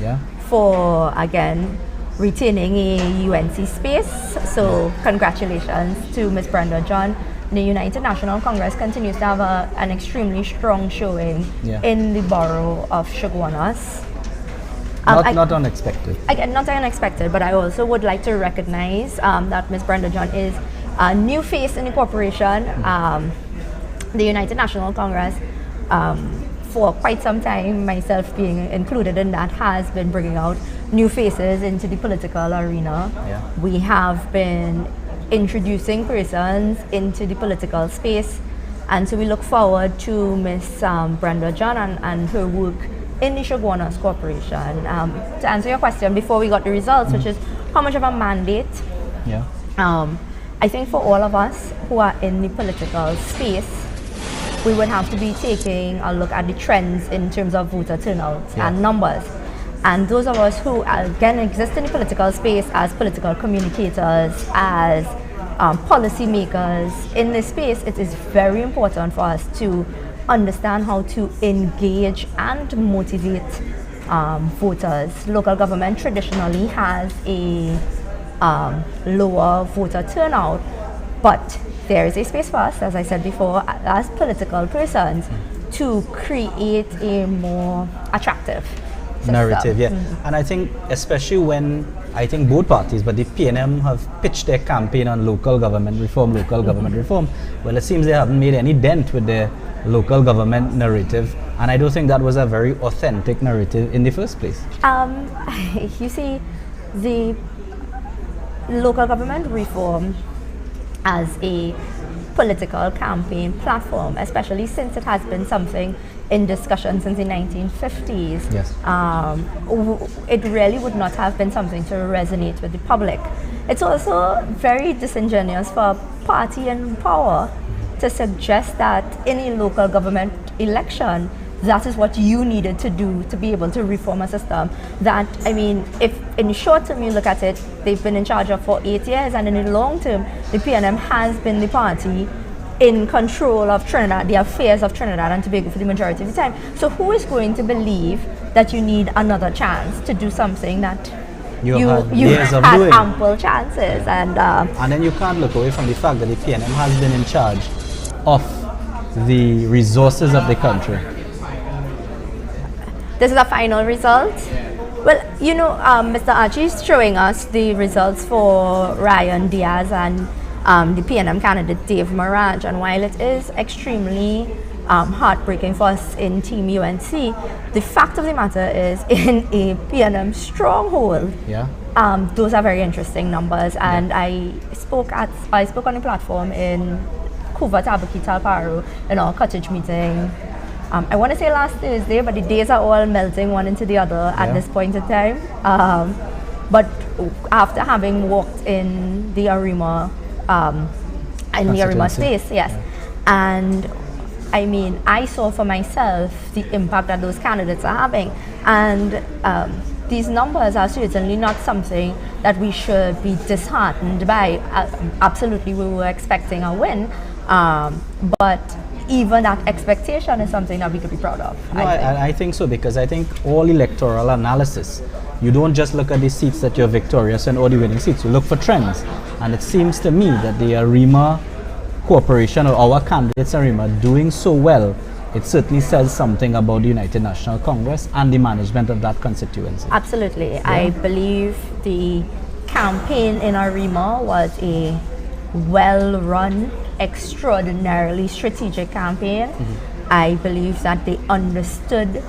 for, again, retaining a UNC space. So congratulations to Ms. Brenda John. The United National Congress continues to have an extremely strong showing in the borough of Chaguanas. Not unexpected. Again, not unexpected, but I also would like to recognize that Ms. Brenda John is a new face in the corporation. The United National Congress, for quite some time, myself being included in that, has been bringing out new faces into the political arena. We have been introducing persons into the political space, and so we look forward to Ms. Brenda John and her work in the Chaguanas Corporation. To answer your question before we got the results, which is how much of a mandate, I think for all of us who are in the political space, we would have to be taking a look at the trends in terms of voter turnout and numbers. And those of us who, again, exist in the political space as political communicators, as policy makers in this space, it is very important for us to understand how to engage and motivate voters. Local government traditionally has a lower voter turnout, but there is a space for us, as I said before, as political persons, to create a more attractive system. Narrative, And I think, especially when I think both parties, but the PNM have pitched their campaign on local government reform. Well, it seems they haven't made any dent with their local government narrative, and I don't think that was a very authentic narrative in the first place. You see, the local government reform as a political campaign platform, especially since it has been something in discussion since the 1950s, it really would not have been something to resonate with the public. It's also very disingenuous for a party in power to suggest that in a local government election, that is what you needed to do to be able to reform a system. That, I mean, if in the short term you look at it, they've been in charge of for 8 years, and in the long term, the PNM has been the party in control of Trinidad, the affairs of Trinidad and Tobago for the majority of the time. So who is going to believe that you need another chance to do something that you had ample chances? And then you can't look away from the fact that the PNM has been in charge of the resources of the country. This is a final result. Well, Mr. Archie is showing us the results for Ryan Diaz and the PNM candidate Dave Maraj, and while it is extremely heartbreaking for us in Team UNC, the fact of the matter is, in a PNM stronghold, those are very interesting numbers. And I spoke on the platform in Kuva Tabaki Talparo in our cottage meeting. I want to say last Thursday, but the days are all melting one into the other at this point in time. But after having walked in the Arima, space, and I mean, I saw for myself the impact that those candidates are having, and these numbers are certainly not something that we should be disheartened by. Absolutely, we were expecting a win, but even that expectation is something that we could be proud of. No, I think so, because I think all electoral analysis, you don't just look at the seats that you're victorious in or the winning seats, you look for trends. And it seems to me that the ARIMA Corporation or our candidates ARIMA doing so well, it certainly says something about the United National Congress and the management of that constituency. Absolutely. Yeah. I believe the campaign in ARIMA was a well-run, extraordinarily strategic campaign. I believe that they understood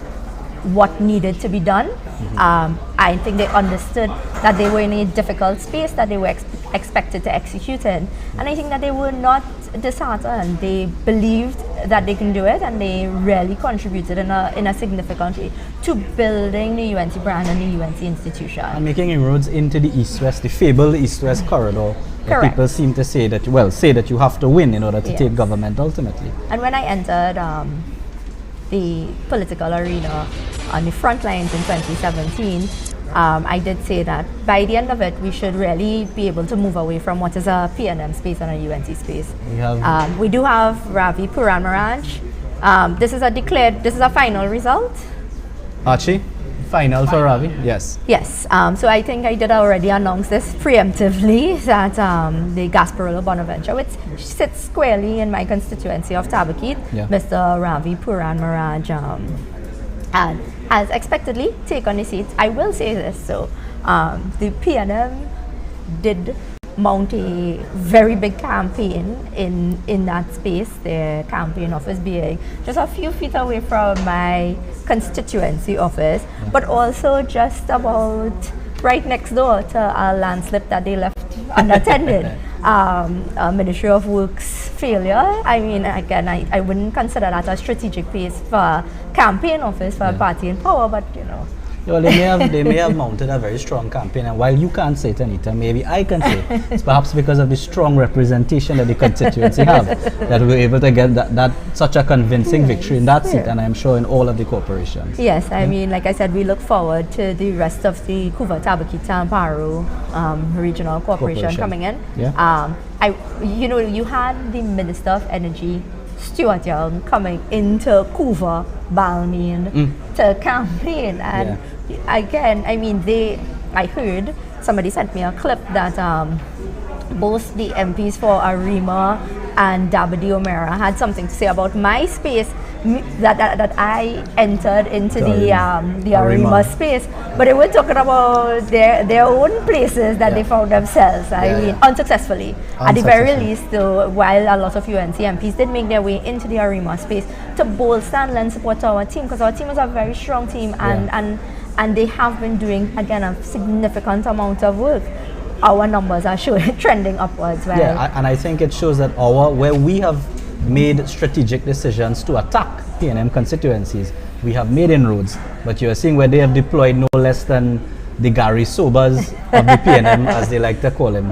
what needed to be done. I think they understood that they were in a difficult space that they were expected to execute in. And I think that they were not disheartened. They believed that they can do it, and they really contributed in a significant way to building the UNC brand and the UNC institution. And making inroads into the East-West, the fabled East-West corridor. Correct. People seem to say that, say that you have to win in order to take government ultimately. And when I entered the political arena on the front lines in 2017, I did say that by the end of it, we should really be able to move away from what is a PNM space and a UNC space. We do have Ravi Puran Maraj. This is a final result. Archie, final for Ravi? Yes. Yes. So I think I did already announce this preemptively, that the Gasparilla Bonaventure, which sits squarely in my constituency of Tabakit, Mr. Ravi Puran Maraj, and has expectedly taken the seat. I will say this, so the PNM did mount a very big campaign in that space, their campaign office being just a few feet away from my constituency office, but also just about right next door to a landslip that they left unattended. Ministry of Works failure. I mean, again, I wouldn't consider that a strategic place for campaign office for a party in power, but you know. Well, they may have mounted a very strong campaign, and while you can't say it, Anita, maybe I can say it's perhaps because of the strong representation that the constituency have that we were able to get that such a convincing victory in that seat, and I'm sure in all of the corporations. Yes, I mean, like I said, we look forward to the rest of the Kuva Tabakita and Paru regional corporation coming in. You had the Minister of Energy, Stuart Young, coming into Kuva, Balmain to campaign, and again, I mean, I heard somebody sent me a clip that both the MPs for Arima and Dabadi Omera had something to say about my space that I entered into the Arima space, but they were talking about their own places that they found themselves. I mean, unsuccessfully. At the very least, though, while a lot of UNC MPs did make their way into the Arima space to bolster and lend support to our team, because our team is a very strong team, and they have been doing, again, a significant amount of work. Our numbers are trending upwards. Right? Yeah, and I think it shows that where we have made strategic decisions to attack PNM constituencies, we have made inroads. But you're seeing where they have deployed no less than the Gary Sobers of the PNM, as they like to call him.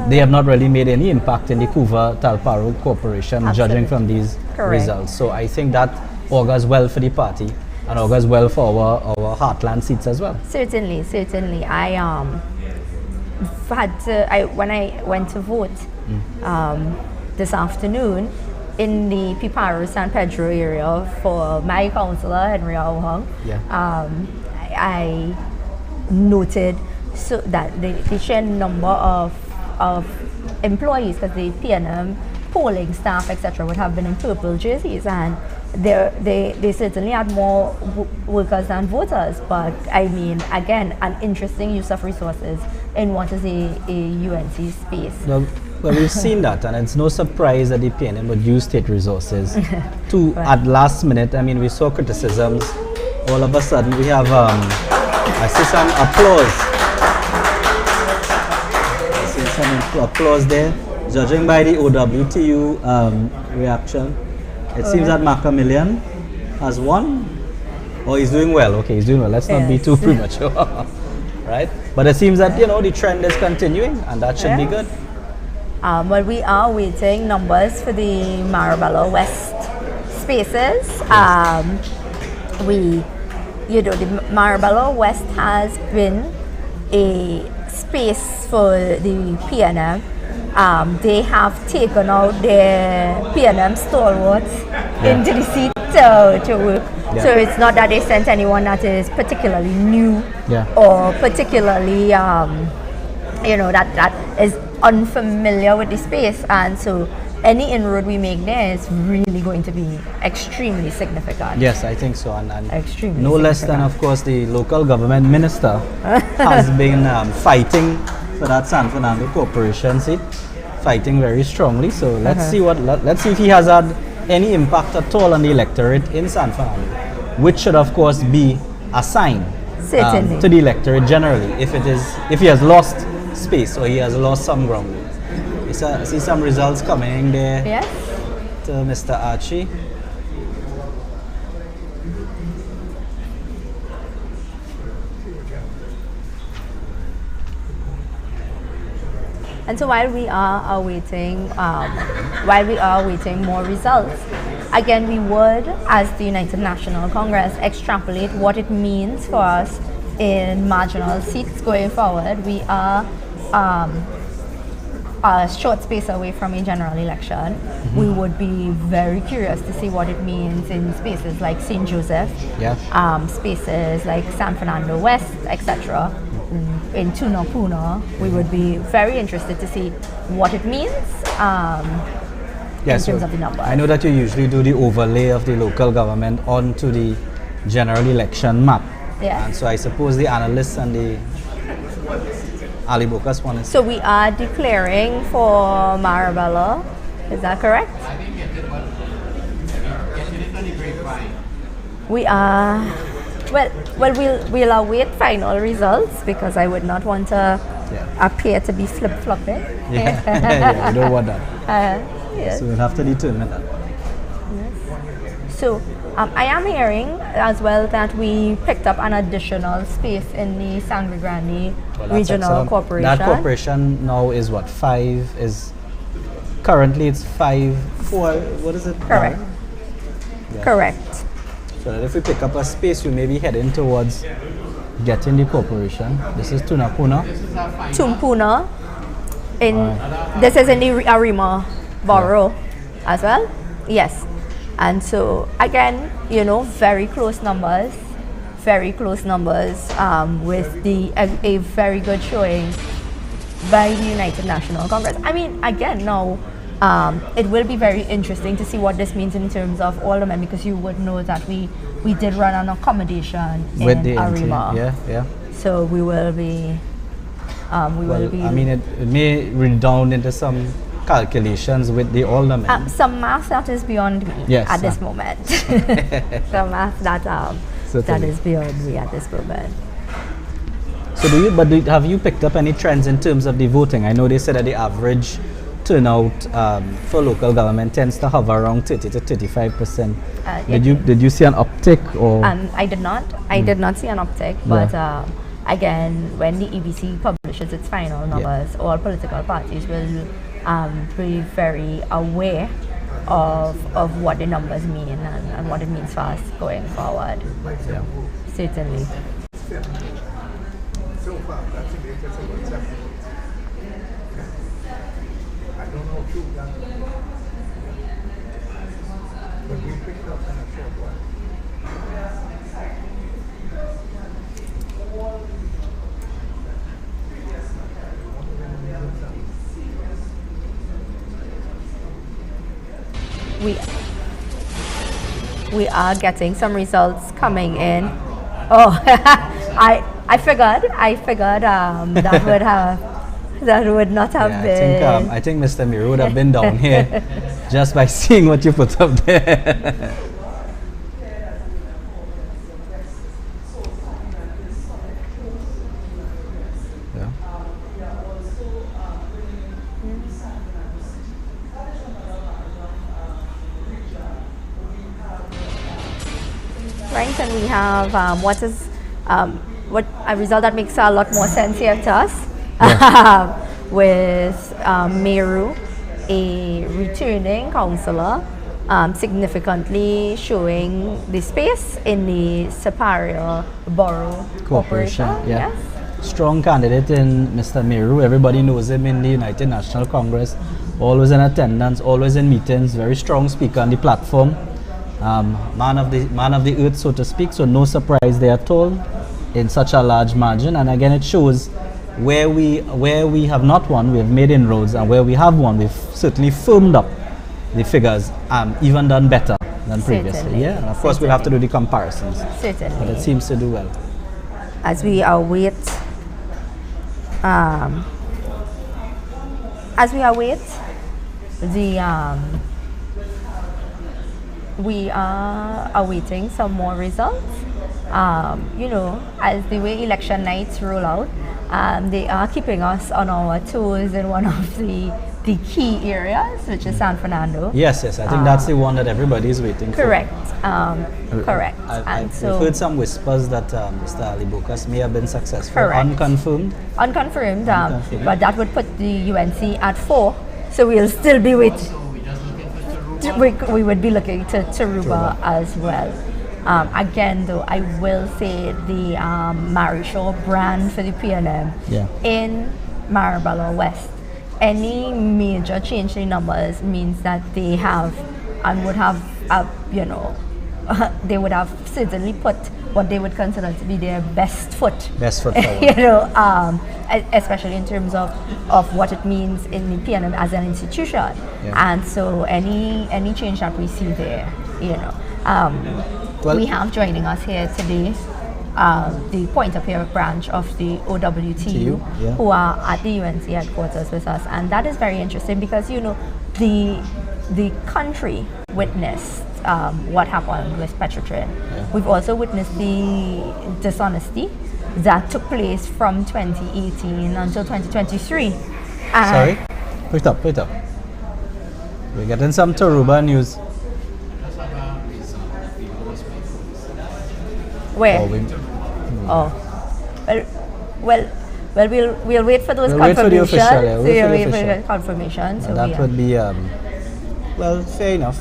They have not really made any impact in the Kuva Talparu Corporation, judging from these results. So I think that augurs well for the party and augurs well for our heartland seats as well. Certainly. When I went to vote this afternoon in the Piparo San Pedro area for my councillor Henry Auhang, I noted that the sheer number of employees, because the PNM polling staff, etc., would have been in purple jerseys, and they certainly had more workers than voters. But I mean, again, an interesting use of resources in what is a UNC space. Well, we've seen that, and it's no surprise that the PNM would use state resources to, at last minute, I mean, we saw criticisms. All of a sudden, we have, I see some applause. I see some applause there. Judging by the OWTU reaction, it seems that Macamillion has won, or he's doing well. Okay, he's doing well. Let's not be too premature, right? But it seems that, the trend is continuing, and that should be good. Well, we are waiting numbers for the Marabella West spaces. The Marabella West has been a space for the PNM they have taken out their P&M stalwarts into the seat to work. Yeah. So it's not that they sent anyone that is particularly new Yeah. or particularly, that is unfamiliar with the space. And so any inroad we make there is really going to be extremely significant. Yes, I think so. And Extremely no less than, of course, the local government minister has been fighting for that San Fernando Corporation seat, fighting very strongly. So let's see let's see if he has had any impact at all on the electorate in San Fernando, which should, of course, be a sign Certainly. to the electorate generally if he has lost space or he has lost some ground. I see some results coming there. Yes. To Mr. Archie. And so while we are awaiting more results, again we would, as the United National Congress, extrapolate what it means for us in marginal seats going forward. We are a short space away from a general election. We would be very curious to see what it means in spaces like St. Joseph, spaces like San Fernando West, etc. In Tunapuna, we would be very interested to see what it means in terms of the numbers. I know that you usually do the overlay of the local government onto the general election map. Yeah. And so I suppose the analysts and the Ali Bokas one is... So we are declaring for Marabella, is that correct? We are, we'll await final results because I would not want to appear to be flip-flopping. Yeah, we don't want that. Yes. So we'll have to determine that. Yes. So I am hearing as well that we picked up an additional space in the Sangre Grande Regional excellent. Corporation. That corporation now is what, currently it's 4, what is it? Correct. now? Yeah. Correct. So that if we pick up a space, we may be heading towards getting the corporation. This is Tunapuna. Tumpuna. This is in the Arima borough as well. Yes. And so again, very close numbers with a very good showing by the United National Congress. I mean, again, now it will be very interesting to see what this means in terms of all the men, because you would know that we did run an accommodation with in the Arima. Yeah. So we will be. I mean, it may redound into some calculations with the older men. Some math that is beyond me at this moment. Some math that is beyond me at this moment. So have you picked up any trends in terms of the voting? I know they said that the average turnout for local government tends to hover around 30 to 35%. Did you see an uptick or? I did not. I did not see an uptick, but again, when the EBC publishes its final numbers, all political parties will be very aware of what the numbers mean and what it means for us going forward. Yeah. Certainly. So far, that's the latest of what's happening. I don't know if you've done it, but we picked up in a short while. We are getting some results coming in. Oh, I figured that would not have been. I think Mr. Miru would have been down here just by seeing what you put up there. Right, and we have what a result that makes a lot more sense here to us, with Meru, a returning councillor, significantly showing the space in the Superior Borough Corporation. Yeah. Yes. strong candidate in Mr. Meru. Everybody knows him in the United National Congress. Always in attendance, always in meetings. Very strong speaker on the platform. Man of the earth, so to speak. So no surprise there at all in such a large margin. And again, it shows where we have not won, we have made inroads, and where we have won, we've certainly firmed up the figures, even done better than previously. Certainly. Yeah, and of course we'll have to do the comparisons. Certainly. But it seems to do well. As we await the we are awaiting some more results. You know, as the way election nights roll out, they are keeping us on our toes in one of the key areas, which is San Fernando. Yes, I think that's the one that everybody is waiting correct. for. Correct. I've heard some whispers that Mr. Ali Bokas may have been successful. Correct. Unconfirmed. Unconfirmed, but that would put the UNC at 4, so we'll still be waiting. We would be looking to Taruba as well. Again, though, I will say the Marishaw brand for the PNM in Marabella West. Any major change in numbers means that they have and would have, you know, they would have certainly put what they would consider to be their best foot. Best foot forward. You know, especially in terms of what it means in the PNM as an institution. Yeah. And so any change that we see there, you know. We have joining us here today the Point of Peer branch of the OWTU, who are at the UNC headquarters with us, and that is very interesting because, you know, the country witnessed what happened with Petrotrin. We've also witnessed the dishonesty that took place from 2018 until 2023. Sorry? Wait up. We're getting some Taruba news. Where? We'll wait for those confirmations. We'll wait for the confirmation. So that would be well, fair enough.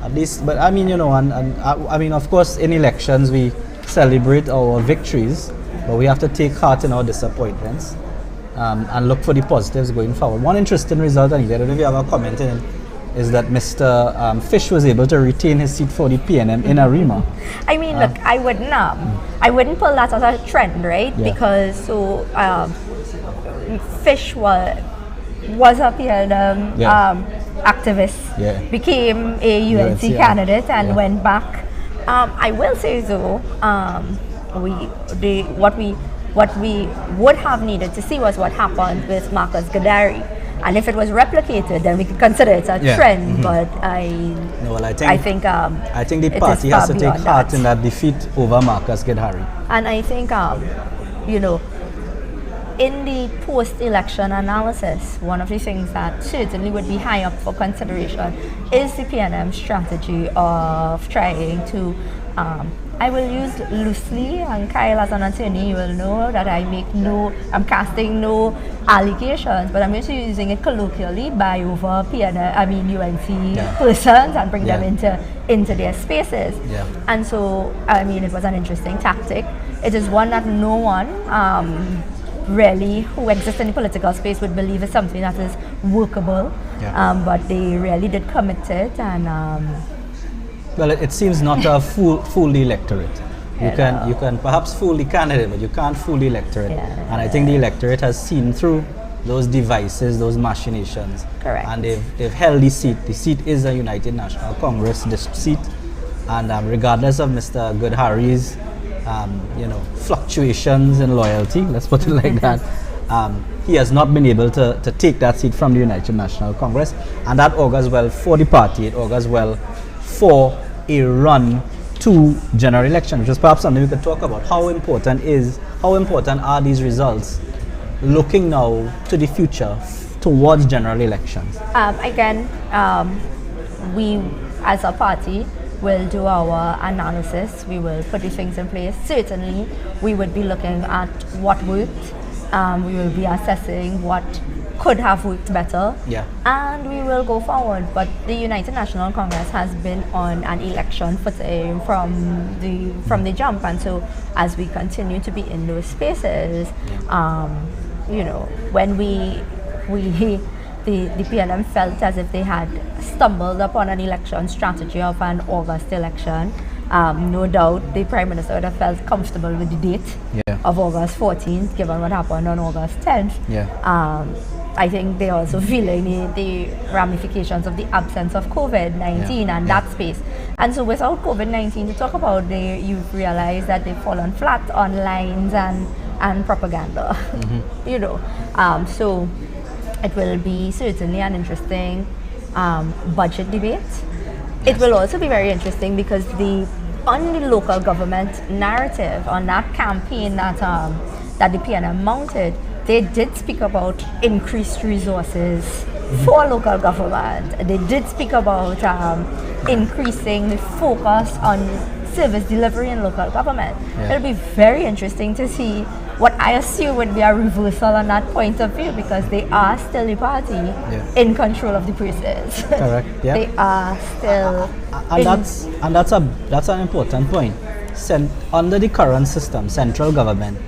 At least, but I mean, you know, and I mean, of course, in elections we celebrate our victories, but we have to take heart in our disappointments and look for the positives going forward. One interesting result, and I don't know if you have a comment in it, is that Mr. Fish was able to retain his seat for the PNM in Arima. I mean, look, I wouldn't pull that as a trend, right? Yeah. Because Fish was a PNM activist, became a UNC candidate, and went back. I will say though, what we would have needed to see was what happened with Marcus Gadari. And if it was replicated, then we could consider it a trend. But I think the party has to take heart in that defeat over Marcus Gadari. And I think, you know, in the post-election analysis, one of the things that certainly would be high up for consideration is the PNM strategy of trying to. I will use loosely, and Kyle as an attorney, you will know that I'm casting no allegations, but I'm also using it colloquially by over UNC persons and bring them into their spaces. Yeah. And so, I mean, it was an interesting tactic. It is one that no one really who exists in the political space would believe is something that is workable, but they really did commit it, and well, it seems not to fool the electorate. You can perhaps fool the candidate, but you can't fool the electorate. And I think the electorate has seen through those devices, those machinations. Correct. And they've held the seat. The seat is a United National Congress seat, and regardless of Mr. Goodharry's fluctuations in loyalty, let's put it like that, he has not been able to take that seat from the United National Congress, and that augurs well for the party. It augurs well for a run to general election, which is perhaps something we could talk about. How important are these results looking now to the future towards general elections? Again, we as a party will do our analysis. We will put the things in place. Certainly, we would be looking at what worked We will be assessing what could have worked better, and we will go forward. But the United National Congress has been on an election footing from the jump, and so as we continue to be in those spaces, when the PNM felt as if they had stumbled upon an election strategy of an August election. No doubt the Prime Minister would have felt comfortable with the date of August 14th, given what happened on August 10th. I think they're also feeling the ramifications of the absence of COVID-19 and that space. And so without COVID-19 to talk about, you've realized that they've fallen flat on lines and propaganda. So it will be certainly an interesting budget debate. It will also be very interesting because on the local government narrative, on that campaign that the PNM mounted, they did speak about increased resources for local government. They did speak about increasing the focus on service delivery in local government. It'll be very interesting to see what I assume would be a reversal on that point of view, because they are still the party in control of the process. Correct. Yeah. They are still. And that's an important point. Under the current system, central government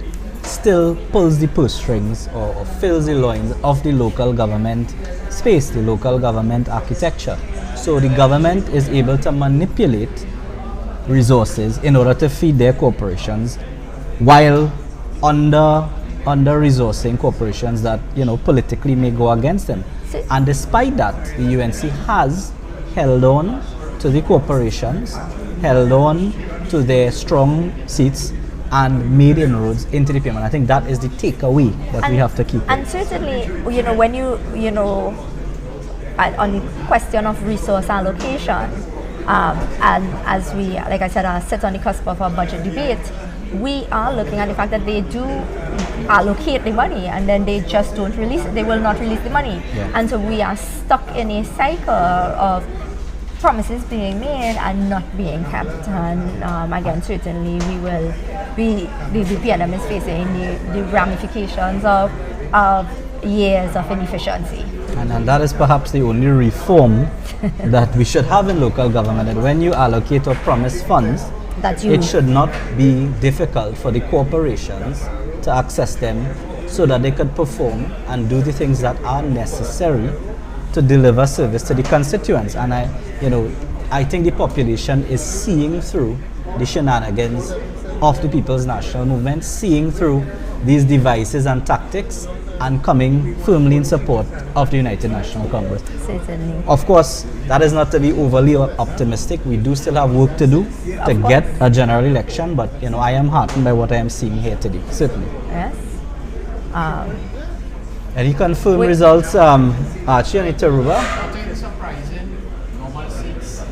still pulls the purse strings or fills the loins of the local government space, the local government architecture. So the government is able to manipulate resources in order to feed their corporations, while under resourcing corporations that politically may go against them. And despite that, the UNC has held on to the corporations, held on to their strong seats, and made inroads into the PM. And I think that is the takeaway that we have to keep. And certainly, when on the question of resource allocation, and as we, like I said, sit on the cusp of a budget debate, we are looking at the fact that they do allocate the money and then they just don't release it. They will not release the money. And so we are stuck in a cycle of promises being made and not being kept. And again, certainly the PNM is facing the ramifications of years of inefficiency. And that is perhaps the only reform that we should have in local government, that when you allocate or promise funds, it should not be difficult for the corporations to access them so that they could perform and do the things that are necessary to deliver service to the constituents. And I think the population is seeing through the shenanigans of the People's National Movement, seeing through these devices and tactics, and coming firmly in support of the United National Congress. Certainly. Of course, that is not to be overly optimistic. We do still have work to do to get a general election, but I am heartened by what I am seeing here today, certainly. Yes. Any confirmed results, Archie and Itaruba? Nothing surprising. Normal seats.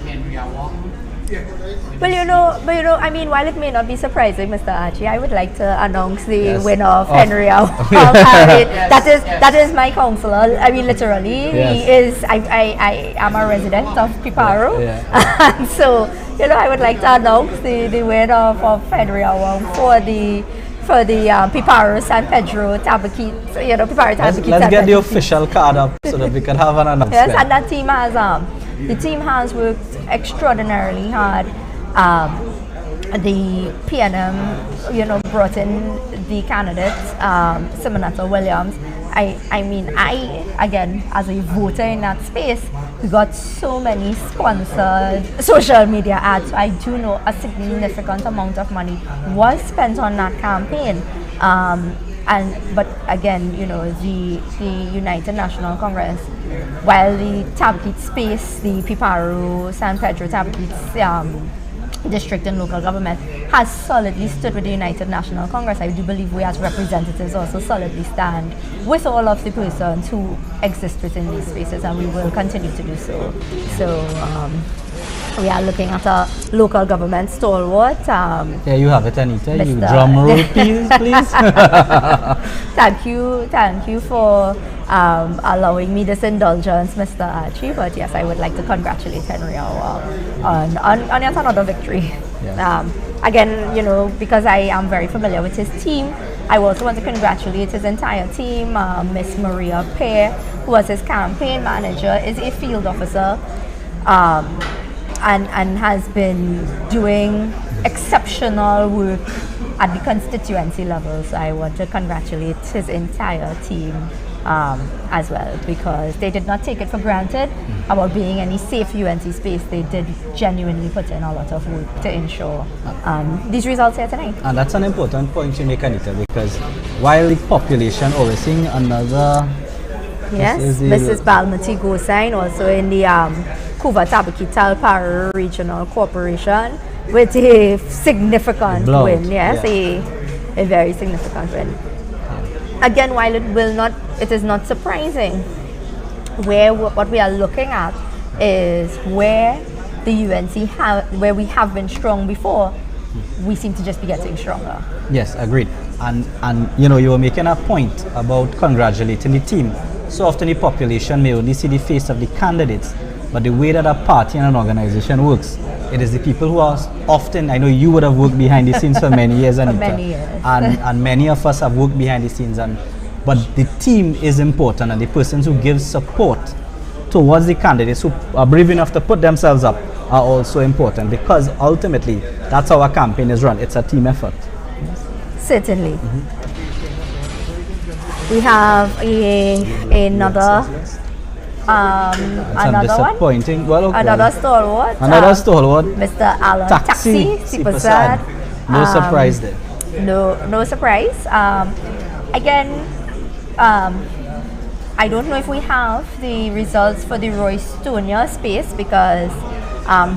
Henry Awong. I mean, while it may not be surprising, Mr. Archie, I would like to announce the winner of Henry Awong. That is my counselor. I mean, literally, he is. I am a resident of Piparo, and so I would like to announce the winner of Henry Awong for the Piparo San Pedro Tabakit, Piparo Tabakit. Let's get the official card up so that we can have an announcement. Yes, and that team has worked extraordinarily hard. The PNM, brought in the candidate, Simonetta Williams. I mean, again, as a voter in that space, we got so many sponsored social media ads. I do know a significant amount of money was spent on that campaign. But again, the United National Congress, while the Tabakit space, the Piparo, San Pedro Tabakit district and local government has solidly stood with the United National Congress, I do believe we as representatives also solidly stand with all of the persons who exist within these spaces, and we will continue to do so. We are looking at a local government stalwart. There you have it, Anita. You Mr. drum roll, please. Thank you for allowing me this indulgence, Mr. Archie. But yes, I would like to congratulate Henry on yet another victory. Yeah. Again, you know, because I am very familiar with his team, I also want to congratulate his entire team. Miss Maria Pear, who was his campaign manager, is a field officer. And has been doing exceptional work at the constituency level. So I want to congratulate his entire team as well, because they did not take it for granted about being any safe UNC space. They did genuinely put in a lot of work to ensure these results here tonight. And that's an important point you make, Anita, because while the population overseeing another... Yes, Mrs. Balmati Gosain, also in the Kuva Tabaki Talpar Regional Corporation, with a significant win. Yes, yeah. a very significant win. Yeah. Again, while it is not surprising, what we are looking at is where the UNC where we have been strong before, we seem to just be getting stronger. Yes, agreed. And you know, you were making a point about congratulating the team. So often the population may only see the face of the candidates, but the way that a party and an organization works, it is the people who are often, I know you would have worked behind the scenes for many years, Anita, many years. and many of us have worked behind the scenes, but the team is important, and the persons who give support towards the candidates who are brave enough to put themselves up are also important, because ultimately that's how a campaign is run. It's a team effort. Certainly. We have another disappointing one. Well, okay. Another stalwart. Mr. Alan Taxi Sipasad. No surprise there. No surprise. Again, I don't know if we have the results for the Roystonia space, because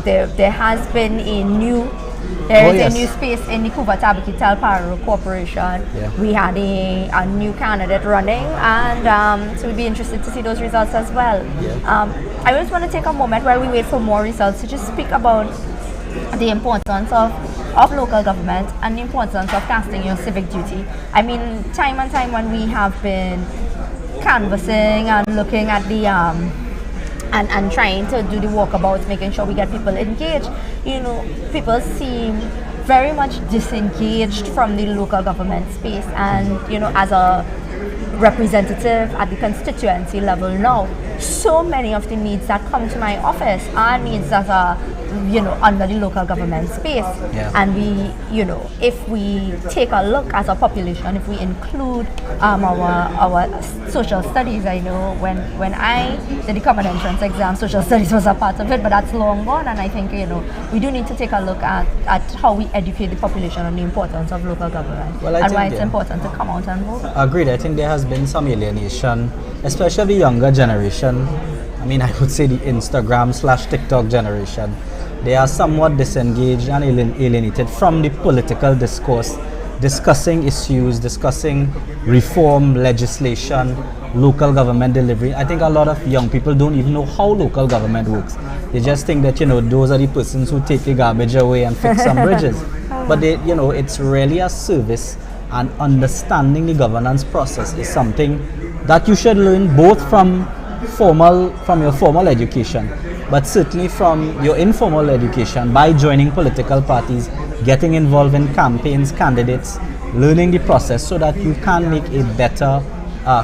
there has been a new new space in the Kuva Tabaki Talparo Corporation. Yeah. We had a new candidate running, and so we'd be interested to see those results as well. Yeah. I just want to take a moment while we wait for more results to just speak about the importance of local government and the importance of casting your civic duty. I mean, time and time when we have been canvassing and looking at the and trying to do the walkabouts, making sure we get people engaged, you know, people seem very much disengaged from the local government space. And, you know, as a representative at the constituency level now, so many of the needs that come to my office are needs that are, you know, under the local government space. Yeah. And we, you know, if we take a look at our population, if we include our social studies, I know when I did the common entrance exam, social studies was a part of it, but that's long gone. And I think, you know, we do need to take a look at how we educate the population on the importance of local government, and why it's important to come out and vote. Agreed. I think there has been some alienation, especially of the younger generation. I mean, I would say the Instagram/TikTok generation. They are somewhat disengaged and alienated from the political discourse, discussing issues, discussing reform, legislation, local government delivery. I think a lot of young people don't even know how local government works. They just think that, you know, those are the persons who take the garbage away and fix some bridges. But they, you know, it's really a service, and understanding the governance process is something that you should learn both from your formal education, but certainly from your informal education by joining political parties, getting involved in campaigns, candidates, learning the process so that you can make a better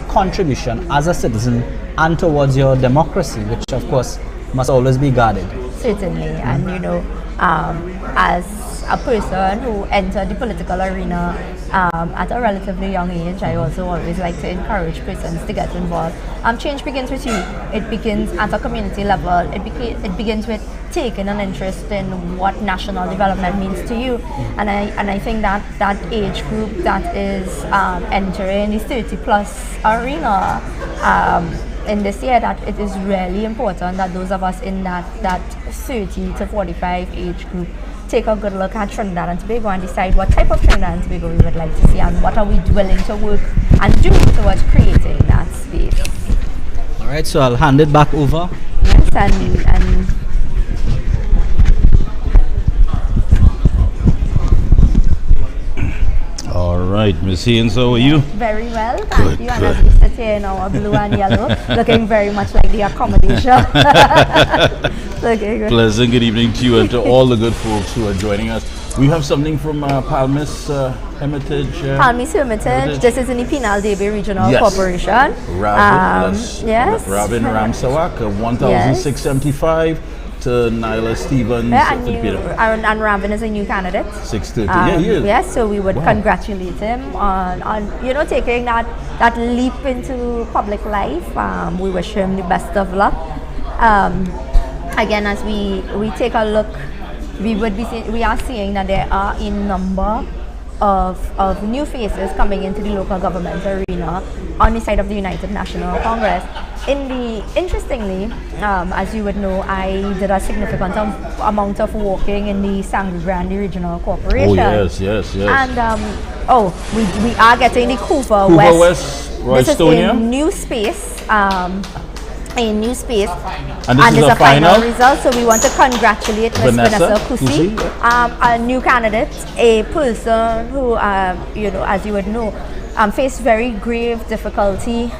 contribution as a citizen and towards your democracy, which of course must always be guarded. Certainly, and you know, as a person who entered the political arena at a relatively young age, I also always like to encourage persons to get involved. Change begins with you. It begins at a community level. It begins with taking an interest in what national development means to you. And I think that age group that is entering the 30+ arena in this year, that it is really important that those of us in that 30 to 45 age group take a good look at Trinidad and Tobago and decide what type of Trinidad and Tobago we would like to see, and what are we willing to work and do towards creating that space. All right, so I'll hand it back over. Yes, and All right, Miss Haynes, how are you? Very well, thank you. And as we sit here in our blue and yellow, looking very much like the accommodation. Okay, good. Pleasant good evening to you and to all the good folks who are joining us. We have something from Palmis Hermitage. Palmis Hermitage. This is in the Penal Debe Regional Corporation. Yes. Robin Ramsawak, 1,675 to Nyla Stevens. And Robin is a new candidate. 630. He is. Yes, so we would congratulate him on taking that leap into public life. We wish him the best of luck. Again, as we take a look, we are seeing that there are a number of new faces coming into the local government arena on the side of the United National Congress. Interestingly, as you would know, I did a significant amount of walking in the Sangre Grande Regional Corporation. Oh yes. And we are getting the Couva West. This is a new space. And this is a final result, so we want to congratulate Ms. Vanessa Kusi, a new candidate, a person who, as you would know, faced very grave difficulty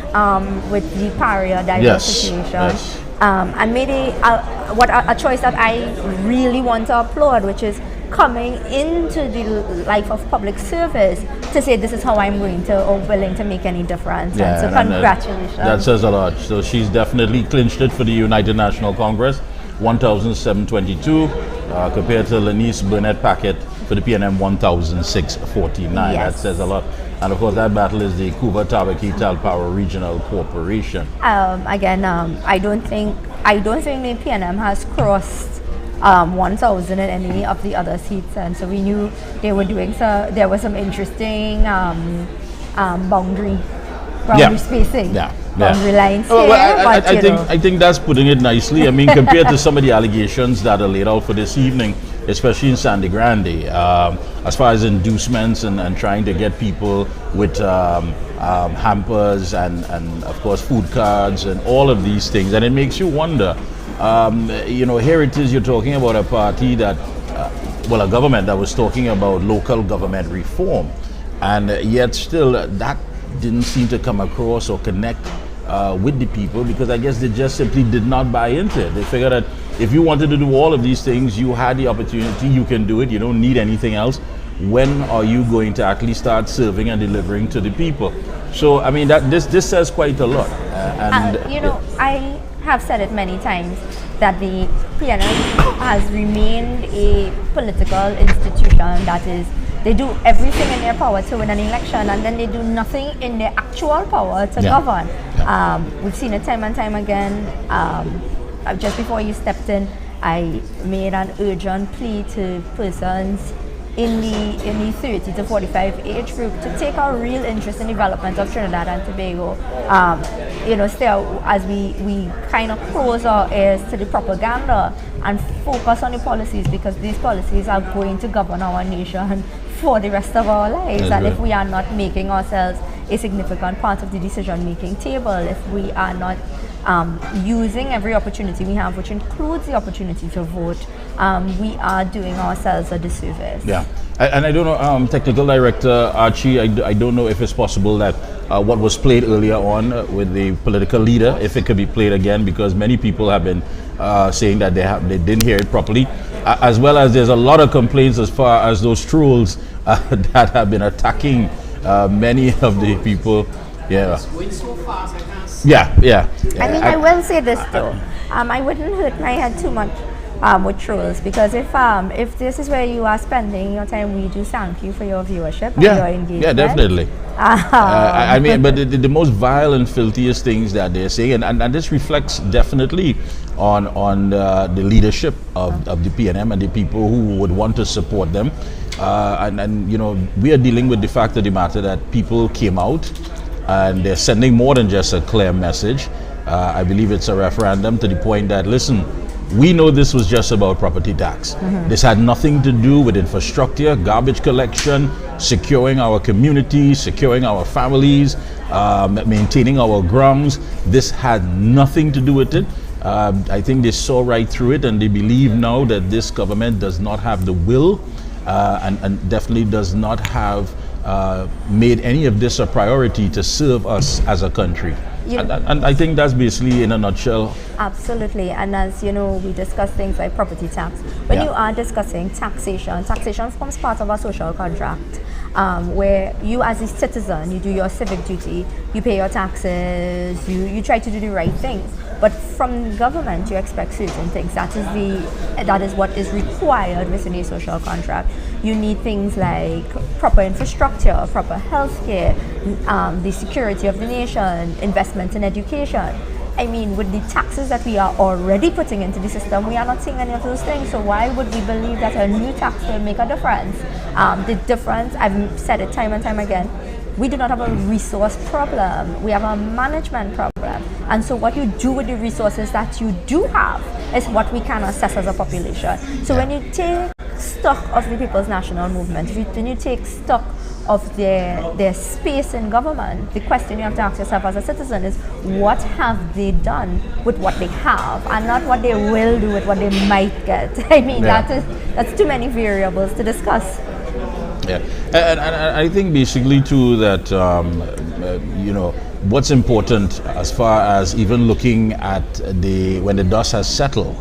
with the pariah diverse situation, and made a choice that I really want to applaud, which is coming into the life of public service to say this is how I'm going to or willing to make any difference. Yeah, so congratulations. That says a lot. So she's definitely clinched it for the United National Congress, 1,722 compared to Lenice Burnett Paquette for the PNM 1,649. That says a lot. And of course that battle is the Couva Tabaki Talpower Regional Corporation. Again, I don't think the PNM has crossed 1,000 in any of the other seats, and so we knew they were doing so. There was some interesting boundary spacing, boundary lines here. I think that's putting it nicely. I mean, compared to some of the allegations that are laid out for this evening, especially in Sangre Grande, as far as inducements and trying to get people with hampers and of course food cards and all of these things, and it makes you wonder. Here it is, you're talking about a party that, a government that was talking about local government reform, and yet still that didn't seem to come across or connect with the people, because I guess they just simply did not buy into it. They figured that if you wanted to do all of these things, you had the opportunity, you can do it, you don't need anything else. When are you going to actually start serving and delivering to the people? So, I mean, this says quite a lot. I have said it many times that the PNM has remained a political institution that is, they do everything in their power to win an election, and then they do nothing in their actual power to govern. We've seen it time and time again. Just before you stepped in, I made an urgent plea to persons in the 30 to 45 age group to take a real interest in development of Trinidad and Tobago. Still, as we kind of close our ears to the propaganda and focus on the policies, because these policies are going to govern our nation for the rest of our lives. And if we are not making ourselves a significant part of the decision-making table, if we are not using every opportunity we have, which includes the opportunity to vote, we are doing ourselves a disservice. Yeah, and I don't know, Technical Director Archie, I don't know if it's possible that what was played earlier on with the political leader, if it could be played again, because many people have been saying that they didn't hear it properly, as well as there's a lot of complaints as far as those trolls that have been attacking many of the people. It's going so fast, I can't see. Yeah. I mean, I will say this though. I wouldn't hurt my head too much with trolls, because if this is where you are spending your time, we do thank you for your viewership and your engagement. Yeah, definitely. I mean, but the most vile and filthiest things that they're saying, and this reflects definitely on the leadership of the PNM and the people who would want to support them. And we are dealing with the fact of the matter that people came out and they're sending more than just a clear message. I believe it's a referendum to the point that, listen, we know this was just about property tax. This had nothing to do with infrastructure, garbage collection, securing our communities, securing our families, maintaining our grounds. This had nothing to do with it. I think they saw right through it, and they believe now that this government does not have the will and definitely does not have made any of this a priority to serve us as a country. And I think that's basically in a nutshell. Absolutely. And as you know, we discuss things like property tax. When you are discussing taxation, taxation forms part of a social contract, where you as a citizen, you do your civic duty, you pay your taxes, you try to do the right things. But from government, you expect certain things. That is what is required within a social contract. You need things like proper infrastructure, proper healthcare, the security of the nation, investment in education. I mean, with the taxes that we are already putting into the system, we are not seeing any of those things. So why would we believe that a new tax will make a difference? The difference, I've said it time and time again, we do not have a resource problem. We have a management problem. And so what you do with the resources that you do have is what we can assess as a population. So when you take stock of the People's National Movement, when you take stock of their space in government, the question you have to ask yourself as a citizen is, what have they done with what they have, and not what they will do with what they might get. I mean, that's too many variables to discuss. Yeah, and I think basically too that what's important as far as even looking at when the dust has settled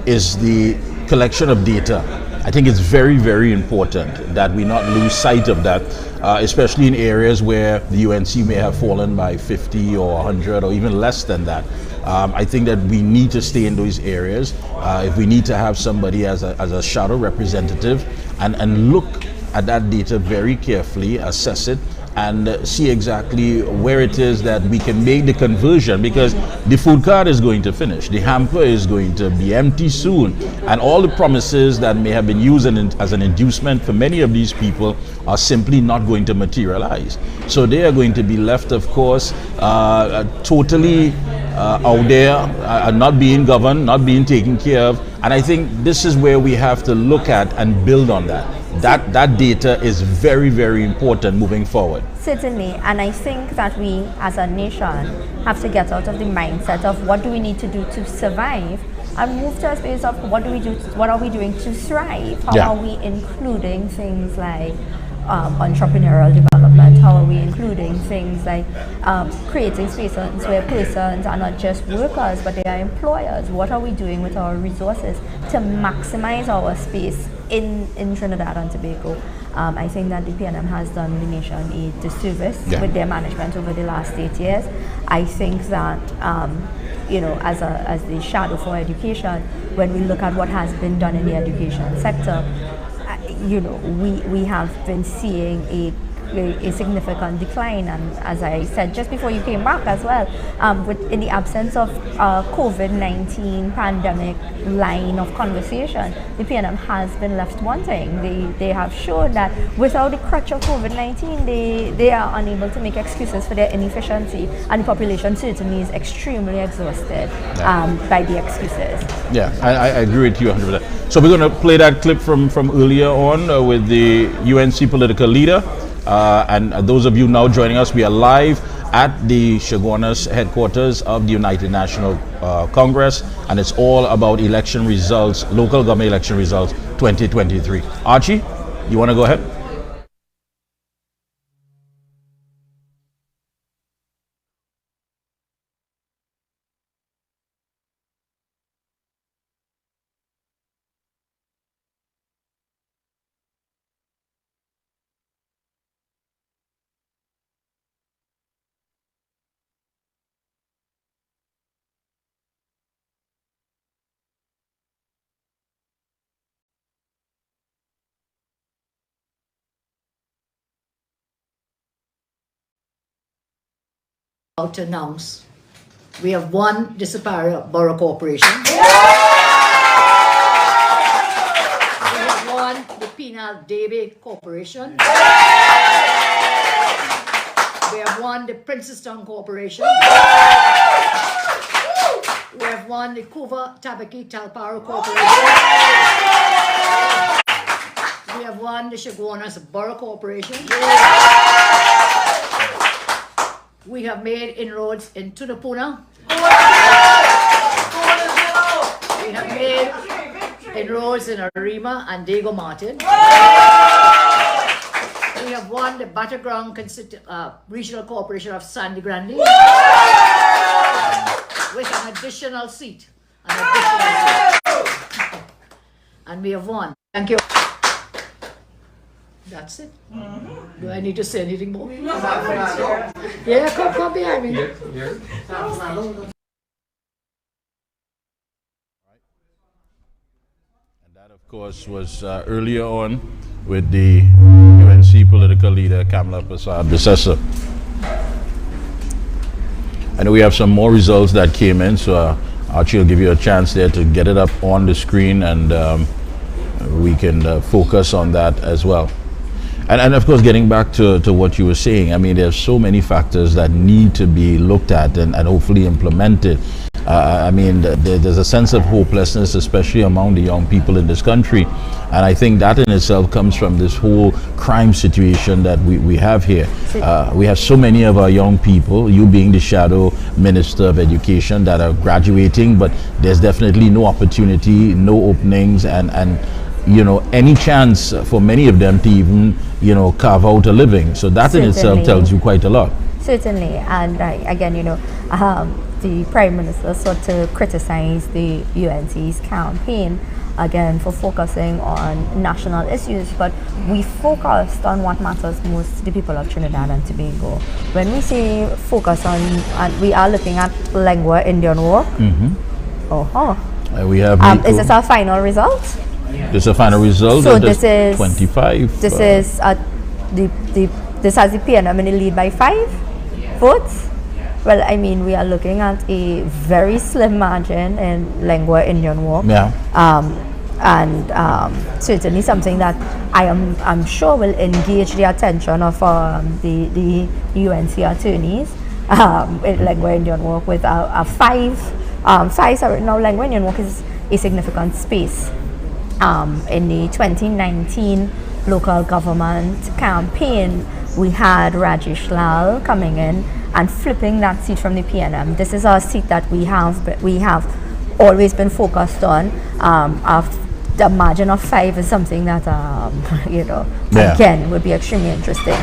is the collection of data. I think it's very, very important that we not lose sight of that, especially in areas where the UNC may have fallen by 50 or 100 or even less than that. I think that we need to stay in those areas. If we need to have somebody as a shadow representative and look at that data very carefully, assess it, and see exactly where it is that we can make the conversion, because the food card is going to finish, the hamper is going to be empty soon, and all the promises that may have been used as an inducement for many of these people are simply not going to materialize. So they are going to be left, of course, totally out there, not being governed, not being taken care of. And I think this is where we have to look at and build on that. That data is very, very important moving forward. Certainly, and I think that we as a nation have to get out of the mindset of what do we need to do to survive and move to a space of what are we doing to thrive? How are we including things like entrepreneurial development? How are we including things like creating spaces where persons are not just workers but they are employers? What are we doing with our resources to maximize our space in Trinidad and Tobago? I think that the PNM has done the nation a disservice with their management over the last 8 years. I think that as the shadow for education, when we look at what has been done in the education sector, we have been seeing a significant decline, and as I said just before you came back as well, in the absence of COVID-19 pandemic line of conversation, the PNM has been left wanting. They have shown that without the crutch of COVID-19, they are unable to make excuses for their inefficiency, and the population certainly is extremely exhausted by the excuses. Yeah, I agree with you 100%. So we're going to play that clip from earlier on with the UNC political leader. And those of you now joining us, we are live at the August headquarters of the United National Congress, and it's all about election results, local government election results 2023. Archie, you want to go ahead? About to announce we have won the Superior Borough Corporation. We have won the Penal Davie Corporation. We have won the Princestown Corporation. We have won the Kuva Tabaki Talparo Corporation. We have won the Chaguanas Borough Corporation. We have made inroads in Tunapuna. We have made inroads in Arima and Diego Martin. We have won the Battleground Regional Corporation of Sandy Grande with an additional seat. And we have won. Thank you. That's it. Do I need to say anything more? Yeah, come behind me. That, of course, was earlier on with the UNC political leader, Kamala Prasad-Bissessar. I know we have some more results that came in, so Archie will give you a chance there to get it up on the screen, and we can focus on that as well. And of course, getting back to what you were saying, I mean, there's so many factors that need to be looked at and hopefully implemented. I mean, there's a sense of hopelessness, especially among the young people in this country. And I think that in itself comes from this whole crime situation that we have here. We have so many of our young people, you being the shadow minister of education, that are graduating, but there's definitely no opportunity, no openings, and you know, any chance for many of them to even, you know, carve out a living. So that in itself tells you quite a lot. Certainly, and again, you know, the Prime Minister sought to criticize the UNC's campaign again for focusing on national issues, but we focused on what matters most to the people of Trinidad and Tobago. When we say focus on, we are looking at lengua Indian walk. We have is this our final result? This is a final result. So this is 25. This is this has the PNM in the lead by 5 votes. Well, I mean, we are looking at a very slim margin in lengua Indian walk. Yeah. Certainly something that I'm sure will engage the attention of the UNC attorneys in lengua Indian walk with a 5. Now lengua Indian walk is a significant space. In the 2019 local government campaign, we had Rajesh Lal coming in and flipping that seat from the PNM. This is our seat that we have always been focused on. The margin of 5 is something that you know, again, would be extremely interesting.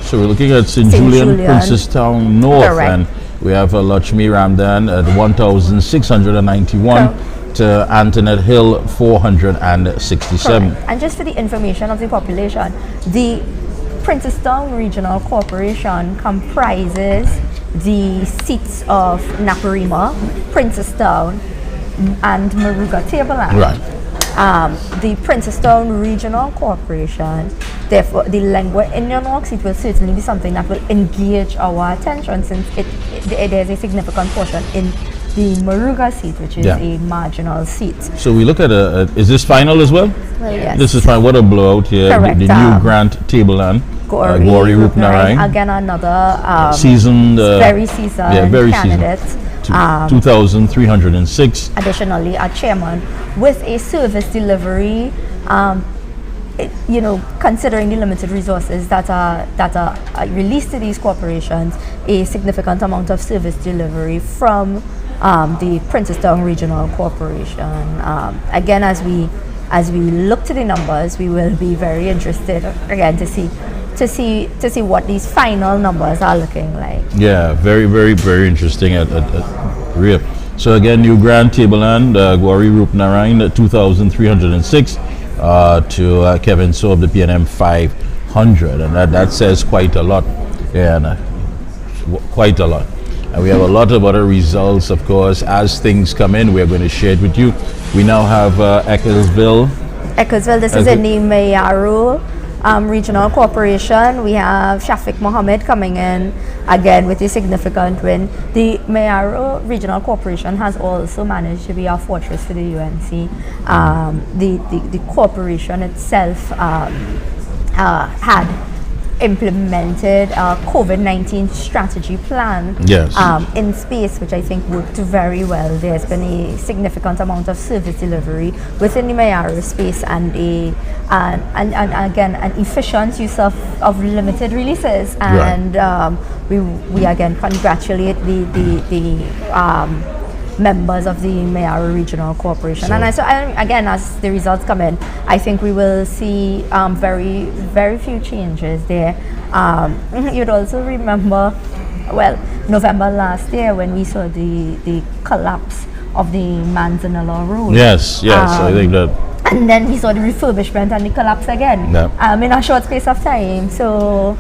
So we're looking at St. Julian, Princestown North, correct. And we have Lakshmi Ramdan at 1,691. To Antoinette Hill 467. Correct. And just for the information of the population, the Princestown Regional Corporation comprises the seats of Naparima, Princestown, and Maruga Tableland. Right. The Princestown Regional Corporation, therefore the lengua Indian walk seat will certainly be something that will engage our attention, since there's a significant portion in the Maruga seat, which is a marginal seat. So we look at is this final as well? Well, yes. This is fine. What a blowout here. Correct. The new Grant Tableland. Gauri Rupnarai. Again, another seasoned, very seasoned candidate. 2,306. Additionally, a chairman with a service delivery, you know, considering the limited resources that are released to these corporations, a significant amount of service delivery from the Princestown Regional Corporation. Again, as we look to the numbers, we will be very interested again to see what these final numbers are looking like. Yeah, very, very, very interesting at real. So again, New Grand Tableland, Gauri Rupnarai 2,306 to Kevin So of the PNM 500, and that says quite a lot. Yeah, quite a lot. And we have a lot of other results, of course. As things come in, we're going to share it with you. We now have Ecclesville. This is in the Mayaro Regional Corporation. We have Shafiq Mohammed coming in again with a significant win. The Mayaro Regional Corporation has also managed to be a fortress to the UNC. The corporation itself had implemented a COVID-19 strategy plan in space, which I think worked very well. There's been a significant amount of service delivery within the Mayaro space, and again an efficient use of limited releases. And we again congratulate members of the Mayara Regional Corporation. And again, as the results come in, I think we will see very, very few changes there. You'd also remember, well, November last year when we saw the collapse of the Manzanilla Road. Yes, I think that. And then we saw the refurbishment and the collapse again in a short space of time. So,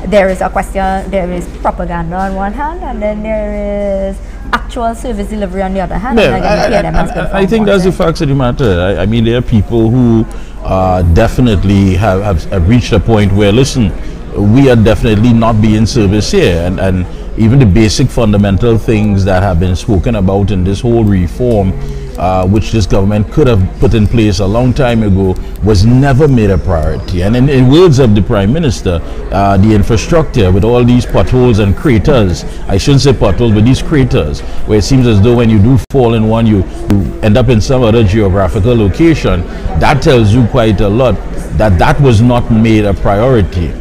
there is a question, there is propaganda on one hand, and then there is actual service delivery on the other hand. I think that's the facts of the matter. I mean, there are people who definitely have reached a point where, listen, we are definitely not being serviced here, and even the basic fundamental things that have been spoken about in this whole reform, which this government could have put in place a long time ago, was never made a priority. And in words of the Prime Minister, the infrastructure with all these potholes and craters, I shouldn't say potholes, but these craters, where it seems as though when you do fall in one, you end up in some other geographical location, that tells you quite a lot that was not made a priority.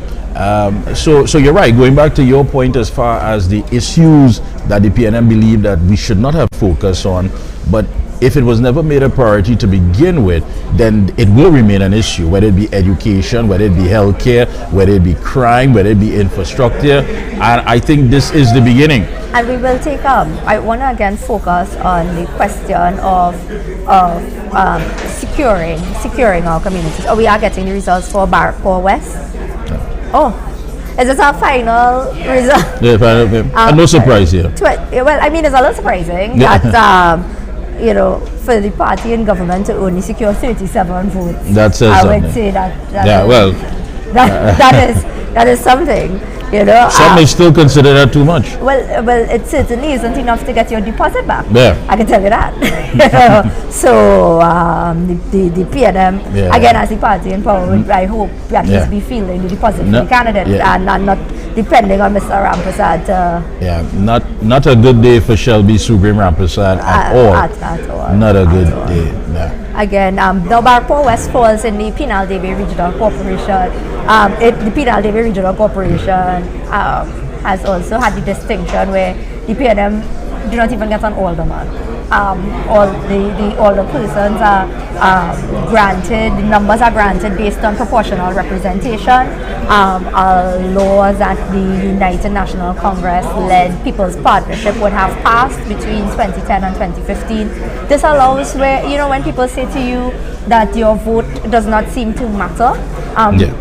So you're right, going back to your point as far as the issues that the PNM believe that we should not have focus on, but if it was never made a priority to begin with, then it will remain an issue, whether it be education, whether it be healthcare, whether it be crime, whether it be infrastructure. And I think this is the beginning. And we will take I want to again focus on the question of securing our communities. We are getting the results for Barrackpore West. Is this our final result? Yeah, no surprise here. Well, I mean, it's a little surprising that for the party in government to only secure 37 votes. That says something. I would say that that is something. Some may still consider that too much. Well, it certainly isn't enough to get your deposit back. Yeah. I can tell you that. So the PNM, again, as the party in power, I hope at least be feeling the deposit for the candidate and not depending on Mr. Rampersad. Not a good day for Shelby Subrim Rampersad at all. At all. Not a good day. No. Again, the Barrackpore West falls in the Penal Davie Regional Corporation. The Penal Davie Regional Corporation has also had the distinction where the PNM do not even get an alderman. All the persons are granted, the numbers are granted based on proportional representation. Laws that the United National Congress-led People's Partnership would have passed between 2010 and 2015. This allows where, when people say to you that your vote does not seem to matter,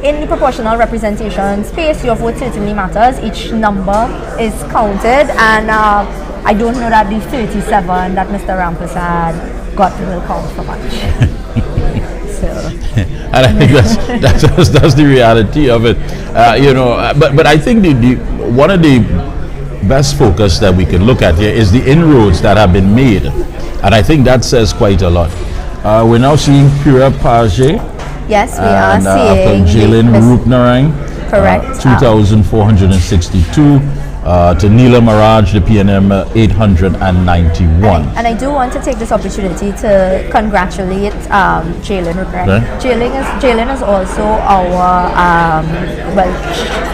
in the proportional representation space, your vote certainly matters. Each number is counted, and I don't know that the 37 that Mr. Rampersad got will count for much. And I think that's the reality of it, But I think the one of the best focus that we can look at here is the inroads that have been made, and I think that says quite a lot. We're now seeing Pura Page. Yes, we are seeing Jalen Roopnarang. Correct. 2,462. To Neela Maraj, the PNM 891. And I do want to take this opportunity to congratulate Jalen Roopnarang. Right. Jalen is also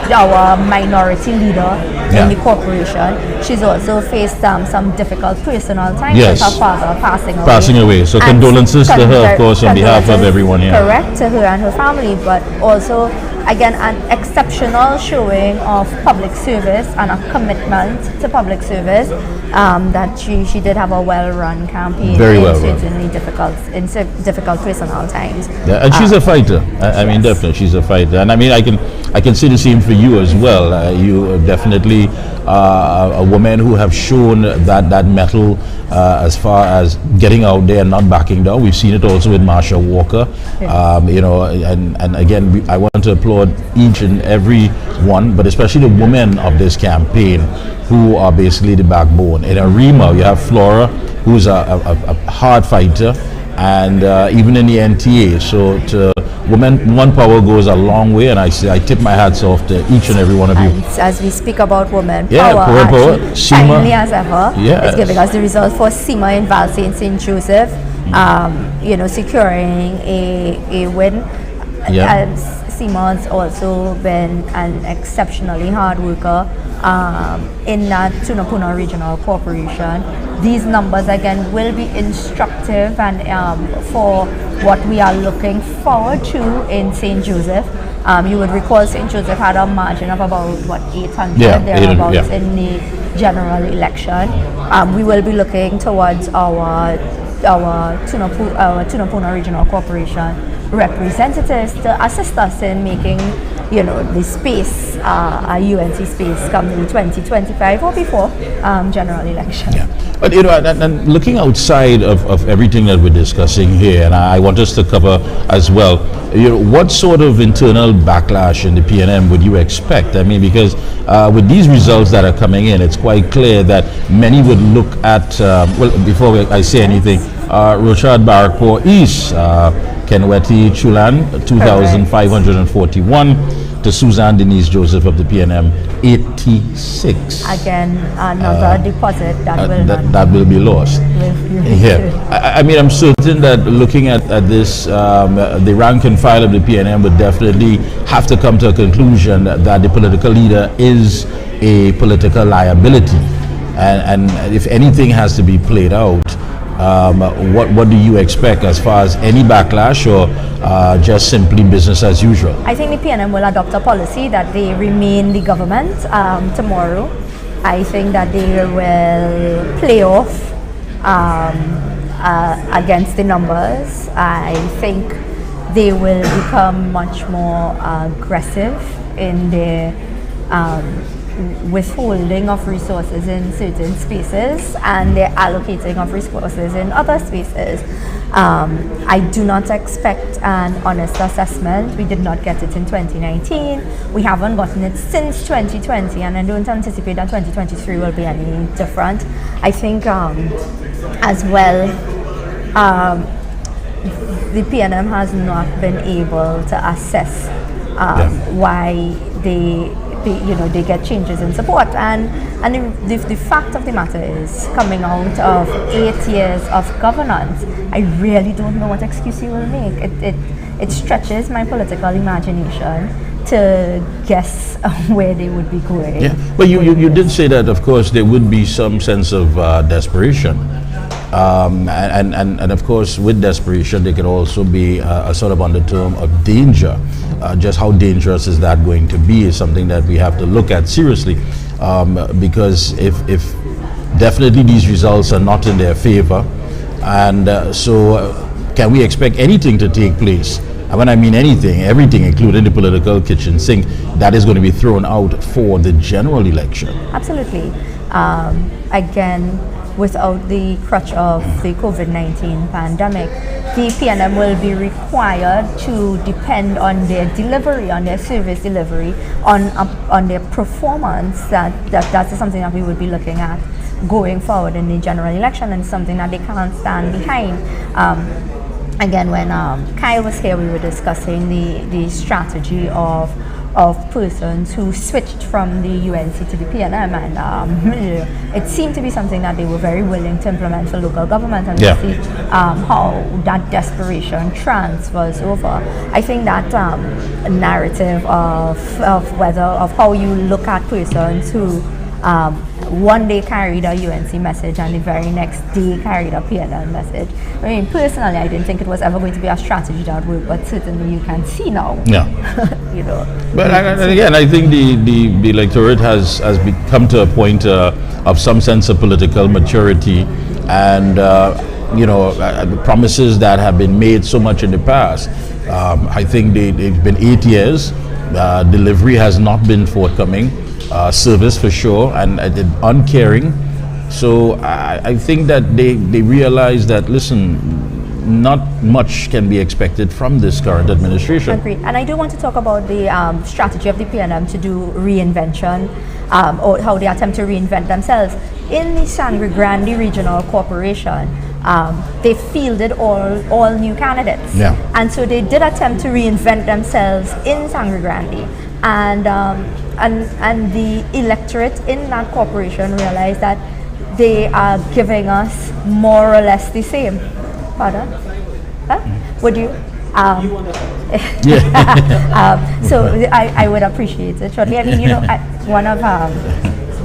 our minority leader in the corporation. She's also faced some difficult personal times with her father passing away. So condolences to her, of course, on behalf of everyone here. Correct, to her and her family, but also, again, an exceptional showing of public service and a commitment to public service. That she did have a well-run campaign. Very well run. Certainly difficult personal times. Yeah, and she's a fighter. I mean, definitely, she's a fighter. And I mean, I can see the same for you as well. You are definitely a woman who have shown that mettle as far as getting out there and not backing down. We've seen it also with Marsha Walker. And again, I want to applaud each and every one, but especially the women of this campaign, who are basically the backbone. In Arima, you have Flora, who's a hard fighter, and even in the NTA. So to woman power goes a long way, and I tip my hats off to each and every one of you. And as we speak about woman power, timely as ever, yes. It's giving us the results for Sima in Val St. Joseph, securing a win. Seema's also been an exceptionally hard worker in that Tunapuna Regional Corporation. These numbers again will be instructive and for what we are looking forward to in St. Joseph. You would recall St. Joseph had a margin of about 800 thereabouts in the general election. We will be looking towards our Tunapuna Regional Corporation representatives to assist us in making, the space, a UNC space come in 2025 or before general election. Yeah. But and looking outside of everything that we're discussing here, and I want us to cover as well, what sort of internal backlash in the PNM would you expect? I mean, because with these results that are coming in, it's quite clear that many would look at, before I say anything, Rochard Barrackpore East, Kenweti Chulan, 2,541, to Suzanne Denise Joseph of the PNM, 86. Again, another deposit that will be lost. I mean, I'm certain that looking at this, the rank and file of the PNM would definitely have to come to a conclusion that the political leader is a political liability. And if anything has to be played out, what do you expect as far as any backlash or just simply business as usual? I think the PNM will adopt a policy that they remain the government tomorrow. I think that they will play off against the numbers. I think they will become much more aggressive in their withholding of resources in certain spaces and the allocating of resources in other spaces. I do not expect an honest assessment. We did not get it in 2019. We haven't gotten it since 2020, and I don't anticipate that 2023 will be any different. I think as well, the PNM has not been able to assess why they get changes in support, and the fact of the matter is, coming out of 8 years of governance, I really don't know what excuse you will make. It stretches my political imagination to guess where they would be going. Yeah, but you did say that, of course, there would be some sense of desperation. And of course, with desperation, there could also be a sort of undertone of danger. Just how dangerous is that going to be is something that we have to look at seriously, because if definitely these results are not in their favor, and so can we expect anything to take place? And when I mean anything, everything, including the political kitchen sink, that is going to be thrown out for the general election. Absolutely. Again, without the crutch of the COVID-19 pandemic, the PNM will be required to depend on their delivery, on their service delivery, on their performance. That's something that we would be looking at going forward in the general election, and something that they can't stand behind. Again, when Kyle was here, we were discussing the strategy of persons who switched from the UNC to the PNM, and it seemed to be something that they were very willing to implement for local government, and we see how that desperation transfers over. I think that narrative of how you look at persons who one day carried a UNC message and the very next day carried a PNL message. I mean, personally, I didn't think it was ever going to be a strategy that would, but certainly you can see now. Yeah. But and again, I think the electorate has come to a point of some sense of political maturity, and promises that have been made so much in the past. I think it's been 8 years. Delivery has not been forthcoming. Service for sure, and uncaring. So I think that they realize that, listen, not much can be expected from this current administration. Agreed. And I do want to talk about the strategy of the PNM to do reinvention, or how they attempt to reinvent themselves. In the Sangre Grande Regional Corporation, they fielded all new candidates. Yeah. And so they did attempt to reinvent themselves in Sangre Grande. And the electorate in that corporation realized that they are giving us more or less the same. Pardon? Huh? Would you? So I would appreciate it shortly. I mean, one of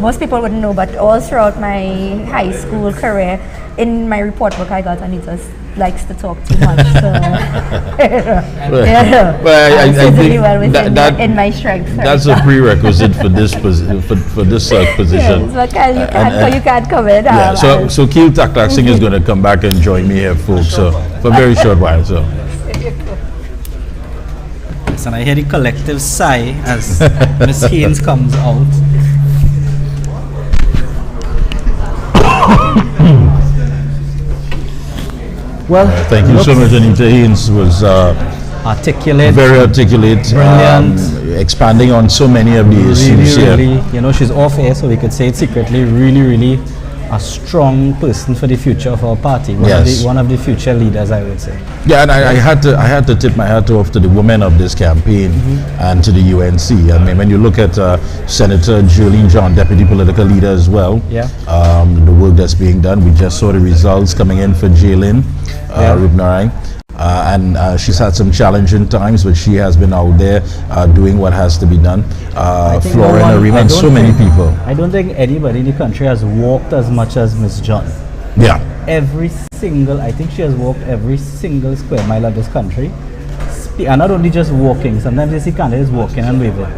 most people wouldn't know, but all throughout my high school career, in my report book, I got Anita likes to talk too much. So, I think well that in my strength. That's a prerequisite for this position. Yes, but you can't come in. So Keel Tak Singh is going to come back and join me here, folks. So for a very short while. So. Yes, and I hear the collective sigh as Miss Haynes comes out. Well, thank you so much. Anita Haynes was articulate, very articulate, brilliant, expanding on so many of the issues. Really, she's off air, so we could say it secretly. Really, a strong person for the future of our party. One of the future leaders, I would say. Yeah, and I had to tip my hat off to the women of this campaign and to the UNC. I mean, when you look at Senator Jolene John, deputy political leader as well, the work that's being done. We just saw the results coming in for Jaylin Rupnarine. And she's had some challenging times, but she has been out there doing what has to be done. Flora and Arima and so many people. I don't think anybody in the country has walked as much as Miss John. Yeah. I think she has walked every single square mile of this country. And not only just walking, sometimes you see candidates walking and waving.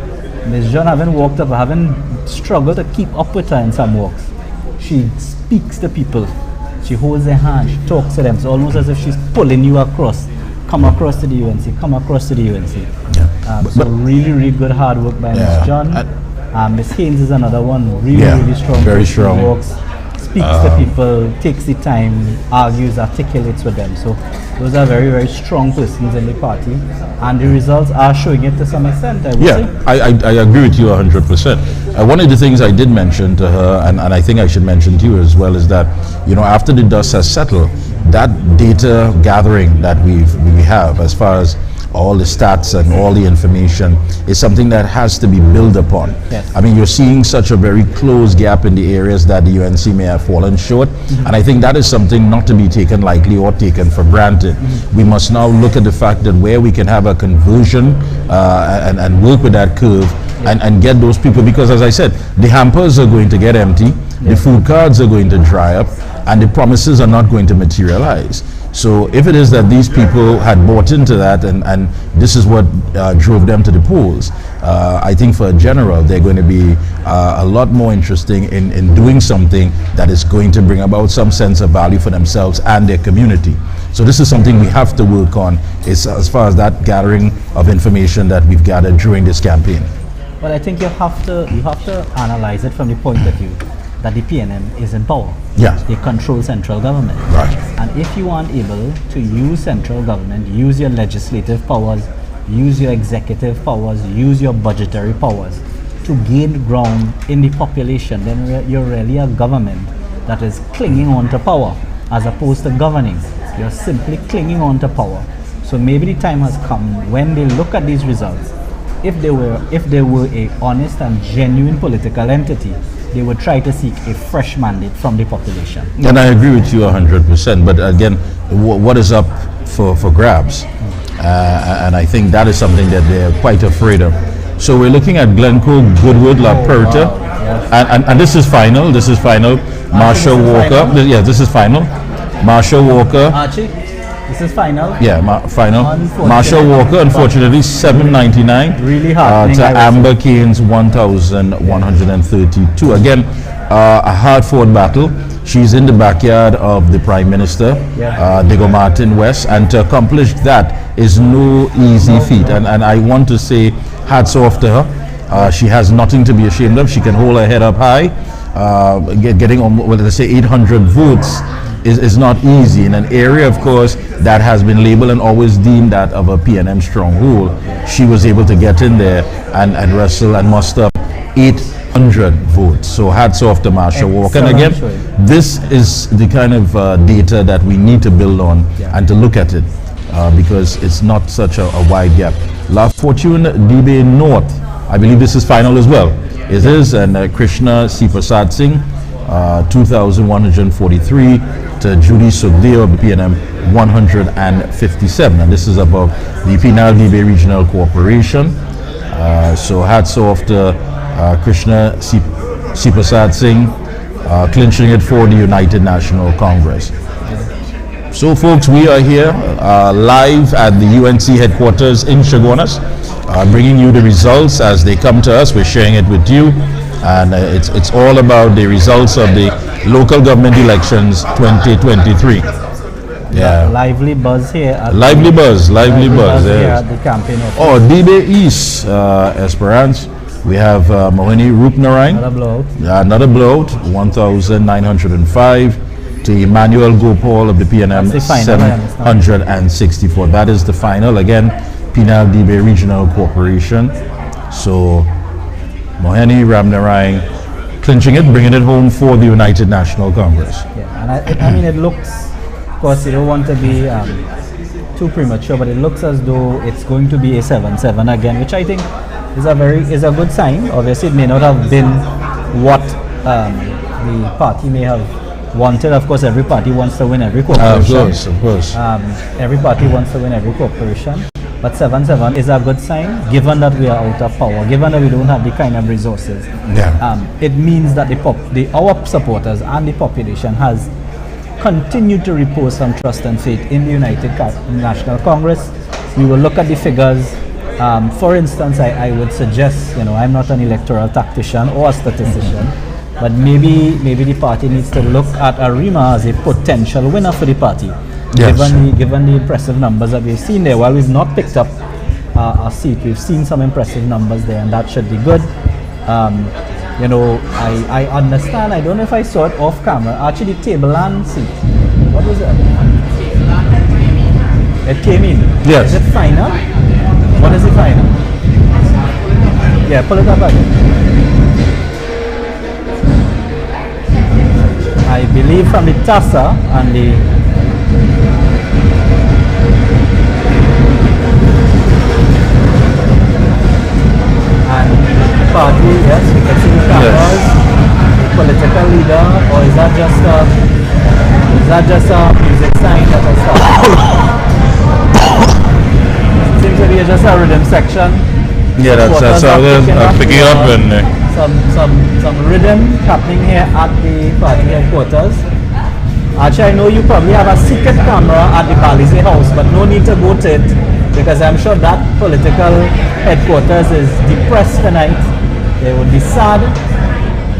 Miss John haven't struggled to keep up with her in some walks. She speaks to people. She holds their hand, she talks to them. It's almost as if she's pulling you across. Come across to the UNC, come across to the UNC. Yeah. So really good hard work by Miss John. Miss Haynes is another one, really strong. Very strong. Walks, speaks to people, takes the time, argues, articulates with them. So those are very strong persons in the party. And the results are showing it to some extent, I would say. I agree with you 100%. One of the things I did mention to her, and I think I should mention to you as well, is that, after the dust has settled, that data gathering that we have as far as all the stats and all the information is something that has to be built upon. Yes. I mean, you're seeing such a very close gap in the areas that the UNC may have fallen short, and I think that is something not to be taken lightly or taken for granted. We must now look at the fact that where we can have a conversion and work with that curve and get those people, because as I said, the hampers are going to get empty, the food cards are going to dry up, and the promises are not going to materialize. So if it is that these people had bought into that and this is what drove them to the polls, I think for a general, they're going to be a lot more interesting in doing something that is going to bring about some sense of value for themselves and their community. So this is something we have to work on, is as far as that gathering of information that we've gathered during this campaign. Well, I think you have to analyze it from the point of view that the PNM is in power. Yeah. They control central government. Right. And if you aren't able to use central government, use your legislative powers, use your executive powers, use your budgetary powers to gain ground in the population, then you're really a government that is clinging on to power as opposed to governing. You're simply clinging on to power. So maybe the time has come when they look at these results. If they were a honest and genuine political entity, they would try to seek a fresh mandate from the population. And I agree with you 100%. But again, what is up for grabs? And I think that is something that they're quite afraid of. So we're looking at Glencoe, Goodwood, La Puerta, and this is final. This is final. Marshall Walker. This is final. Marshall Walker. Archie, this is final. Yeah, final. Marshall Walker, unfortunately, $7.99. Really hard. To Amber Keynes, 1,132. Again, a hard-fought battle. She's in the backyard of the Prime Minister, Diego Martin West, and to accomplish that is no easy feat. And I want to say hats off to her. She has nothing to be ashamed of. She can hold her head up high. Getting, let's say, 800 votes is not easy in an area, of course, that has been labeled and always deemed that of a PNM stronghold. She was able to get in there and wrestle and muster up 800 votes. So hats off to Marshall Walker. And again, this is the kind of data that we need to build on and to look at it because it's not such a wide gap. La Fortune DB North, I believe this is final as well. It is, and Krishna Sipasad Singh, 2,143 to Judy Sugdeo of the PNM 157, and this is above the Penal Dibe Regional Corporation. So hats off to Krishna Sipasad Singh, clinching it for the United National Congress. So folks, we are here live at the UNC headquarters in Chaguanas, bringing you the results as they come to us. We're sharing it with you, and it's all about the results of the local government elections 2023. Yeah. Lively buzz here. Lively buzz, yes. Here at the campaign office. Oh, Dibe East, Esperance. We have Mohini Rupnarang. Another blowout, 1,905 to Emmanuel Gopal of the PNM 764. That is the final. Again, Penal Dibe Regional Corporation. So Mohini Ramnarang clinching it, bringing it home for the United National Congress. Yeah, and I mean, it looks, of course, you don't want to be too premature, but it looks as though it's going to be a 7-7 again, which I think is a good sign. Obviously, it may not have been what the party may have wanted. Of course, every party wants to win every corporation. Of course. Every party wants to win every corporation. But 7-7 is a good sign, given that we are out of power, given that we don't have the kind of resources. Yeah. It means that our supporters and the population has continued to repose some trust and faith in the United National Congress. We will look at the figures. For instance, I would suggest, I'm not an electoral tactician or a statistician, but maybe the party needs to look at Arima as a potential winner for the party. Yes. Given the impressive numbers that we've seen there. While we've not picked up a seat, we've seen some impressive numbers there, and that should be good. I understand, I don't know if I saw it off camera, actually the table land seat, what was it? It came in? Yes. Is it final? What is the final? Yeah, pull it up again. I believe from the TASA and the party, yes, we can see the cameras, the political leader, or is that just a music sign that has started? Seems to be just a rhythm section. Yeah, that's how they're picking up and some rhythm happening here at the party headquarters. Actually, I know you probably have a secret camera at the Balize house, but no need to go to it, because I'm sure that political headquarters is depressed tonight. They would be sad,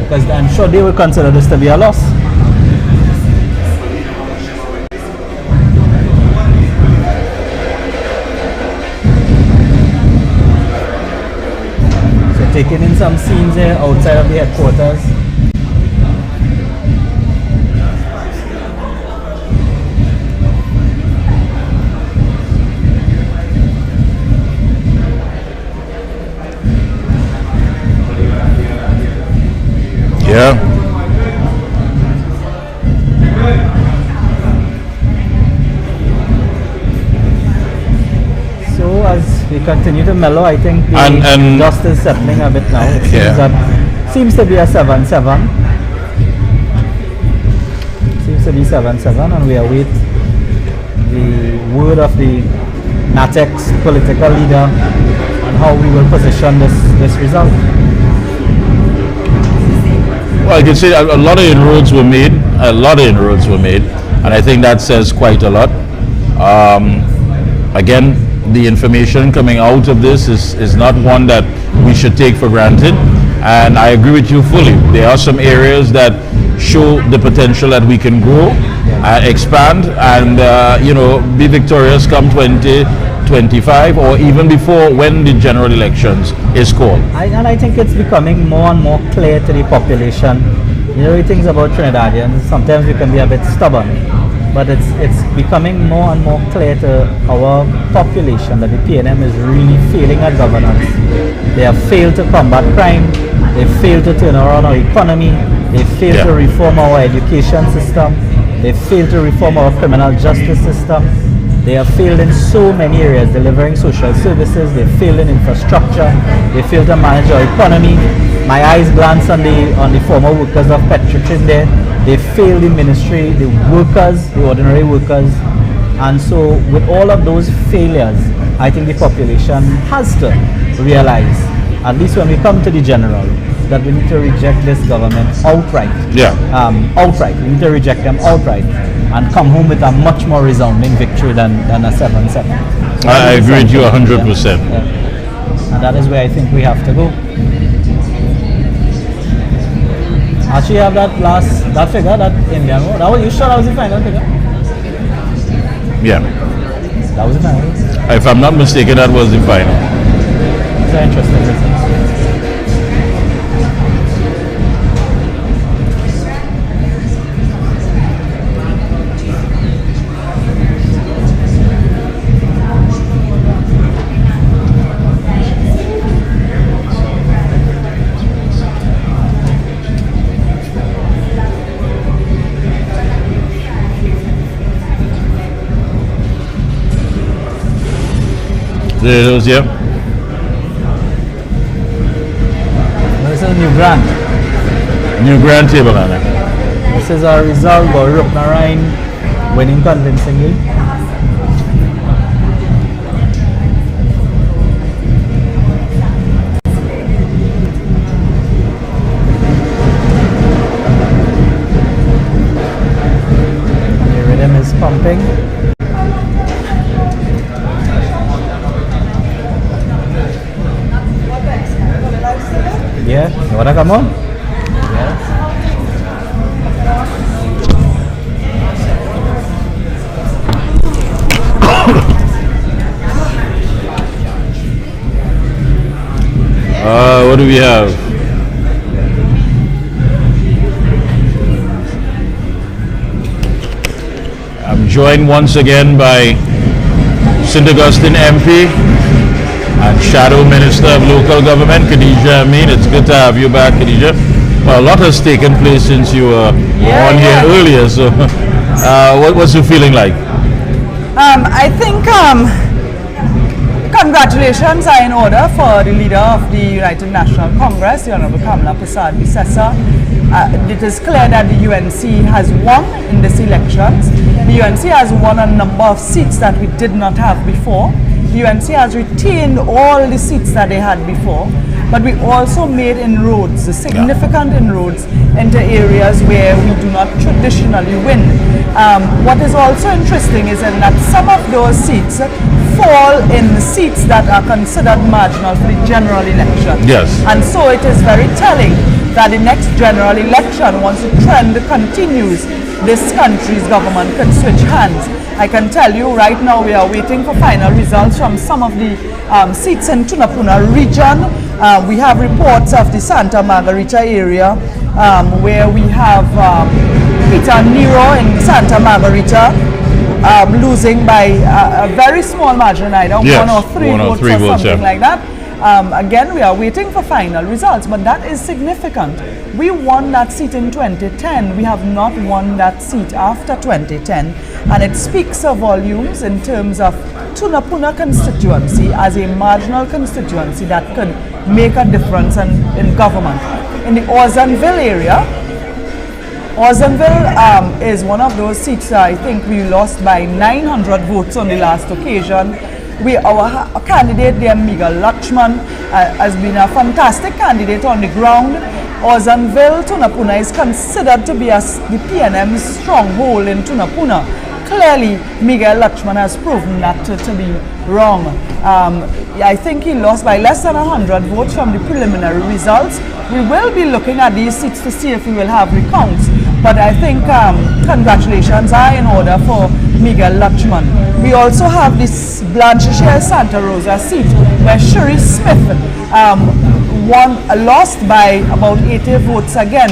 because I'm sure they will consider this to be a loss. So taking in some scenes here outside of the headquarters. Yeah. So as we continue to mellow, I think the dust is settling a bit now. It seems to be a 7-7. Seems to be 7-7, and we await the word of the NATEX political leader on how we will position this result. Well, I can say a lot of inroads were made. And I think that says quite a lot. Again, the information coming out of this is not one that we should take for granted. And I agree with you fully. There are some areas that show the potential that we can grow, expand, and be victorious come 2025 or even before, when the general elections is called. And I think it's becoming more and more clear to the population. Things about Trinidadians, sometimes we can be a bit stubborn, but it's becoming more and more clear to our population that the PNM is really failing at governance. They have failed to combat crime, they failed to turn around our economy, they failed to reform our education system, they failed to reform our criminal justice system. They have failed in so many areas, delivering social services, they failed in infrastructure, they failed to manage our economy. My eyes glance on the former workers of Petrotrin there. They failed the ministry, the workers, the ordinary workers. And so with all of those failures, I think the population has to realize, at least when we come to the general, that we need to reject this government outright. Yeah. Outright. We need to reject them outright and come home with a much more resounding victory than a 7-7. I agree with you 100%. Yeah. And that is where I think we have to go. Actually, you have that figure, that Indian one. That was, you sure that was the final figure? Yeah. That was the final. If I'm not mistaken, that was the final. It's an interesting result. There it is, yeah. This is a new grant. New grand table, Anna. This is our result for Rupnarayan winning convincingly. The rhythm is pumping. Yeah, you wanna come on? Yes. What do we have? I'm joined once again by St. Augustine MP and Shadow Minister of Local Government, Khadija Amin. It's good to have you back, Khadija. Well, a lot has taken place since you were on here earlier, so what's your feeling like? I think congratulations are in order for the leader of the United National Congress, the Honorable Kamala Persad-Bissessar. It is clear that the UNC has won in this elections. The UNC has won a number of seats that we did not have before. The UNC has retained all the seats that they had before, but we also made inroads, significant inroads into areas where we do not traditionally win. What is also interesting is that some of those seats fall in seats that are considered marginal for the general election. Yes. And so it is very telling that the next general election, once the trend continues, this country's government can switch hands. I can tell you right now we are waiting for final results from some of the seats in Tunapuna region. We have reports of the Santa Margarita area where we have Peter Nero in Santa Margarita losing by a very small margin, either one or three votes or something like that. Again, we are waiting for final results, but that is significant. We won that seat in 2010. We have not won that seat after 2010, and it speaks of volumes in terms of Tunapuna constituency as a marginal constituency that could make a difference in government. In the Orzonville area, Orzonville is one of those seats I think we lost by 900 votes on the last occasion. Our candidate there, Miguel Lachman, has been a fantastic candidate on the ground. Orzonville, Tunapuna is considered to be the PNM's stronghold in Tunapuna. Clearly, Miguel Lachman has proven that to be wrong. I think he lost by less than 100 votes from the preliminary results. We will be looking at these seats to see if we will have recounts. But I think congratulations are in order for Miguel Lachman. We also have this Blancheshire Santa Rosa seat where Sherry Smith lost by about 80 votes again.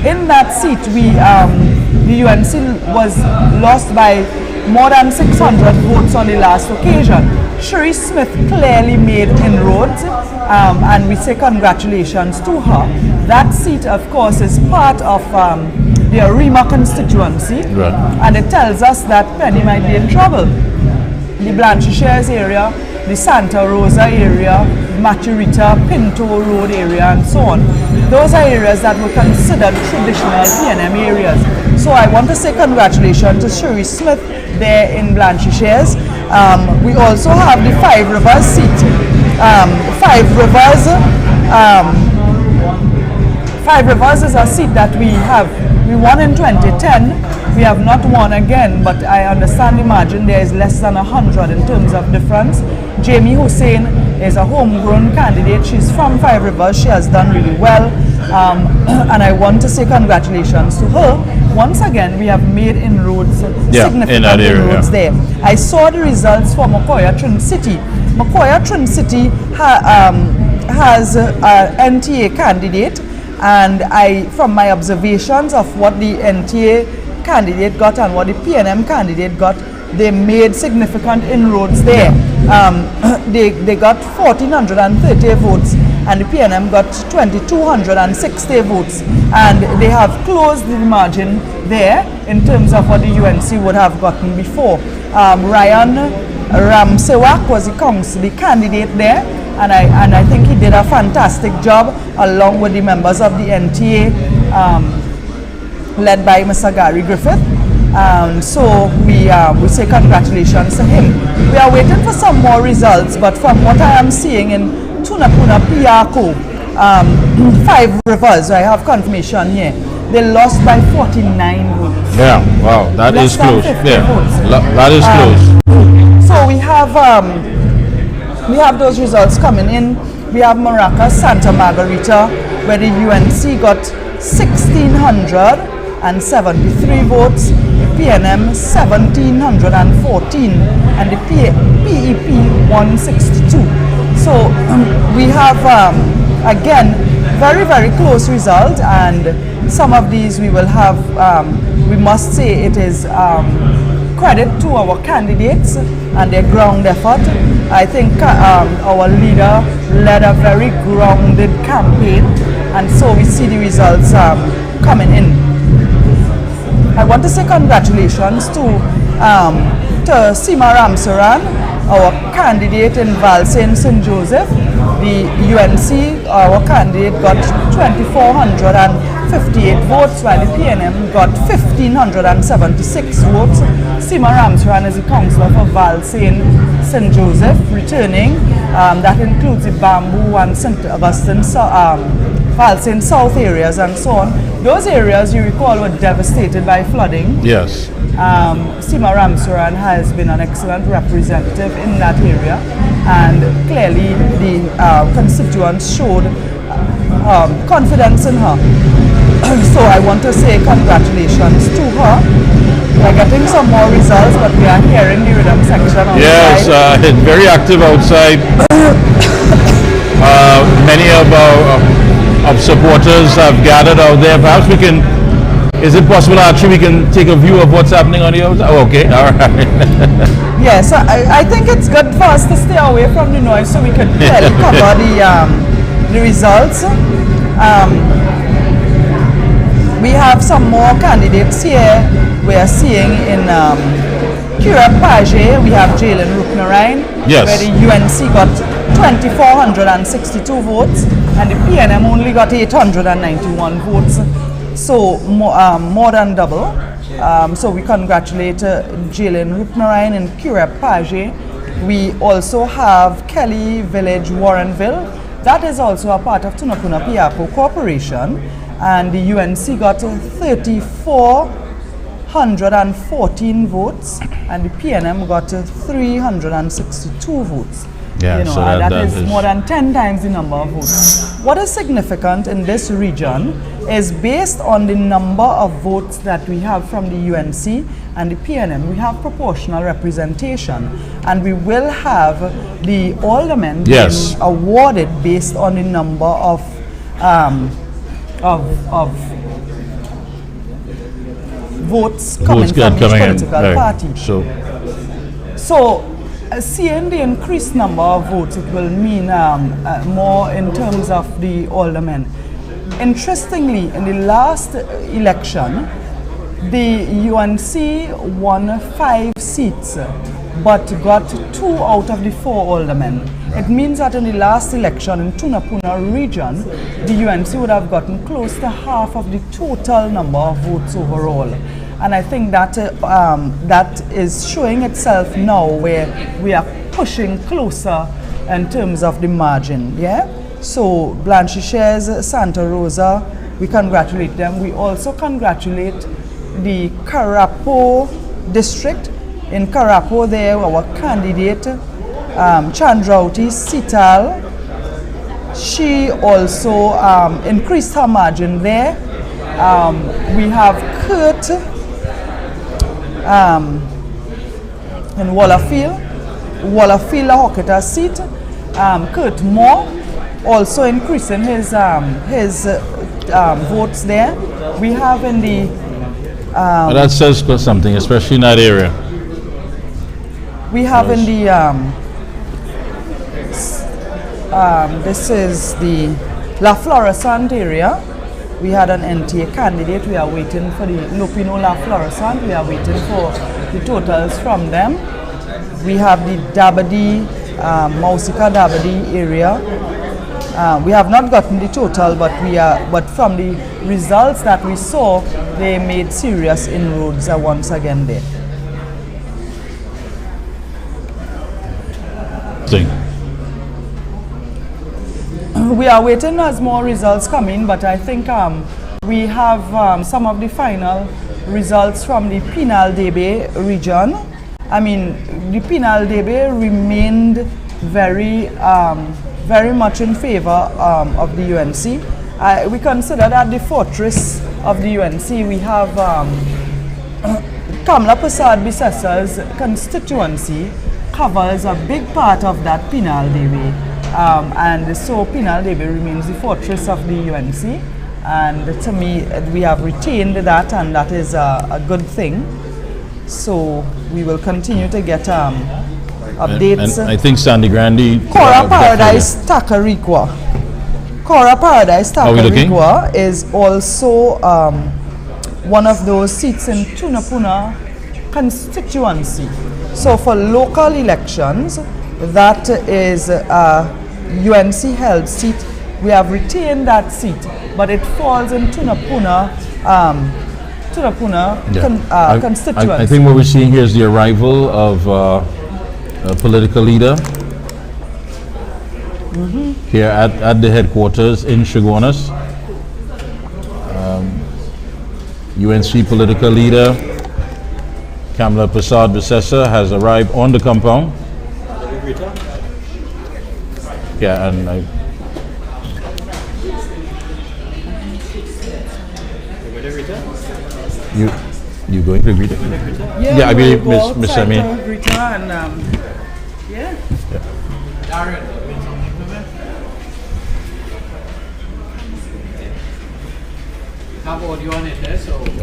In that seat, the UNC was lost by more than 600 votes on the last occasion. Sherry Smith clearly made inroads, and we say congratulations to her. That seat, of course, is part of the Arima constituency, and it tells us that Penny might be in trouble. the Blanchisseuse area, the Santa Rosa area, Maturita, Pinto Road area, and so on. Those are areas that were considered traditional PNM areas. So I want to say congratulations to Sherry Smith there in Blanchisseuse. We also have the Five Rivers seat. Five Rivers is a seat that we won in 2010. We have not won again, but I understand the margin there is less than 100 in terms of difference. Jamie Hussein is a homegrown candidate. She's from Five Rivers. She has done really well. And I want to say congratulations to her. Once again, we have made inroads, significant in that area, inroads there. I saw the results for Macoya Trin City. Macoya Trin City has an NTA candidate, and from my observations of what the NTA candidate got and what the PNM candidate got, they made significant inroads there. They got 1,430 votes, and the PNM got 2,260 votes, and they have closed the margin there in terms of what the UNC would have gotten before. Ryan Ramsewak was the candidate there, and I think he did a fantastic job along with the members of the NTA led by Mr. Gary Griffith. So we say congratulations to him. We are waiting for some more results, but from what I am seeing in Tunapuna Piako, Five Rivers, I have confirmation here, they lost by 49 votes. Yeah, wow, that Less is than close. 50 Yeah, votes. that is close. So we have those results coming in. We have Maracas, Santa Margarita, where the UNC got 1,673 votes, the PNM 1,714, and the PEP 162. So we have, again, very, very close result, and some of these we will have, we must say it is credit to our candidates and their ground effort. I think our leader led a very grounded campaign, and so we see the results coming in. I want to say congratulations to Seema Ramsaran, our candidate in Valsayn St. Joseph. The UNC, our candidate, got 2,458 votes, while the PNM got 1,576 votes. Seema Ramsaran is the councillor for Valsayn St. Joseph, returning. That includes the Bamboo and St. Augustine, Valsayn South areas and so on. Those areas, you recall, were devastated by flooding. Yes. Seema Ramsaran has been an excellent representative in that area, and clearly the constituents showed confidence in her. So I want to say congratulations to her. We are getting some more results, but we are hearing the rhythm section outside. Yes, it's very active outside. Many of our supporters have gathered out there. Perhaps we can, is it possible actually we can take a view of what's happening on the outside? Oh, okay, all right. Yes, I think it's good for us to stay away from the noise so we can clearly cover the results. We have some more candidates here. We are seeing in Curab Page, we have Jalen Ruknarine, yes, where the UNC got 2,462 votes, and the PNM only got 891 votes. So more than double. So we congratulate Jalen Ruknarine in Curab Page. We also have Kelly Village, Warrenville. That is also a part of Tunapuna Piapo Corporation, and the UNC got 3,414 votes, and the PNM got 362 votes. Yeah, you know, so that is more than 10 times the number of votes. What is significant in this region is based on the number of votes that we have from the UNC and the PNM. We have proportional representation, and we will have the aldermen being awarded based on the number of votes coming from each political party. So seeing the increased number of votes, it will mean more in terms of the aldermen. Interestingly, in the last election, the UNC won 5 seats but got 2 out of the 4 aldermen. It means that in the last election in Tunapuna region, the UNC would have gotten close to half of the total number of votes overall. And I think that that is showing itself now, where we are pushing closer in terms of the margin. Yeah. So Blanchisseuse, Santa Rosa, we congratulate them. We also congratulate the Karapo district. In Karapo, there our candidate Chandrauti Sital. She also increased her margin there. We have Kurt in Wallafield, Lahoketa seat. Kurt Moore also increasing his votes there. We have in the that says something, especially in that area. We have in the this is the La Florissant area. We had an NTA candidate. We are waiting for the Lupino La Florissant. We are waiting for the totals from them. We have the Dabadi, Mausika Dabadi area. We have not gotten the total, but from the results that we saw, they made serious inroads once again there. We are waiting as more results come in, but I think we have some of the final results from the Penal Debe region. I mean, the Penal Debe remained very much in favor of the UNC. We consider that the fortress of the UNC. We have Kamla Prasad Bissasa's constituency covers a big part of that Penal Debe, and so Penal Debe remains the fortress of the UNC, and to me we have retained that, and that is a good thing. So we will continue to get updates. And I think Sandy Grande. Cora Paradise Tacarigua. Cora Paradise Tacarigua is also one of those seats in Tunapuna constituency. So for local elections, that is a UNC held seat. We have retained that seat, but it falls in Tunapuna constituency. I think what we're seeing here is the arrival of a political leader here at the headquarters in Chaguanas. UNC political leader Kamla Prasad Bisessa has arrived on the compound. Yeah, and you going to greet her? Yeah, I believe Miss Sami. Rita and yeah.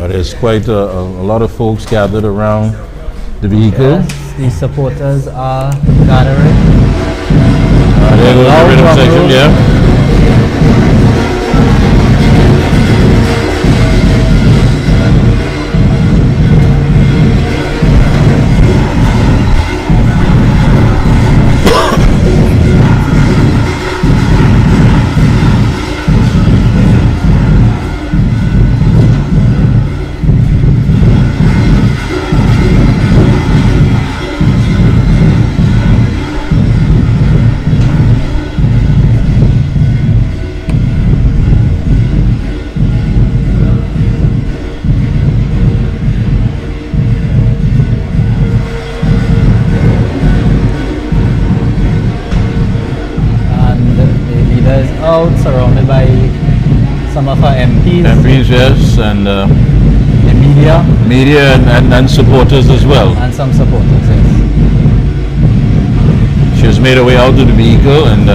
There's quite a lot of folks gathered around the vehicle. Yes, the supporters are gathering. There goes the rhythm section, yeah. Surrounded by some of our MPs. MPs, yes, and the media. Media and supporters as well. And some supporters, yes. She has made her way out to the vehicle and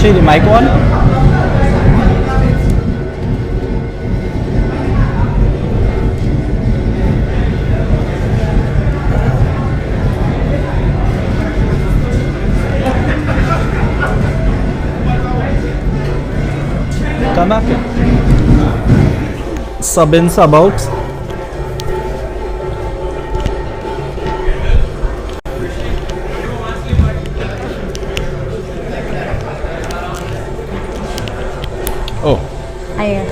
She the mic on? Come back. Sub in, sub out. Oh, I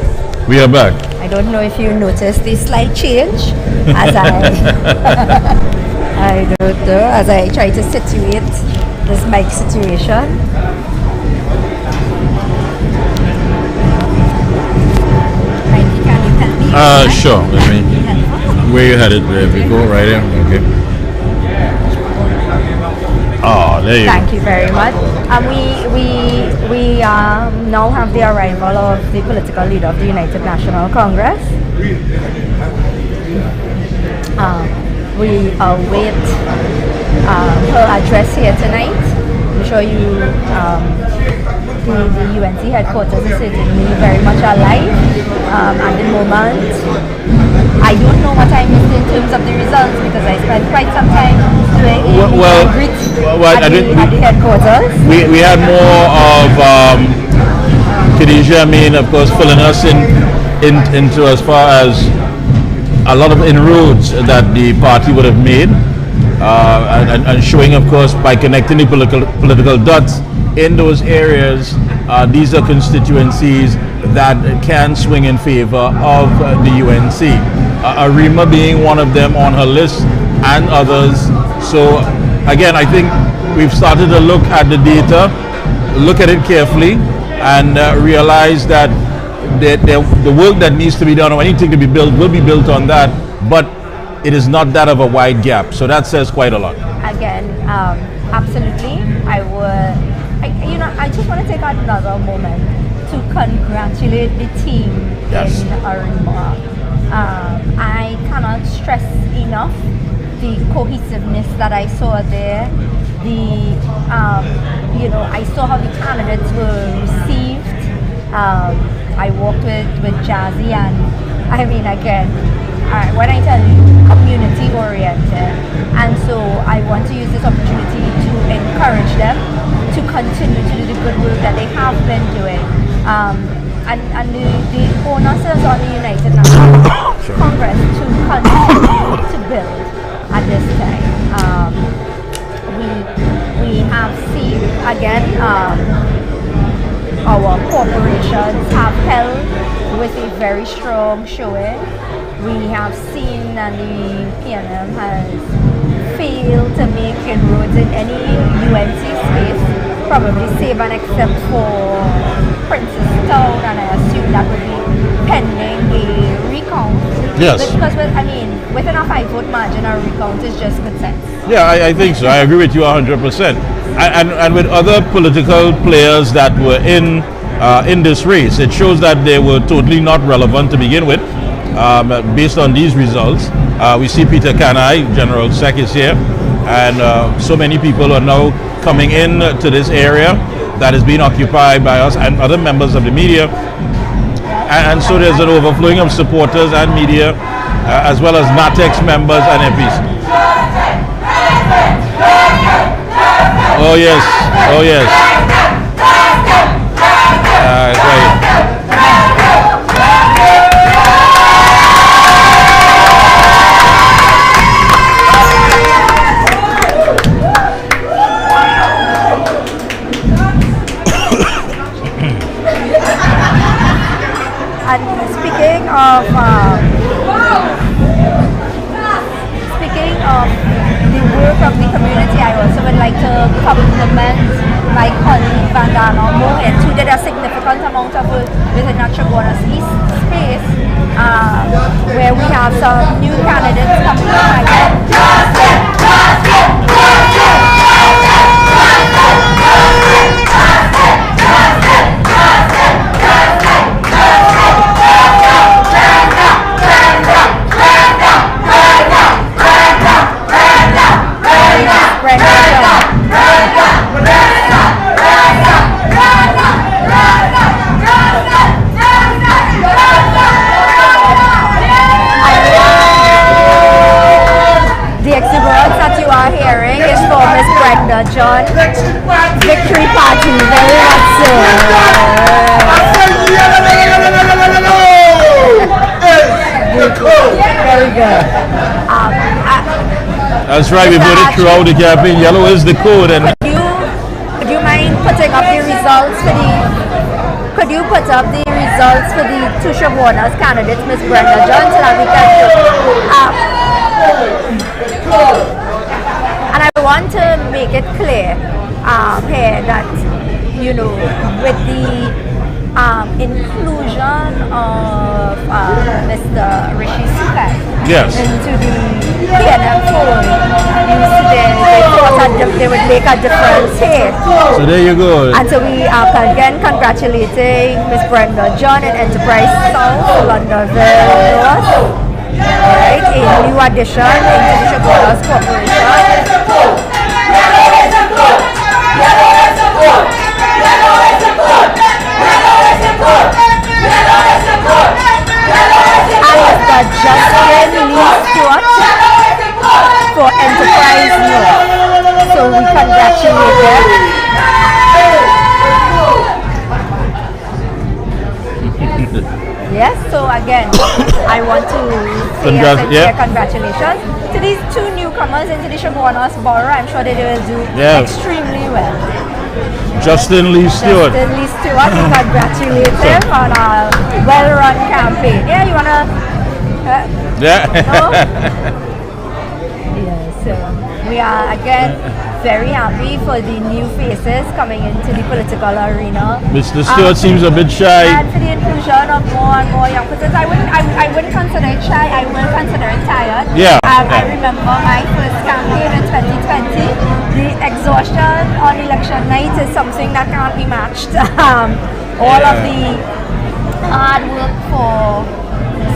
we are back. don't know if you noticed the slight change as I don't know, as I try to situate this mic situation. Mikey, can you help me? Sure. Let me. Where you headed? There we go. Right here. Okay. Oh, there you go. Thank you very much. We now have the arrival of the political leader of the United National Congress. We await her address here tonight. I'm sure you, the UNC headquarters is certainly very much alive at the moment. I don't know what I missed in terms of the results because I spent quite some time doing at the headquarters. We had more of Khadija Amin, of course, filling us into as far as a lot of inroads that the party would have made, and showing, of course, by connecting the political dots in those areas, these are constituencies that can swing in favor of the UNC. Arima being one of them on her list, and others. So again, I think we've started to look at the data, look at it carefully, and realize that the work that needs to be done or anything to be built will be built on that, but it is not that of a wide gap. So that says quite a lot. Again, absolutely. I just want to take another moment to congratulate the team in Arima. I cannot stress enough the cohesiveness that I saw there. I saw how the candidates were received. I walked with Jazzy, and I mean, again, when I tell you, community oriented, and so I want to use this opportunity to encourage them to continue to do the good work that they have been doing. And the onus is on the United National Congress to continue to build at this time. We have seen, again, our corporations have held with a very strong showing. We have seen that the PNM has failed to make inroads in any UNC space, probably save and except for Princestown, and I assume that would be pending a recount. Yes. Because, within a 5-vote margin, a recount is just good sense. Yeah, I think so. I agree with you 100%. And with other political players that were in this race, it shows that they were totally not relevant to begin with. Based on these results, we see Peter Kanai, General Sec, is here, and so many people are now coming in to this area that is being occupied by us and other members of the media, and so there's an overflowing of supporters and media, as well as NATEX members and MPs. Oh yes, oh yes. Right. And speaking of the work of the community, I also would like to compliment my colleague Vandana Mohit, who did a significant amount of work within Nachagona's East space, where we have some new candidates coming in. Brenda John. Victory party, very much so. Very good. That's right, we put it throughout the campaign. Yellow is the code. And Would you mind putting up the results for could you put up the results for the two Shabonas candidates, Miss Brenda John, so that we can and I want to make it clear here that, you know, with the inclusion of Mr. Rishi Sunak into the PNM fold, they thought that they would make a difference here. So there you go. And so we are again congratulating Miss Brenda John in Enterprise South, Londonville North. Alright, a new addition into the Shabonas Corporation. And Mr. Justin Lee Stewart for Enterprise North. So we congratulate them. Yes, so again, I want to say congratulations to these two newcomers into the Shabonas Borough. I'm sure they will do extremely well. Justin Lee Stewart. Justin Lee Stewart, we congratulate him on a well-run campaign. Yeah, you wanna? No? Yes, so we are again very happy for the new faces coming into the political arena. Mr. Stewart seems a bit shy. And for the inclusion of more and more young persons, I wouldn't consider it shy. I will consider it tired. Yeah. I remember my first campaign in 2020. The exhaustion on election night is something that can't be matched. All of the hard work for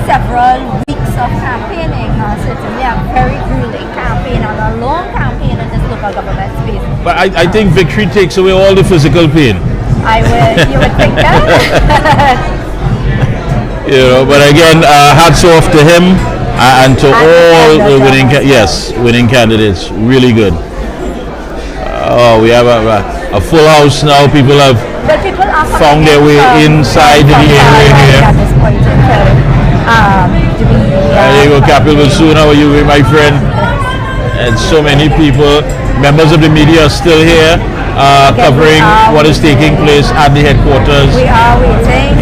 several weeks of campaigning, certainly a very grueling campaign and a long campaign in this local government space. But I think victory takes away all the physical pain. You would think that. You know, but again, hats off to him and to all the winning candidates. Really good. Oh, we have a full house now. People have found their way inside the area here. At this point in time. There you go, Capil. Soon, how are you, my friend? And so many people, members of the media, are still here covering what is taking place at the headquarters. We are waiting.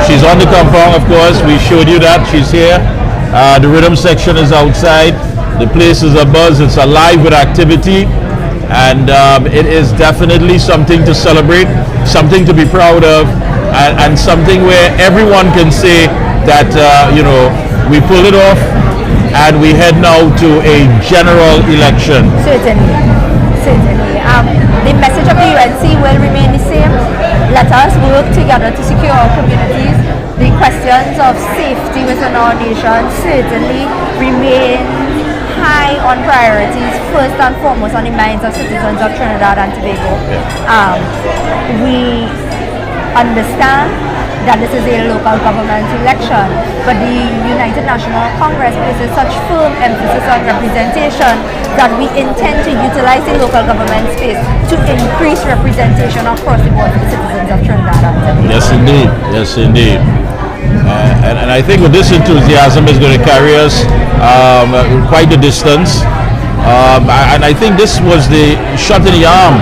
She's on the compound, of course. We showed you that. She's here. The rhythm section is outside. The place is abuzz. It's alive with activity. And it is definitely something to celebrate, something to be proud of, and something where everyone can say that, you know, we pulled it off and we head now to a general election. Certainly. The message of the UNC will remain the same. Let us work together to secure our communities. The questions of safety within our nation certainly remain high on priorities, first and foremost on the minds of citizens of Trinidad and Tobago. We understand that this is a local government election, but the United National Congress places such firm emphasis on representation that we intend to utilize the local government space to increase representation across the board for the citizens of Trinidad and Tobago. Yes, indeed. Yes, indeed. And I think with this enthusiasm is going to carry us quite a distance. And I think this was the shot in the arm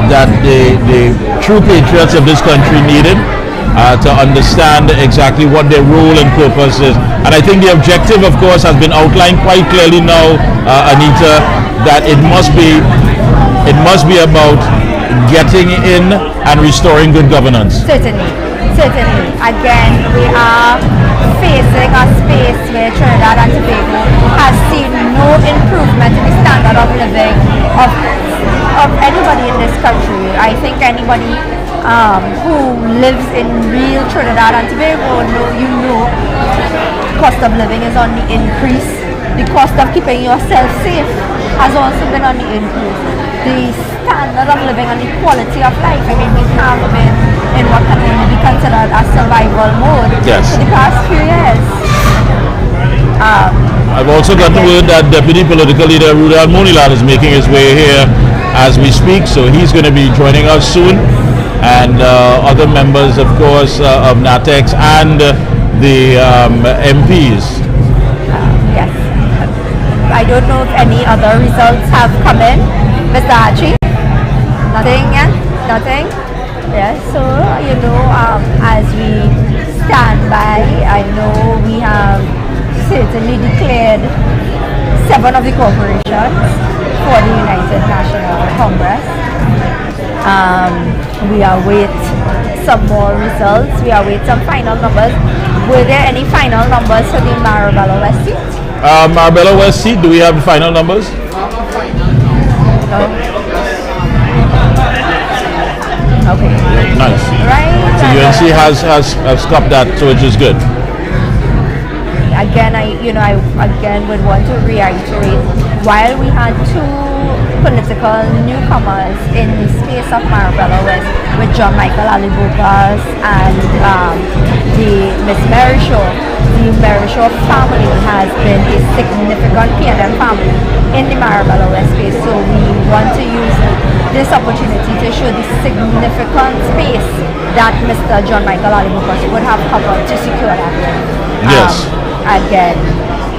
that the true patriots of this country needed to understand exactly what their role and purpose is. And I think the objective, of course, has been outlined quite clearly now, Anita, that it must be about getting in and restoring good governance. Certainly. Again, we are facing a space where Trinidad and Tobago has seen no improvement in the standard of living of anybody in this country. I think anybody who lives in real Trinidad and Tobago cost of living is on the increase. The cost of keeping yourself safe has also been on the increase. The standard of living and the quality of life, I mean, we have been in what can only be considered a survival mode for the past few years. I've also gotten word that Deputy Political Leader Rudal Moniland is making his way here as we speak, so he's going to be joining us soon. And other members, of course, of NATEX and the MPs. Yes. I don't know if any other results have come in. Mr. Archie? Nothing yet? Nothing? Yes, so, you know, as we stand by, I know we have certainly declared 7 of the corporations for the United National Congress. We await some more results. We await some final numbers. Were there any final numbers for the Marabella West seat? Marabella West seat, do we have the final numbers? No. Okay. Nice. Right. So UNC has stopped that, so which is good. Again, I again would want to reiterate, while we had 2 political newcomers in the space of Marabella West with John Michael Alibukas and the Miss Merishaw, the Merishaw family has been a significant PNM family in the Marabella West space, so we want to use this opportunity to show the significant space that Mr. John Michael Alibukas would have covered to secure that win. Yes. Again,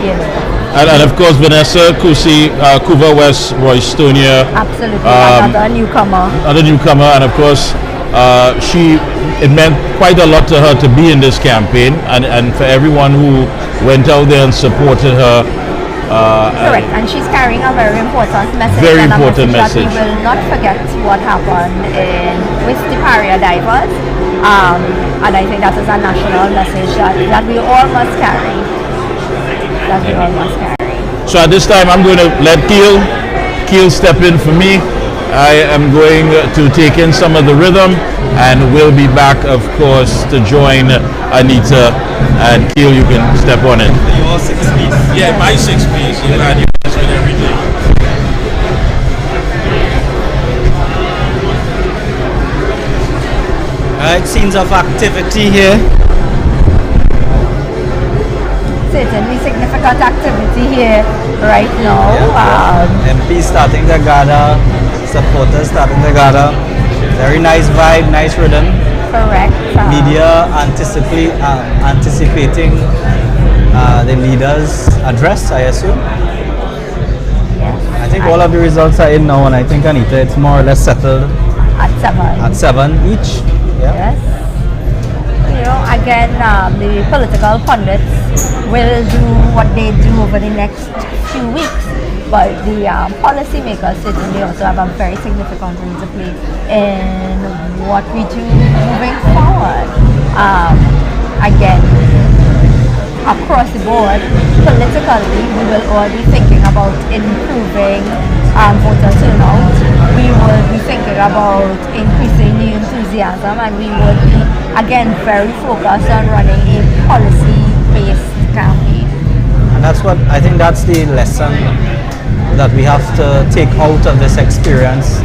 you know. And of course, Vanessa Kusi, Couva West, Roystonia. Absolutely, another newcomer. And of course, it meant quite a lot to her to be in this campaign, and for everyone who went out there and supported her. Correct, and she's carrying a very important message. Very important message. That we will not forget what happened with the Paria divers, and I think that is a national message that we all must carry. So at this time, I'm going to let Keel step in for me. I am going to take in some of the rhythm, and we'll be back, of course, to join Anita. And Keel, you can step on it. Your 6-piece? Yeah, my 6-piece. You had your best with everything. Alright, scenes of activity here. Certainly significant activity here right now. MPs starting to gather, supporters starting to gather. Very nice vibe, nice rhythm. Correct. Media anticipating the leader's address, I assume. Yes. I think all of the results are in now, and I think, Anita, it's more or less settled. At 7 each. Yeah. Yes. You know, again, the political pundits will do what they do over the next few weeks, but the policymakers certainly also have a very significant role to play in what we do moving forward. Again, across the board, politically, we will all be thinking about improving voter turnout. We will be thinking about increasing the enthusiasm, and we will be, again, very focused on running a policy-based campaign. And that's what I think, that's the lesson that we have to take out of this experience.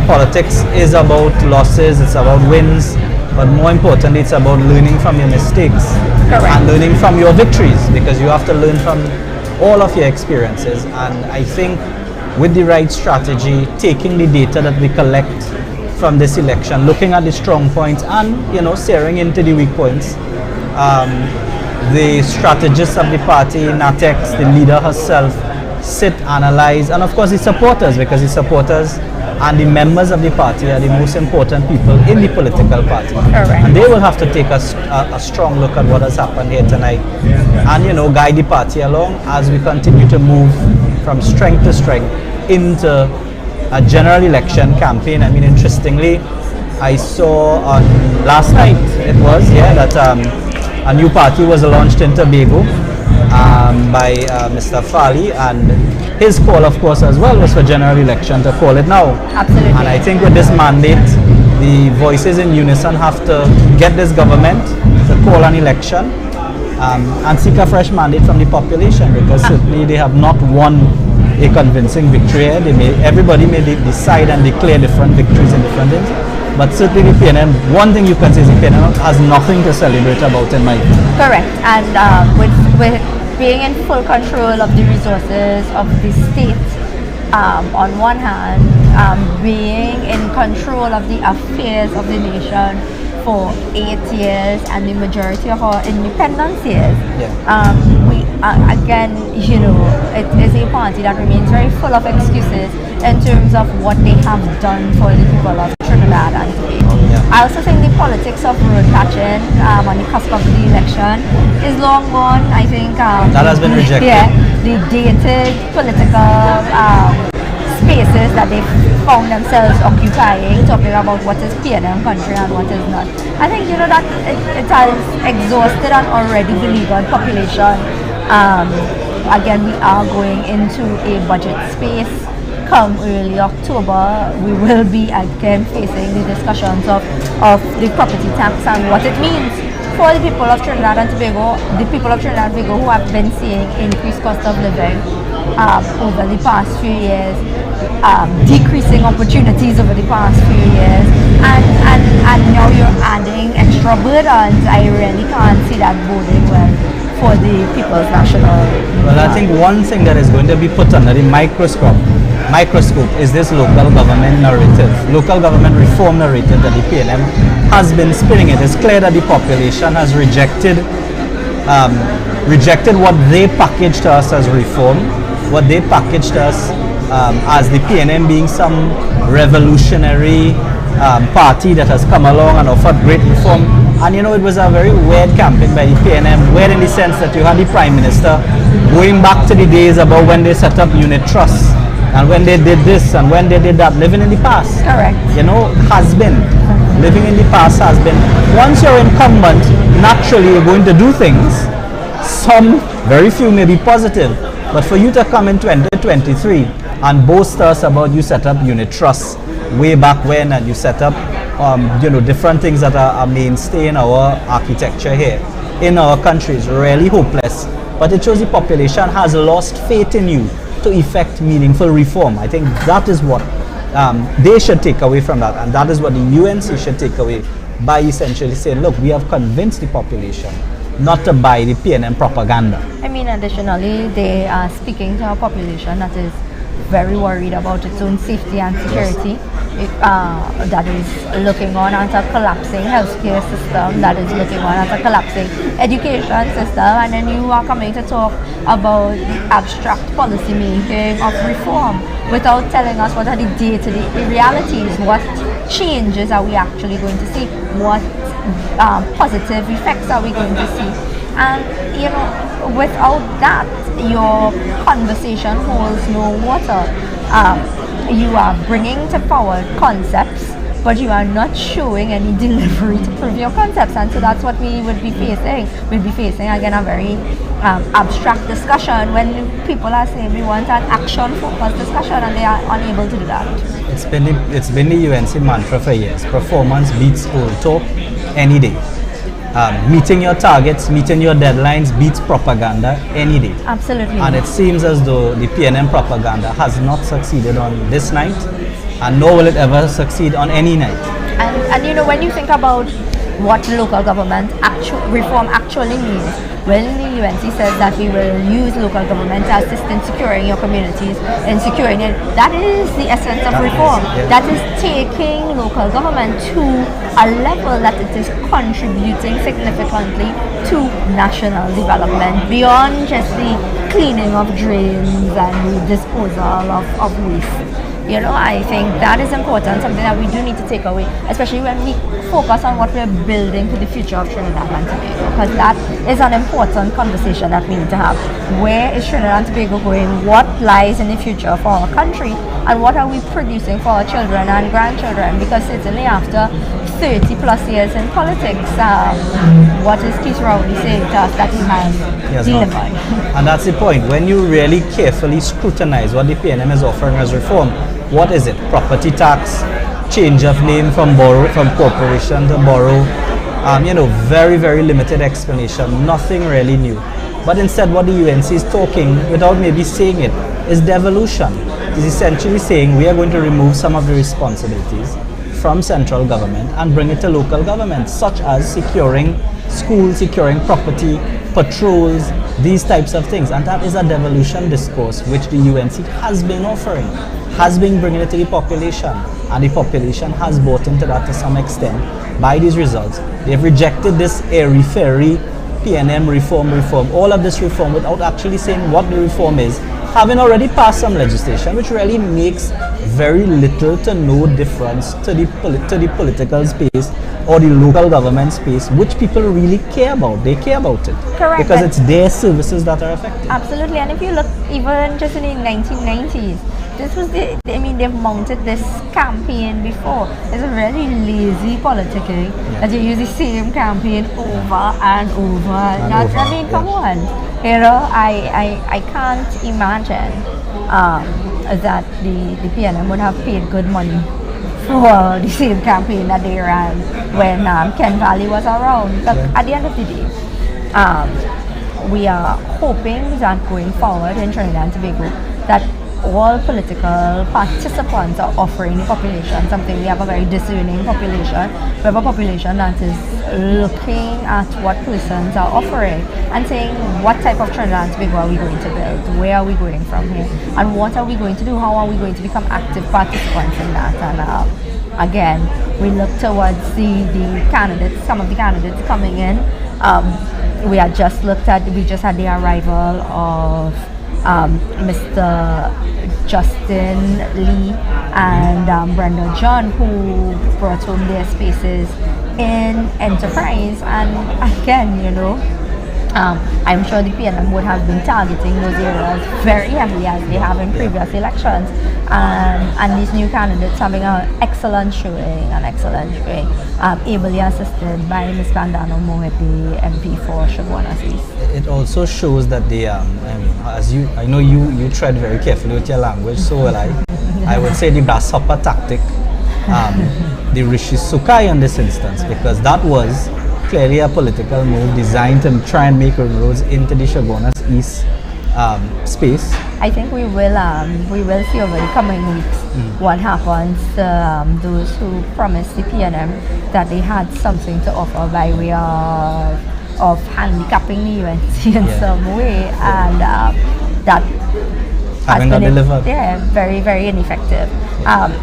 Politics is about losses, it's about wins, but more importantly, it's about learning from your mistakes. Correct. And learning from your victories, because you have to learn from all of your experiences. And I think with the right strategy, taking the data that we collect from this election, looking at the strong points and, steering into the weak points, the strategists of the party, NATEX, the leader herself, sit, analyze, and of course the supporters, because the supporters and the members of the party are the most important people in the political party. Correct. And they will have to take a strong look at what has happened here tonight and, guide the party along as we continue to move from strength to strength into a general election campaign. I mean, interestingly, I saw on last night, that a new party was launched in Tobago by Mr. Fali, and his call, of course, as well was for general election to call it now. Absolutely. And I think with this mandate, the voices in unison have to get this government to call an election and seek a fresh mandate from the population, because certainly they have not won a convincing victory here. Everybody may decide and declare different victories in different things, but certainly the PNM, one thing you can say is the PNM has nothing to celebrate about in my view. Correct. And with being in full control of the resources of the state, on one hand, being in control of the affairs of the nation for 8 years and the majority of our independence years. We again, you know, it is a party that remains very full of excuses in terms of what they have done for the people of Trinidad and Tobago. I also think the politics of road patching on the cusp of the election is long gone. I think that has been rejected. Yeah, the dated political spaces that they found themselves occupying, talking about what is PNM country and what is not. I think, you know, that it has exhausted an already beleaguered population. Again, we are going into a budget space. Come early October, we will be again facing the discussions of the property tax and what it means for the people of Trinidad and Tobago, the people of Trinidad and Tobago who have been seeing increased cost of living over the past few years, decreasing opportunities over the past few years, and now you're adding extra burdens. I really can't see that boding well for the People's National. Well, I think one thing that is going to be put under the microscope is this local government narrative, local government reform narrative that the PNM has been spinning. It is clear that the population has rejected what they packaged to us as reform, what they packaged to us as the PNM being some revolutionary party that has come along and offered great reform. And you know, it was a very weird campaign by the PNM, weird in the sense that you had the Prime Minister going back to the days about when they set up unit trusts and when they did this and when they did that, living in the past. Correct. You know, living in the past has been. Once you're incumbent, naturally you're going to do things. Some, very few may be positive, but for you to come in 2023 and boast us about you set up unit trusts way back when, and you set up you know, different things that are mainstay in our architecture here in our country is really hopeless. But it shows the population has lost faith in you to effect meaningful reform. I think that is what they should take away from that, and that is what the UNC should take away by essentially saying, look, we have convinced the population not to buy the PNM propaganda. I mean, additionally, they are speaking to a population that is very worried about its own safety and security, that is looking on at a collapsing healthcare system, that is looking on at a collapsing education system, and then you are coming to talk about the abstract policy making of reform without telling us what are the day-to-day realities, what changes are we actually going to see, what positive effects are we going to see. And you know, without that, your conversation holds no water. You are bringing to forward concepts, but you are not showing any delivery to prove your concepts, and so that's what we would be facing. We'd be facing again a very abstract discussion when people are saying we want an action-focused discussion, and they are unable to do that. It's been the UNC mantra for years: performance beats old talk any day. Meeting your targets, meeting your deadlines beats propaganda any day. Absolutely. And it seems as though the PNM propaganda has not succeeded on this night, and nor will it ever succeed on any night. And you know, when you think about what local government reform actually means, when the UNC says that we will use local government to assist in securing your communities and securing it, that is the essence of reform. That is taking local government to a level that it is contributing significantly to national development beyond just the cleaning of drains and the disposal of waste. You know, I think that is important, something that we do need to take away, especially when we focus on what we're building for the future of Trinidad and Tobago, because that is an important conversation that we need to have. Where is Trinidad and Tobago going? What lies in the future for our country? And what are we producing for our children and grandchildren? Because certainly after 30 plus years in politics, what is Keith Rowley saying to us that he has delivered? And that's the point. When you really carefully scrutinize what the PNM is offering as reform, what is it? Property tax, change of name from corporation to borough. You know, very, very limited explanation, nothing really new. But instead what the UNC is talking, without maybe saying it, is devolution. It's essentially saying we are going to remove some of the responsibilities from central government and bring it to local government, such as securing schools, securing property, patrols, these types of things. And that is a devolution discourse which the UNC has been offering, has been bringing it to the population, and the population has bought into that to some extent by these results. They've rejected this airy-fairy PNM reform, all of this reform without actually saying what the reform is, having already passed some legislation which really makes very little to no difference to the political space or the local government space, which people really care about. They care about it. Correct. Because it's their services that are affected. Absolutely. And if you look even just in the 1990s, this was they've mounted this campaign before. It's a very lazy politicking that you use the same campaign over and over. Come on. You know, I can't imagine that the PNM would have paid good money for the same campaign that they ran when Ken Valley was around. Look, at the end of the day, we are hoping that going forward in Trinidad and Tobago, that all political participants are offering the population something. We have a very discerning population. We have a population that is looking at what persons are offering and saying, what type of Trinidad and Tobago are we going to build? Where are we going from here? And what are we going to do? How are we going to become active participants in that? And again, we look towards the candidates, some of the candidates coming in. We had just we just had the arrival of Mr. Justin Lee and Brenda John, who brought home their spaces in enterprise. And again, you know, I'm sure the PNM would have been targeting those areas very heavily as they have in previous elections. And these new candidates having an excellent showing, ably assisted by Ms. Bandano Mohedi, MP for Shagwanas East. It also shows that they, I know you tread very carefully with your language, so will I would say the grasshopper tactic, the Rishi Sukai in this instance, because that was clearly a political move designed to try and make inroads into the Shagwanas East space. I think we will see over the coming weeks what happens to those who promised the PNM that they had something to offer by way of handicapping the UNC in some way, and that has been delivered. Very, very ineffective.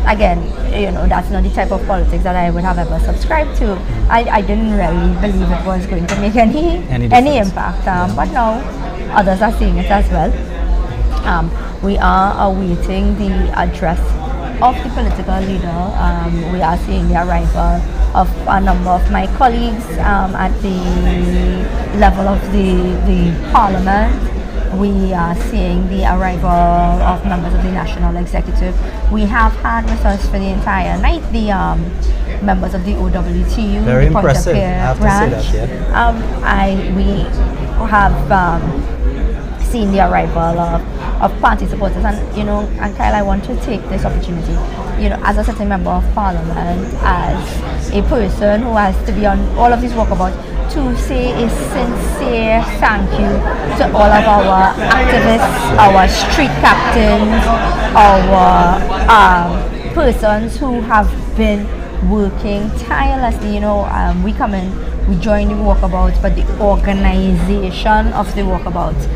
Again, you know, that's not the type of politics that I would have ever subscribed to. I didn't really believe it was going to make any impact, but now others are seeing it as well. We are awaiting the address of the political leader. We are seeing the arrival of a number of my colleagues at the level of the parliament. We are seeing the arrival of members of the National Executive. We have had with us for the entire night the members of the OWTU. Very impressive, I have to say that, we have seen the arrival of party supporters, and you know, and Kyle, I want to take this opportunity, you know, as a sitting member of parliament, as a person who has to be on all of these walkabouts, to say a sincere thank you to all of our activists, our street captains, our persons who have been working tirelessly. You know, we come in, we join the walkabouts, but the organization of the walkabouts,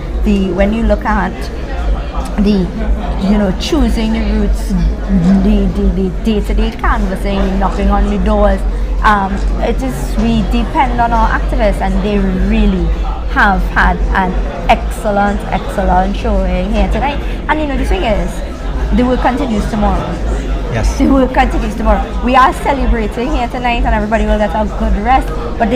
when you look at choosing the routes, the day-to-day canvassing, knocking on the doors, we depend on our activists, and they really have had an excellent showing here tonight. And you know, the thing is, the work continues tomorrow. Yes. The work continues tomorrow. We are celebrating here tonight, and everybody will get a good rest. But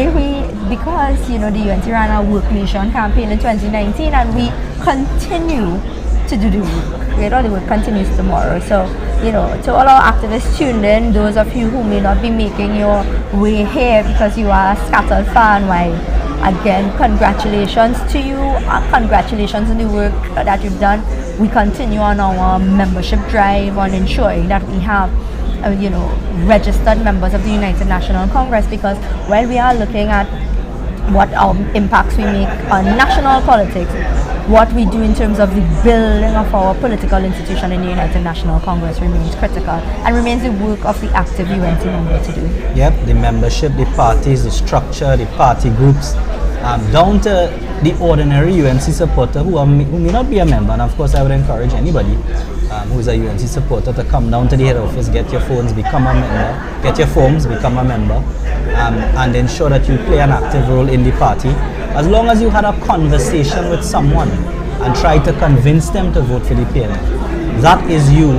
because you know, the UNC ran a Work Nation campaign in 2019, and we continue to do the work. The work continues tomorrow. So, you know, to all our activists tuned in, those of you who may not be making your way here because you are a scattered fan, why, again, congratulations to you. Congratulations on the work that you've done. We continue on our membership drive on ensuring that we have registered members of the United National Congress, because while we are looking at what impacts we make on national politics, what we do in terms of the building of our political institution in the United National Congress remains critical and remains the work of the active UNC member to do. Yep, the membership, the parties, the structure, the party groups, down to the ordinary UNC supporter who may not be a member. And of course, I would encourage anybody who is a UNC supporter to come down to the head office, get your phones, become a member, get your forms, become a member, and ensure that you play an active role in the party. As long as you had a conversation with someone and try to convince them to vote for the PNF, that is you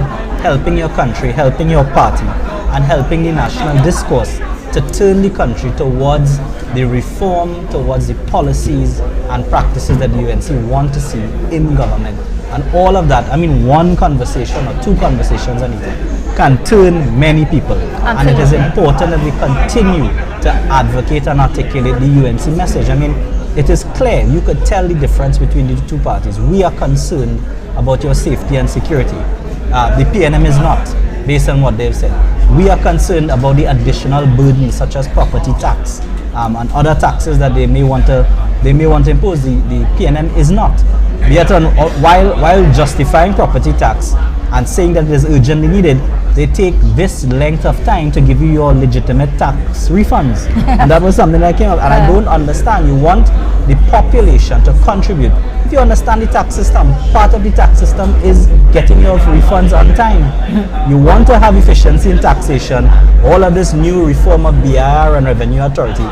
helping your country, helping your party, and helping the national discourse to turn the country towards the reform, towards the policies and practices that the UNC want to see in government. And all of that, I mean, one conversation or two conversations anything can turn many people. Absolutely. And it is important that we continue to advocate and articulate the UNC message. I mean, it is clear, you could tell the difference between the two parties. We are concerned about your safety and security. The PNM is not, based on what they've said. We are concerned about the additional burdens such as property tax and other taxes that they may want to impose. The PNM is not. Yet while justifying property tax and saying that it is urgently needed, they take this length of time to give you your legitimate tax refunds. And that was something that came up. And I don't understand. You want the population to contribute. If you understand the tax system, part of the tax system is getting your refunds on time. You want to have efficiency in taxation, all of this new reform of BIR and Revenue Authority.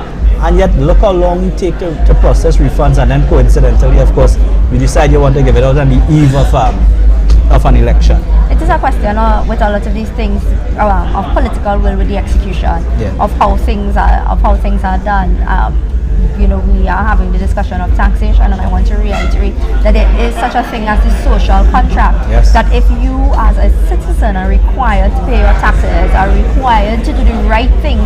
And yet look how long you take to process refunds, and then coincidentally, of course, you decide you want to give it out on the eve of an election. It is a question with a lot of these things of political will with the execution, of how things are done. You know, we are having the discussion of taxation, and I want to reiterate that there is such a thing as the social contract. Yes. That if you as a citizen are required to pay your taxes, are required to do the right thing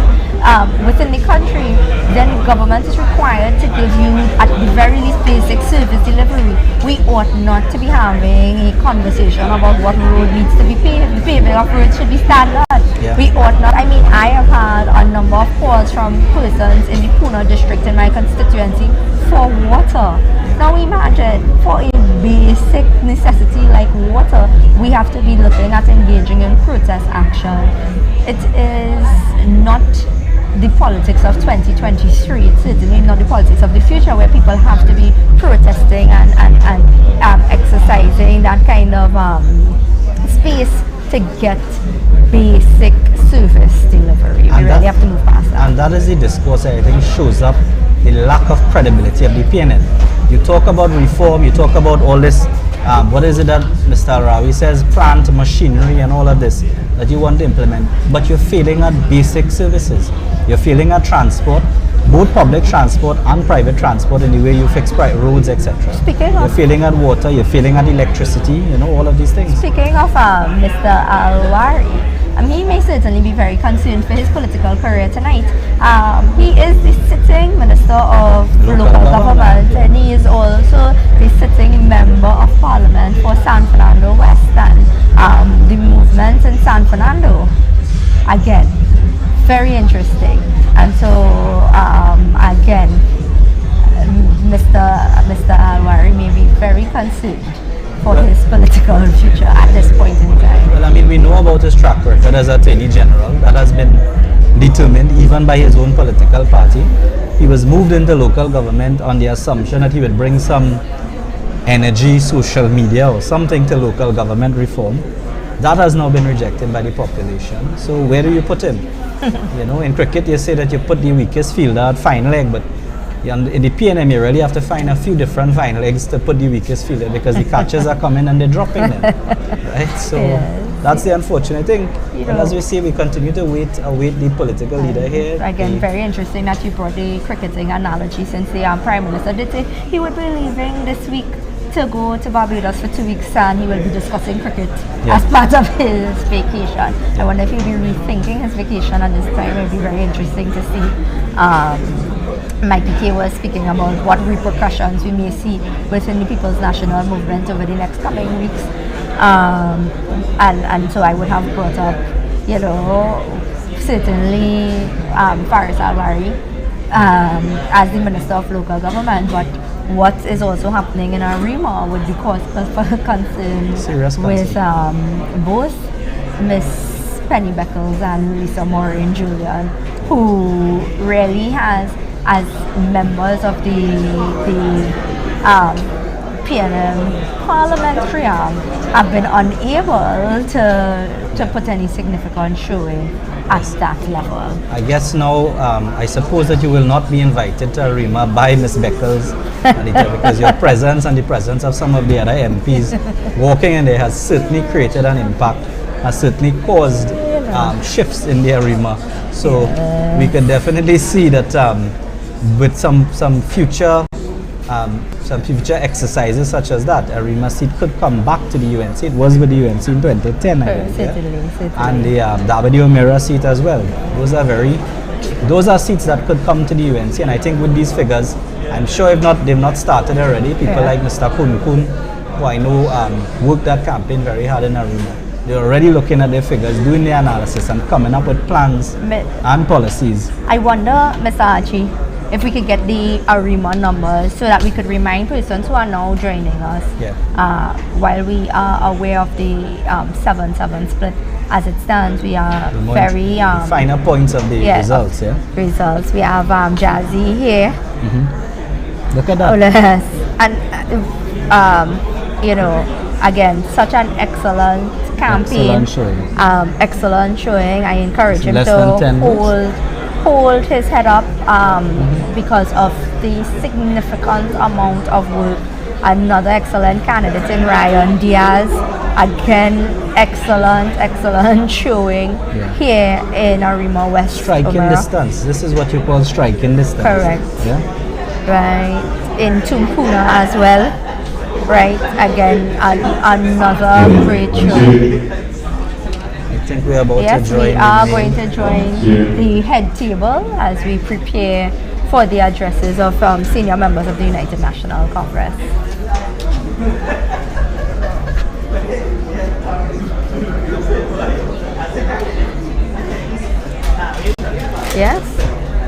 within the country, then government is required to give you at the very least basic service delivery. We ought not to be having a conversation about what road needs to be paved. The paving of roads should be standard. Yeah. We ought not. I mean, I have had a number of calls from persons in the Pune district in my constituency for water. Now imagine, for a basic necessity like water, we have to be looking at engaging in protest action. It is not the politics of 2023. It's certainly not the politics of the future, where people have to be protesting and exercising that kind of space to get basic service delivery. We really have to move past that. And that is the discourse that I think shows up the lack of credibility of the PNN. You talk about reform, you talk about all this, what is it that Mr. Rawi says, plant, machinery and all of this that you want to implement, but you're failing at basic services. You're failing at transport, both public transport and private transport, in the way you fix roads, etc. You're failing at water, you're failing at electricity, you know, all of these things. Speaking of Mr. Alwari, he may certainly be very concerned for his political career tonight. He is the sitting Minister of Local Government, and he is also the sitting Member of Parliament for San Fernando West and the movement in San Fernando. Again, very interesting. And so, again, Mr. Alwari may be very concerned for his political future at this point in time. Well, I mean, we know about his track record as Attorney General. That has been determined even by his own political party. He was moved into local government on the assumption that he would bring some energy, social media or something to local government reform. That has now been rejected by the population. So where do you put him? You know, in cricket you say that you put the weakest fielder at fine leg, but in the PNM you really have to find a few different fine legs to put the weakest fielder, because the catchers are coming and they're dropping them. Right? So that's the unfortunate thing. And as we see, we continue to await the political leader here. Again, very interesting that you brought the cricketing analogy, since the Prime Minister did say he would be leaving this week to go to Barbados for 2 weeks, and he will be discussing cricket as part of his vacation. I wonder if he'll be rethinking his vacation at this time. It will be very interesting to see. Mike PK was speaking about what repercussions we may see within the People's National Movement over the next coming weeks. And so I would have brought up, you know, certainly Faris Alwari as the Minister of Local Government, but what is also happening in Arima would be cause for concern Serious with concern. both Miss Penny Beckles and Lisa Maureen Julian, who really has, as members of the PNM parliamentary arm, have been unable to put any significant showing at that level. I guess now, I suppose that you will not be invited to Arima by Ms. Beckles Anita, because your presence and the presence of some of the other MPs walking in there has certainly created an impact, has certainly caused shifts in the Arima. So we can definitely see that with some future exercises such as that, Arima seat could come back to the UNC. It was with the UNC in 2010, I believe. Certainly. And the Dabadi O'Meara seat as well. Those are seats that could come to the UNC, and I think with these figures, I'm sure if not, they've not started already. People like Mr. Kun Kun, who I know worked that campaign very hard in Arima. They're already looking at their figures, doing the analysis, and coming up with plans and policies. I wonder, Mr. Archie, if we could get the Arima numbers so that we could remind persons who are now joining us, while we are aware of the 7-7 split. As it stands, we are very finer points of the results. Results. We have Jazzy here. Look at that. Oh, yes. And again, such an excellent campaign. Excellent showing. I encourage him to hold his head up because of the significant amount of work. Another excellent candidate in Ryan Diaz. Again, excellent showing here in Arima West. Striking distance. This is what you call striking distance. Correct. Yeah. Right. In Tumpuna as well. Right. Again, another great show. I think we're about to join. We are going to join the head table as we prepare for the addresses of senior members of the United National Congress. Yes.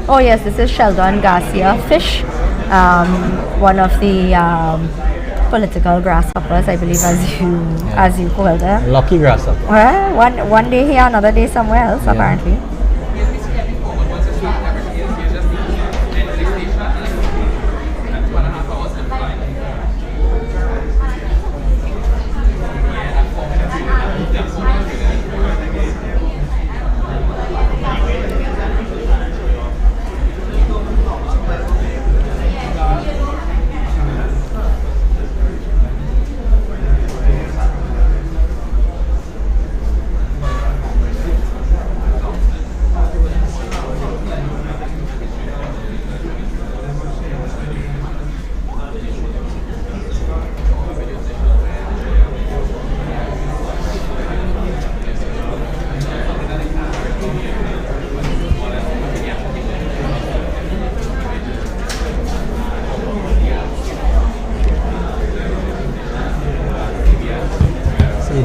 Oh yes, this is Sheldon Garcia Fish, one of the political grasshoppers, I believe, as you call them. Lucky grasshopper. Well, one day here, another day somewhere else, apparently.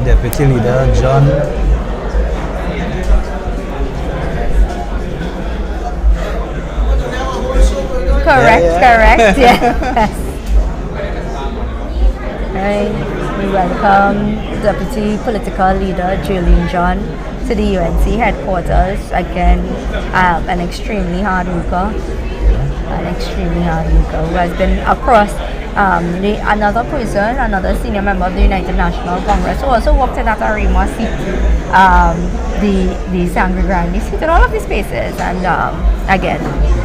Deputy Leader John. Correct, yes. Right. We welcome Deputy Political Leader Julian John to the UNC headquarters. Again, an extremely hard worker. Who has been across another senior member of the United National Congress who also worked in that Arima seat, the Sangre Grande seat, and all of these spaces. And again,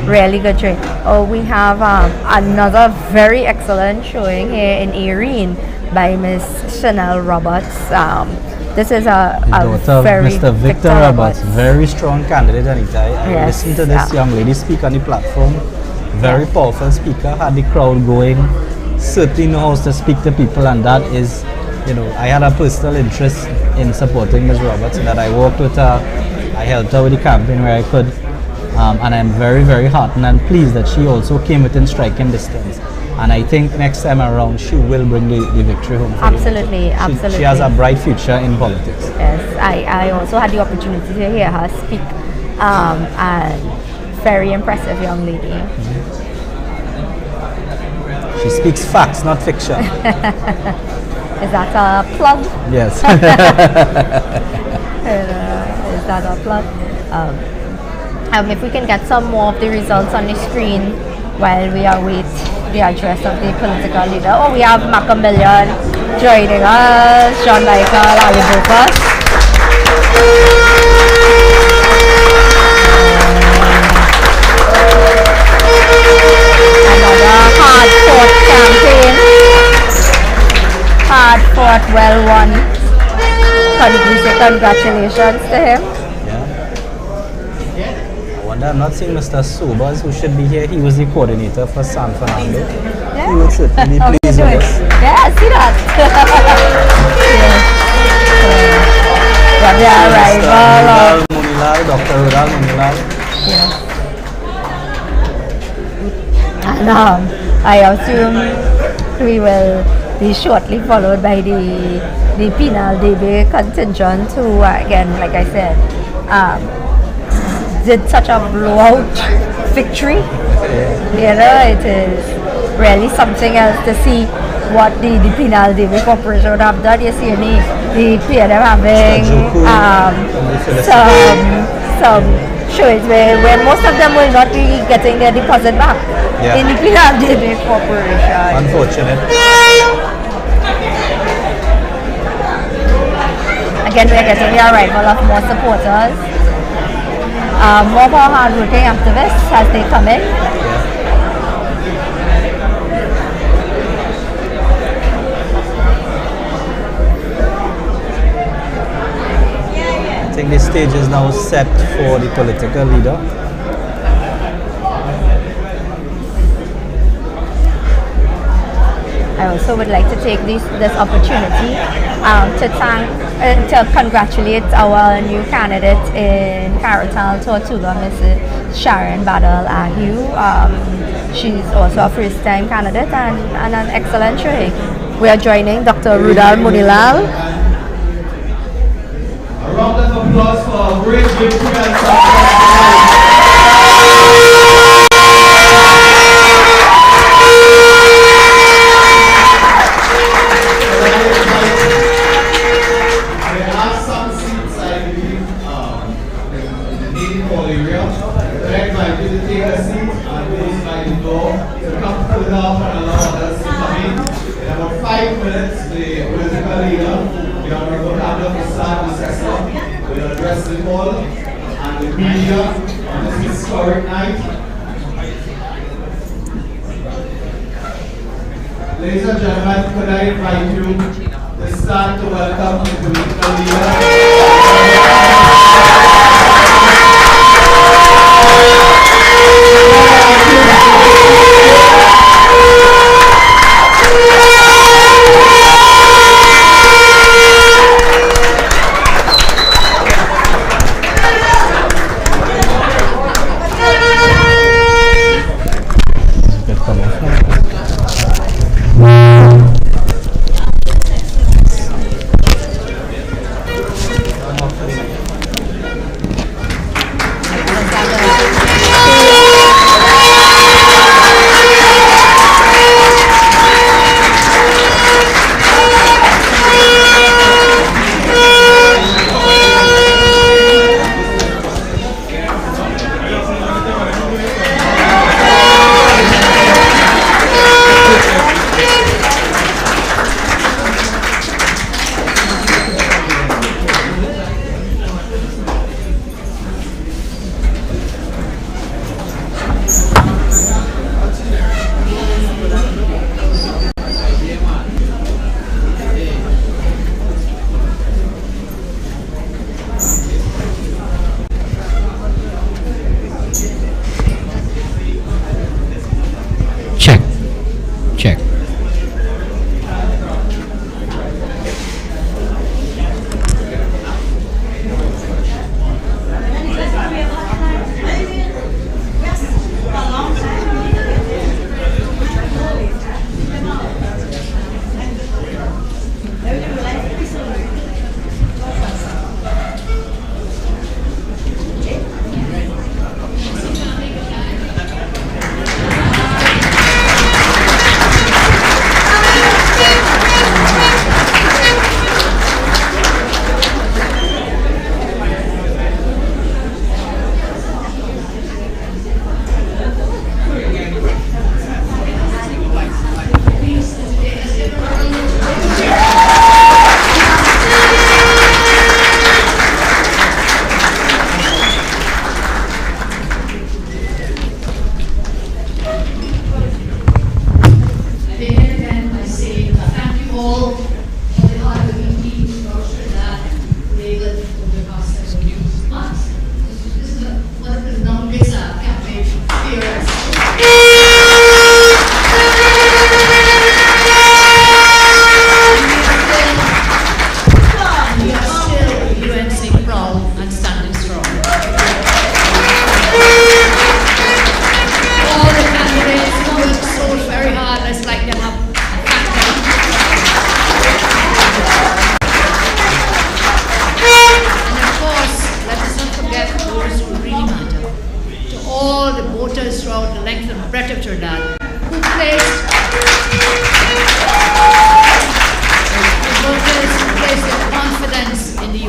really good trade. We have another very excellent showing here in Erin by Miss Chanel Roberts. This is a very Mr. Victor Roberts, very strong candidate, Anita. I listened to this young lady speak on the platform. Very powerful speaker, had the crowd going, certainly knows how to speak to people, and that is, I had a personal interest in supporting Ms. Roberts, and that I worked with her, I helped her with the campaign where I could, and I'm very, very heartened and pleased that she also came within striking distance. And I think next time around she will bring the victory home. Absolutely. She has a bright future in politics. Yes, I also had the opportunity to hear her speak, and very impressive young lady. She speaks facts, not fiction. Is that a plug? Yes. Is that a plug? If we can get some more of the results on the screen while we await the address of the political leader. Oh, we have Macamillion joining us, John Michael, Ali Bocas. Another hard-fought campaign. Hard-fought, well-won. Congratulations to him. I'm not seeing Mr. Sobers, who should be here. He was the coordinator for San Fernando. Yeah. He would certainly be pleased with us. Yeah, I see that. The arrival of Munilal, Dr. Rudal Munilal. Yes. And I assume we will be shortly followed by the penal DB contingent who, again, like I said, did such a blowout victory. You know, it is really something else to see what the penal DB corporation would have done. You see the PNM having some shows where most of them will not be getting their deposit back in the penal DB corporation. Unfortunate. Again, we are getting the arrival of more supporters. More of our hard-working activists as they come in. I think the stage is now set for the political leader. I also would like to take this opportunity to congratulate our new candidate in Caratal, Tortuga, Mrs. Sharon Badal Ahiu. She's also a first-time candidate and an excellent showing. We are joining Dr. Rudal Munilal. A round of applause for a great victory. Ladies and gentlemen, could I invite you to stand to welcome the political leader?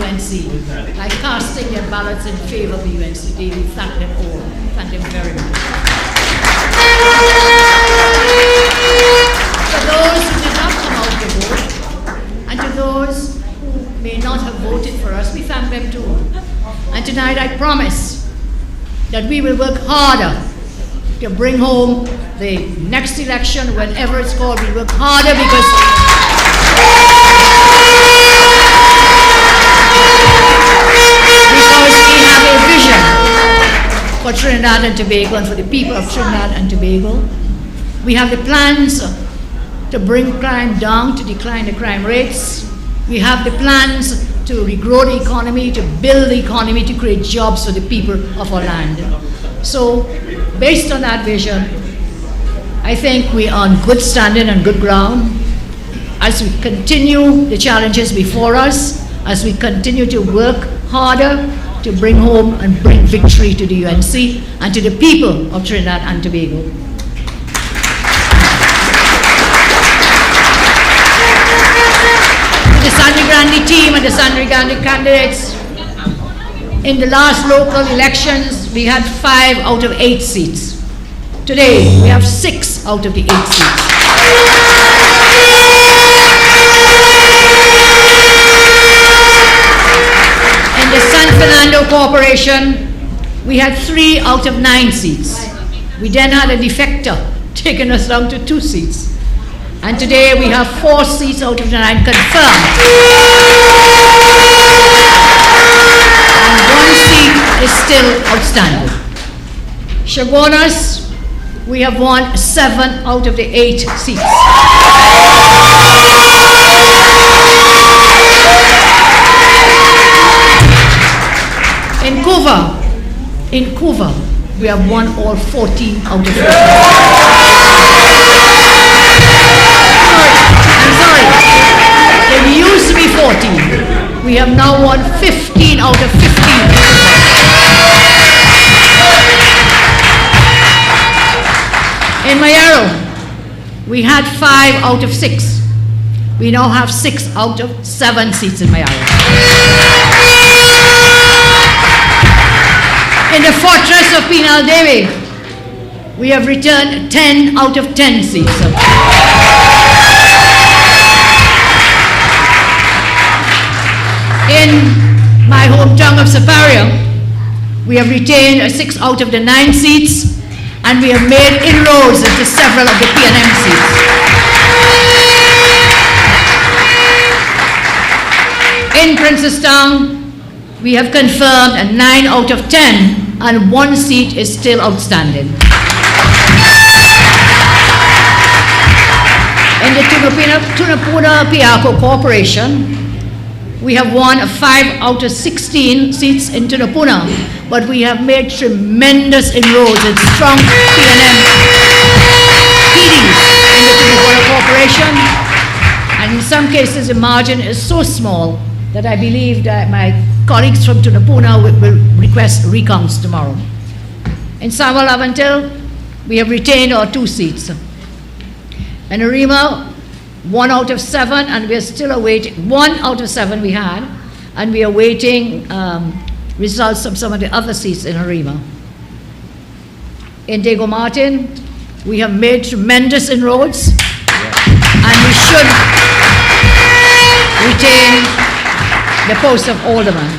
UNC by casting their ballots in favor of the UNC. We thank them all. Thank them very much. For those who did not come out to vote, and to those who may not have voted for us, we thank them too. And tonight I promise that we will work harder to bring home the next election whenever it's called. We work harder because we have a vision for Trinidad and Tobago and for the people of Trinidad and Tobago. We have the plans to bring crime down, to decline the crime rates. We have the plans to regrow the economy, to build the economy, to create jobs for the people of our land. So, based on that vision, I think we are on good standing and good ground as we continue the challenges before us, as we continue to work harder to bring home and bring victory to the UNC and to the people of Trinidad and Tobago. The Sangre Grande team and the Sangre Grande candidates, in the last local elections, we had 5 out of 8 seats. Today, we have 6 out of the 8 seats. In the San Fernando Corporation, we had 3 out of 9 seats. We then had a defector, taking us down to 2 seats. And today we have 4 seats out of the 9 confirmed. And 1 seat is still outstanding. Chaguanas, we have won 7 out of the 8 seats. In Cuba, we have won all 14 out of 14. It used to be 14. We have now won 15 out of 15. In Mayaro, we had 5 out of 6. We now have 6 out of 7 seats in Mayaro. In the fortress of Pinaldebe, we have returned 10 out of 10 seats. In my hometown of Saparia, we have retained 6 out of the 9 seats, and we have made inroads into several of the PNM seats. In Princestown, we have confirmed a 9 out of 10, and 1 seat is still outstanding. In the Tunapuna-Piarco Corporation, we have won 5 out of 16 seats in Tunapuna, but we have made tremendous inroads in strong PNM PDs in the Tunapuna Corporation, and in some cases the margin is so small that I believe that my colleagues from Tunapuna will request recounts tomorrow. In Samuel Aventil, we have retained our 2 seats. In Arima, 1 out of 7, and we are still awaiting, 1 out of 7 we had, and we are waiting results from some of the other seats in Arima. In Diego Martin, we have made tremendous inroads, and we should retain the post of alderman.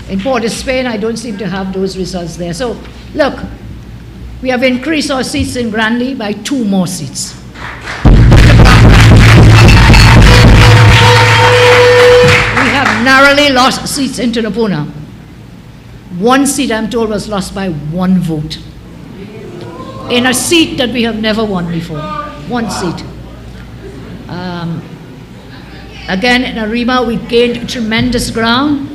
In Port of Spain, I don't seem to have those results there. So, look, we have increased our seats in Grande by 2 more seats. We have narrowly lost seats in Tunapuna. 1 seat, I'm told, was lost by 1 vote. In a seat that we have never won before. 1 seat. Again, in Arima, we gained tremendous ground.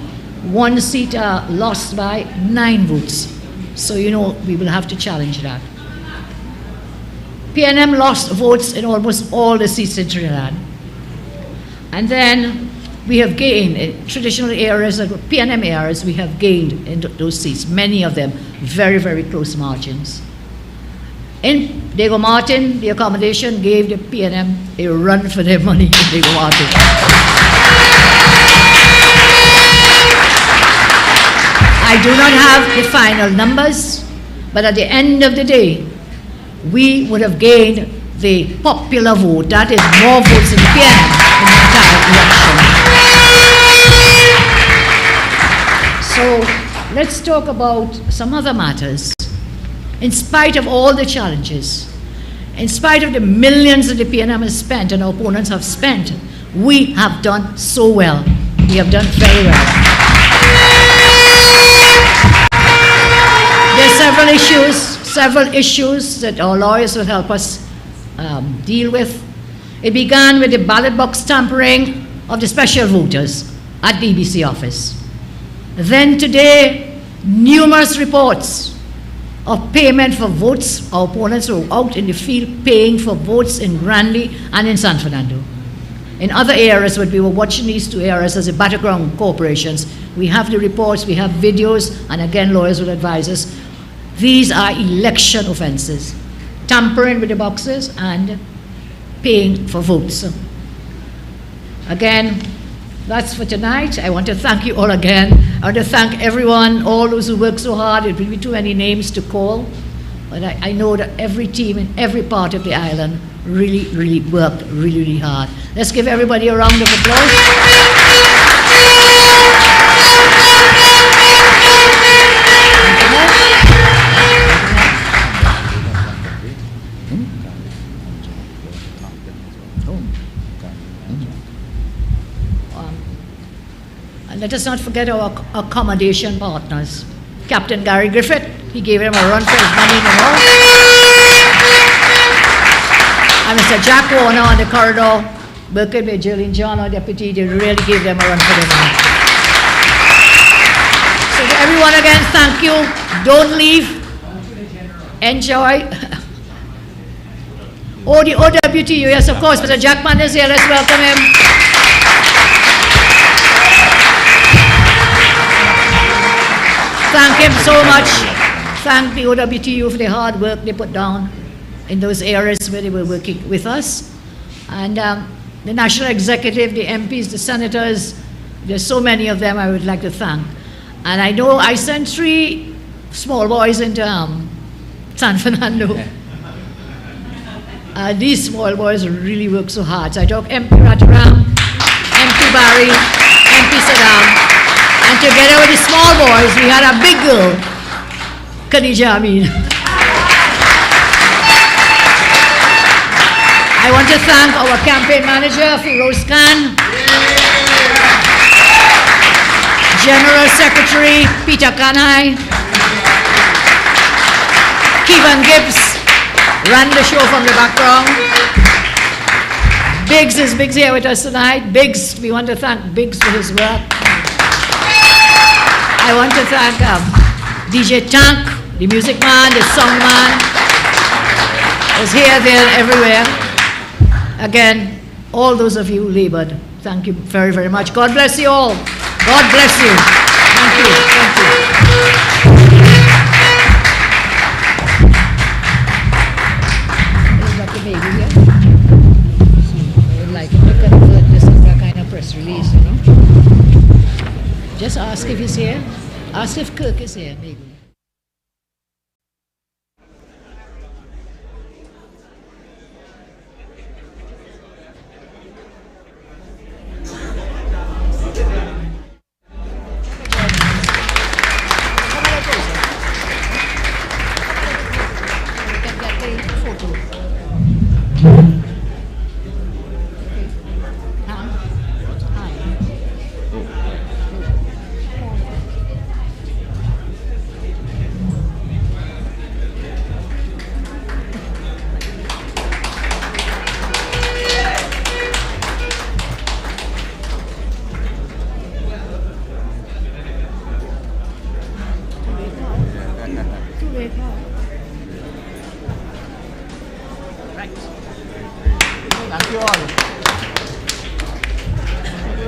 1 seat lost by 9 votes. So, you know, we will have to challenge that. PNM lost votes in almost all the seats in Trinidad. And then we have gained in traditional areas, PNM areas, we have gained in those seats, many of them very, very close margins. In Diego Martin, the accommodation gave the PNM a run for their money in Diego Martin. I do not have the final numbers, but at the end of the day, we would have gained the popular vote. That is more votes in PN in the entire election. So let's talk about some other matters. In spite of all the challenges, in spite of the millions that the PNM has spent and our opponents have spent, we have done so well. We have done very well. There are several issues that our lawyers will help us deal with. It began with the ballot box tampering of the special voters at the EBC office. Then today, numerous reports of payment for votes. Our opponents were out in the field paying for votes in Granly and in San Fernando. In other areas, when we were watching these two areas as a battleground corporations, we have the reports, we have videos, and again, lawyers will advise us. These are election offenses. Tampering with the boxes and paying for votes. Again, that's for tonight. I want to thank you all again. I want to thank everyone, all those who work so hard. It will be too many names to call, but I know that every team in every part of the island really worked really hard. Let's give everybody a round of applause. And let us not forget our accommodation partners. Captain Gary Griffith, he gave him a run for his money in the north. And Mr. Jack Warner on the corridor, working with Jillian John, our deputy, they really gave them a run for their money. So to everyone again, thank you. Don't leave. Enjoy. Oh, the OWTU, yes, of course. Mr. Jackman is here. Let's welcome him. Thank him so much. Thank the OWTU for the hard work they put down in those areas where they were working with us. And the National Executive, the MPs, the senators, there's so many of them I would like to thank. And I know I sent 3 small boys into San Fernando. These small boys really work so hard. So I talk MP Rataram, MP Barry, MP Saddam, and together with the small boys, we had a big girl, Khadija Amin. I want to thank our campaign manager, Firoz Khan, General Secretary, Peter Kanhai, Kevin Gibbs, ran the show from the background. Biggs here with us tonight. Biggs, we want to thank Biggs for his work. I want to thank DJ Tank, the music man, the song man, was here, there, and everywhere. Again, all those of you who labored, thank you very much. God bless you all. God bless you. Thank you. Thank you. Press release, you know. Just ask if he's here. Ask if Kirk is here, maybe.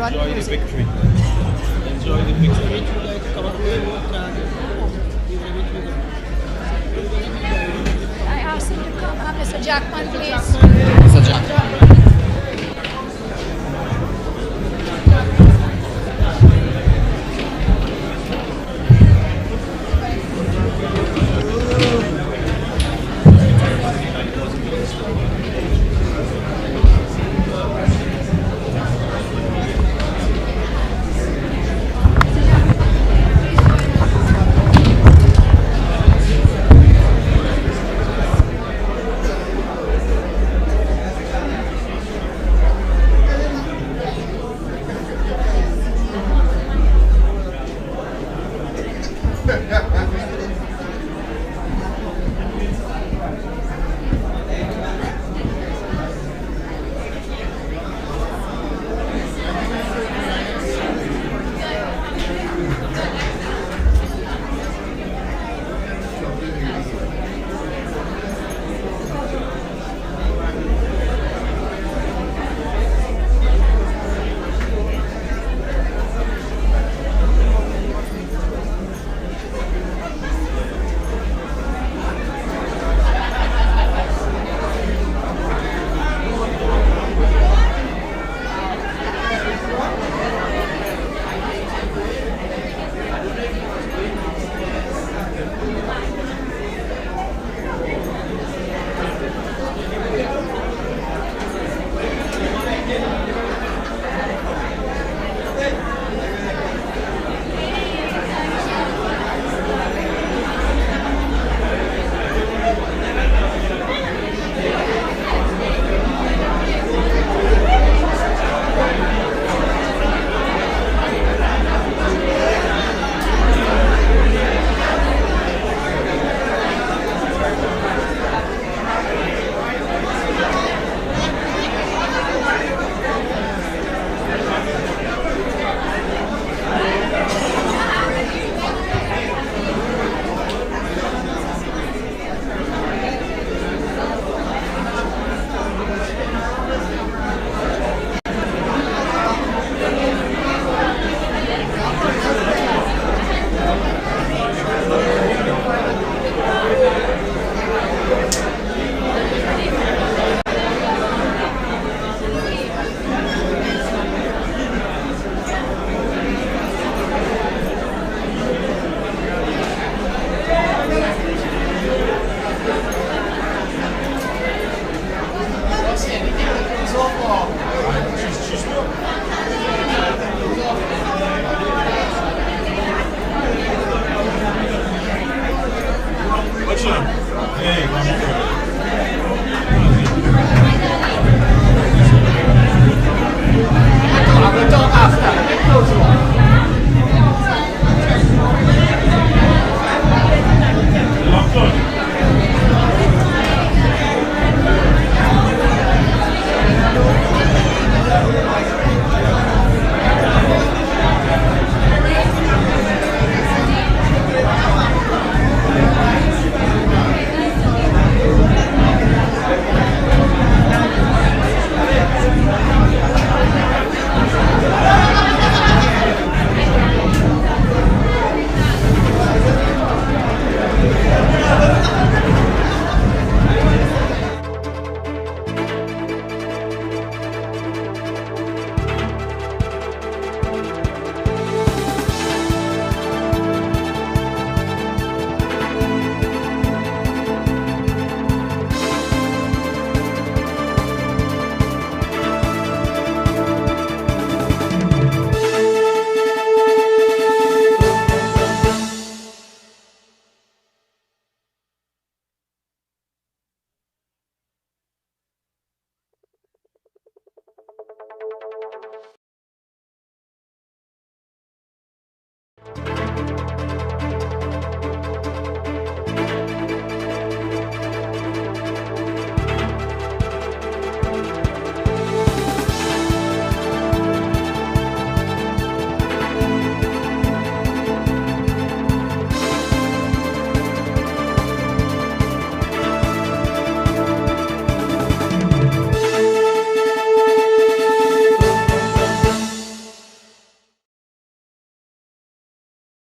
Enjoy the victory. Enjoy the victory. I asked him to come, Mr. Jackman, please. Mr. Jackman.